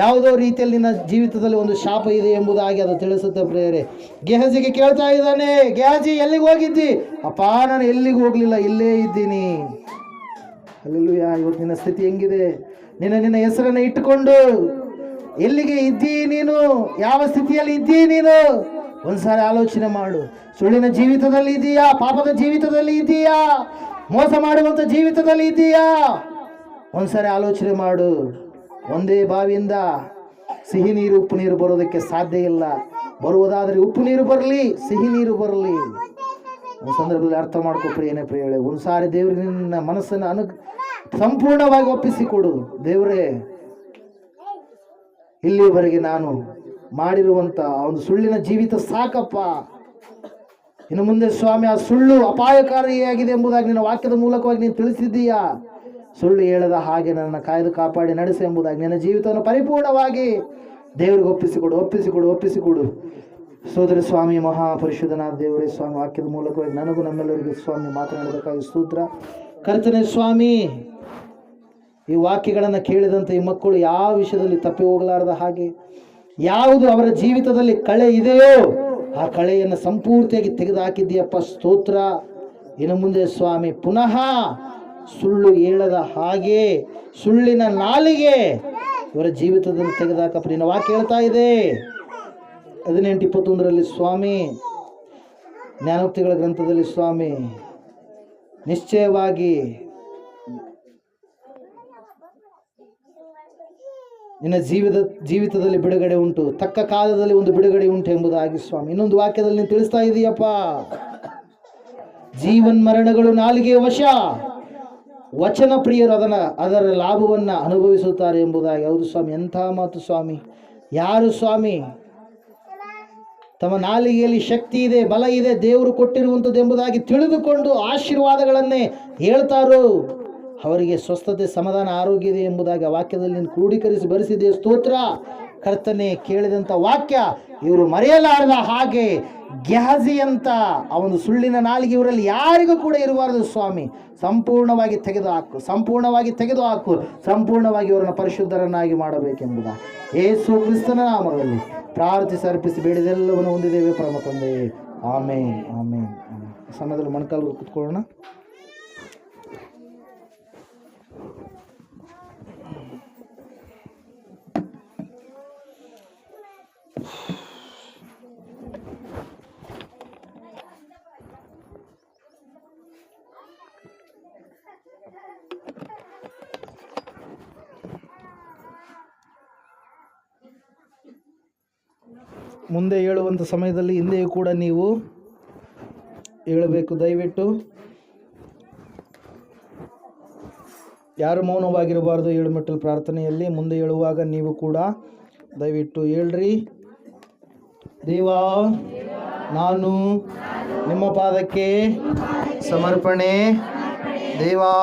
ಯಾವುದೋ ರೀತಿಯಲ್ಲಿ ನಿನ್ನ ಜೀವಿತದಲ್ಲಿ ಒಂದು ಶಾಪ ಇದೆ ಎಂಬುದಾಗಿ ಅದು ತಿಳಿಸುತ್ತೆ. ಪ್ರಿಯರೇ, ಗೆಹಜಿಗೆ ಕೇಳ್ತಾ ಇದ್ದಾನೆ, ಗೆಹಜಿ ಎಲ್ಲಿಗೆ ಹೋಗಿದ್ದಿ? ಅಪ್ಪ, ನಾನು ಎಲ್ಲಿಗೂ ಹೋಗಲಿಲ್ಲ, ಇಲ್ಲೇ ಇದ್ದೀನಿ. ಅಲ್ಲೆಲ್ಲೂಯಾ. ಇವತ್ತು ನಿನ್ನ ಸ್ಥಿತಿ ಹೆಂಗಿದೆ? ನಿನ್ನ ಹೆಸರನ್ನು ಇಟ್ಟುಕೊಂಡು ಎಲ್ಲಿಗೆ ಇದ್ದೀ ನೀನು? ಯಾವ ಸ್ಥಿತಿಯಲ್ಲಿ ಇದ್ದೀ ನೀನು? ಒಂದ್ಸಾರಿ ಆಲೋಚನೆ ಮಾಡು. ಸುಳ್ಳಿನ ಜೀವಿತದಲ್ಲಿ ಇದೀಯಾ? ಪಾಪದ ಜೀವಿತದಲ್ಲಿ ಇದೀಯಾ? ಮೋಸ ಮಾಡುವಂಥ ಜೀವಿತದಲ್ಲಿ ಇದೀಯಾ? ಒಂದ್ಸಾರಿ ಆಲೋಚನೆ ಮಾಡು. ಒಂದೇ ಬಾವಿಯಿಂದ ಸಿಹಿ ನೀರು ಉಪ್ಪು ನೀರು ಬರೋದಕ್ಕೆ ಸಾಧ್ಯ ಇಲ್ಲ. ಬರುವುದಾದರೆ ಉಪ್ಪು ನೀರು ಬರಲಿ, ಸಿಹಿ ನೀರು ಬರಲಿ. ಒಂದು ಸಂದರ್ಭದಲ್ಲಿ ಅರ್ಥ ಮಾಡ್ಕೊ ಪ್ರಿಯನೇ ಪ್ರಿಯಳೇ. ಒಂದ್ಸಾರಿ ದೇವರಿಗೆ ನಿನ್ನ ಮನಸ್ಸನ್ನು ಸಂಪೂರ್ಣವಾಗಿ ಒಪ್ಪಿಸಿಕೊಡು. ದೇವರೇ, ಇಲ್ಲಿಯವರೆಗೆ ನಾನು ಮಾಡಿರುವಂಥ ಒಂದು ಸುಳ್ಳಿನ ಜೀವಿತ ಸಾಕಪ್ಪ. ಇನ್ನು ಮುಂದೆ ಸ್ವಾಮಿ, ಆ ಸುಳ್ಳು ಅಪಾಯಕಾರಿಯಾಗಿದೆ ಎಂಬುದಾಗಿ ನಿನ್ನ ವಾಕ್ಯದ ಮೂಲಕವಾಗಿ ನೀನು ತಿಳಿಸಿದ್ದೀಯಾ. ಸುಳ್ಳು ಹೇಳದ ಹಾಗೆ ನನ್ನ ಕಾಯ್ದು ಕಾಪಾಡಿ ನಡೆಸು ಎಂಬುದಾಗಿ ನಿನ್ನ ಜೀವಿತವನ್ನು ಪರಿಪೂರ್ಣವಾಗಿ ದೇವರಿಗೆ ಒಪ್ಪಿಸಿಕೊಡು. ಸೋದರ ಸ್ವಾಮಿ, ಮಹಾಪರಿಶುದ್ಧನಾದ ದೇವರೇ ಸ್ವಾಮಿ, ವಾಕ್ಯದ ಮೂಲಕವಾಗಿ ನನಗೂ ನಮ್ಮೆಲ್ಲರಿಗೂ ಸ್ವಾಮಿ ಮಾತನಾಡಬೇಕಾಗಿ ಸ್ತೋತ್ರ. ಕರ್ತನೇ ಸ್ವಾಮಿ, ಈ ವಾಕ್ಯಗಳನ್ನು ಕೇಳಿದಂಥ ಈ ಮಕ್ಕಳು ಯಾವ ವಿಷಯದಲ್ಲಿ ತಪ್ಪಿ ಹೋಗಲಾರದ ಹಾಗೆ, ಯಾವುದು ಅವರ ಜೀವಿತದಲ್ಲಿ ಕಳೆ ಇದೆಯೋ ಆ ಕಳೆಯನ್ನು ಸಂಪೂರ್ತಿಯಾಗಿ ತೆಗೆದುಹಾಕಿದ್ದೀಯಪ್ಪ, ಸ್ತೋತ್ರ. ಇನ್ನು ಮುಂದೆ ಸ್ವಾಮಿ ಪುನಃ ಸುಳ್ಳು ಹೇಳದ ಹಾಗೆ ಸುಳ್ಳಿನ ನಾಲಿಗೆ ಇವರ ಜೀವಿತದಲ್ಲಿ ತೆಗೆದುಹಾಕಪ್ಪ. ನಿನ್ನ ವಾಕ್ಯ ಹೇಳ್ತಾ ಇದೆ 18:21 ಸ್ವಾಮಿ, ಜ್ಞಾನೋಕ್ತಿಗಳ ಗ್ರಂಥದಲ್ಲಿ ಸ್ವಾಮಿ, ನಿಶ್ಚಯವಾಗಿ ನಿನ್ನ ಜೀವಿತದಲ್ಲಿ ಬಿಡುಗಡೆ ಉಂಟು, ತಕ್ಕ ಕಾಲದಲ್ಲಿ ಒಂದು ಬಿಡುಗಡೆ ಉಂಟು ಎಂಬುದಾಗಿ ಸ್ವಾಮಿ ಇನ್ನೊಂದು ವಾಕ್ಯದಲ್ಲಿ ನೀನು ತಿಳಿಸ್ತಾ ಇದೀಯಪ್ಪ. ಜೀವನ್ ಮರಣಗಳು ನಾಲಿಗೆಯ ವಶ, ವಚನ ಪ್ರಿಯರು ಅದರ ಲಾಭವನ್ನು ಅನುಭವಿಸುತ್ತಾರೆ ಎಂಬುದಾಗಿ. ಹೌದು ಸ್ವಾಮಿ, ಎಂಥ ಮಾತು ಸ್ವಾಮಿ. ಯಾರು ಸ್ವಾಮಿ ತಮ್ಮ ನಾಲಿಗೆಯಲ್ಲಿ ಶಕ್ತಿ ಇದೆ, ಬಲ ಇದೆ, ದೇವರು ಕೊಟ್ಟಿರುವಂಥದ್ದು ಎಂಬುದಾಗಿ ತಿಳಿದುಕೊಂಡು ಆಶೀರ್ವಾದಗಳನ್ನೇ ಹೇಳ್ತಾರೋ ಅವರಿಗೆ ಸ್ವಸ್ಥತೆ, ಸಮಾಧಾನ, ಆರೋಗ್ಯ ಇದೆ ಎಂಬುದಾಗಿ ಆ ವಾಕ್ಯದಲ್ಲಿ ನೀನು ಕ್ರೋಢೀಕರಿಸಿ ಬರೆಸಿದೆ. ಸ್ತೋತ್ರ. ಕರ್ತನೆ, ಕೇಳಿದಂಥ ವಾಕ್ಯ ಇವರು ಮರೆಯಲಾರದ ಹಾಗೆ ಗೆಹಜಿ ಅಂತ ಆ ಒಂದು ಸುಳ್ಳಿನ ನಾಲಿಗೆ ಇವರಲ್ಲಿ ಯಾರಿಗೂ ಕೂಡ ಇರಬಾರದು ಸ್ವಾಮಿ. ಸಂಪೂರ್ಣವಾಗಿ ತೆಗೆದುಹಾಕು, ಸಂಪೂರ್ಣವಾಗಿ ಇವರನ್ನು ಪರಿಶುದ್ಧರನ್ನಾಗಿ ಮಾಡಬೇಕೆಂಬುದಾಗಿ ಯೇಸು ಕ್ರಿಸ್ತನ ನಾಮದಲ್ಲಿ ಪ್ರಾರ್ಥಿಸಿ ಅರ್ಪಿಸಿ ಬೇಡಿದೆಲ್ಲವನ್ನು ಹೊಂದಿದ್ದೇವೆ ಪರಮ ತಂದೆಯೇ. ಆಮೇನ್, ಆಮೇನ್. ಸಮಯದಲ್ಲಿ ಮೊಣಕಾಲು ಕೂತ್ಕೊಳ್ಳೋಣ. ಮುಂದೆ ಹೇಳುವಂಥ ಸಮಯದಲ್ಲಿ ಹಿಂದೆಯೂ ಕೂಡ ನೀವು ಹೇಳಬೇಕು. ದಯವಿಟ್ಟು ಯಾರು ಮೌನವಾಗಿರಬಾರ್ದು. ಏಳುಮೆಟ್ಟಲು ಪ್ರಾರ್ಥನೆಯಲ್ಲಿ ಮುಂದೆ ಹೇಳುವಾಗ ನೀವು ಕೂಡ ದಯವಿಟ್ಟು ಹೇಳ್ರಿ. ದೇವಾ, ನಾನು ನಿಮ್ಮ ಪಾದಕ್ಕೆ ಸಮರ್ಪಣೆ ದೇವಾ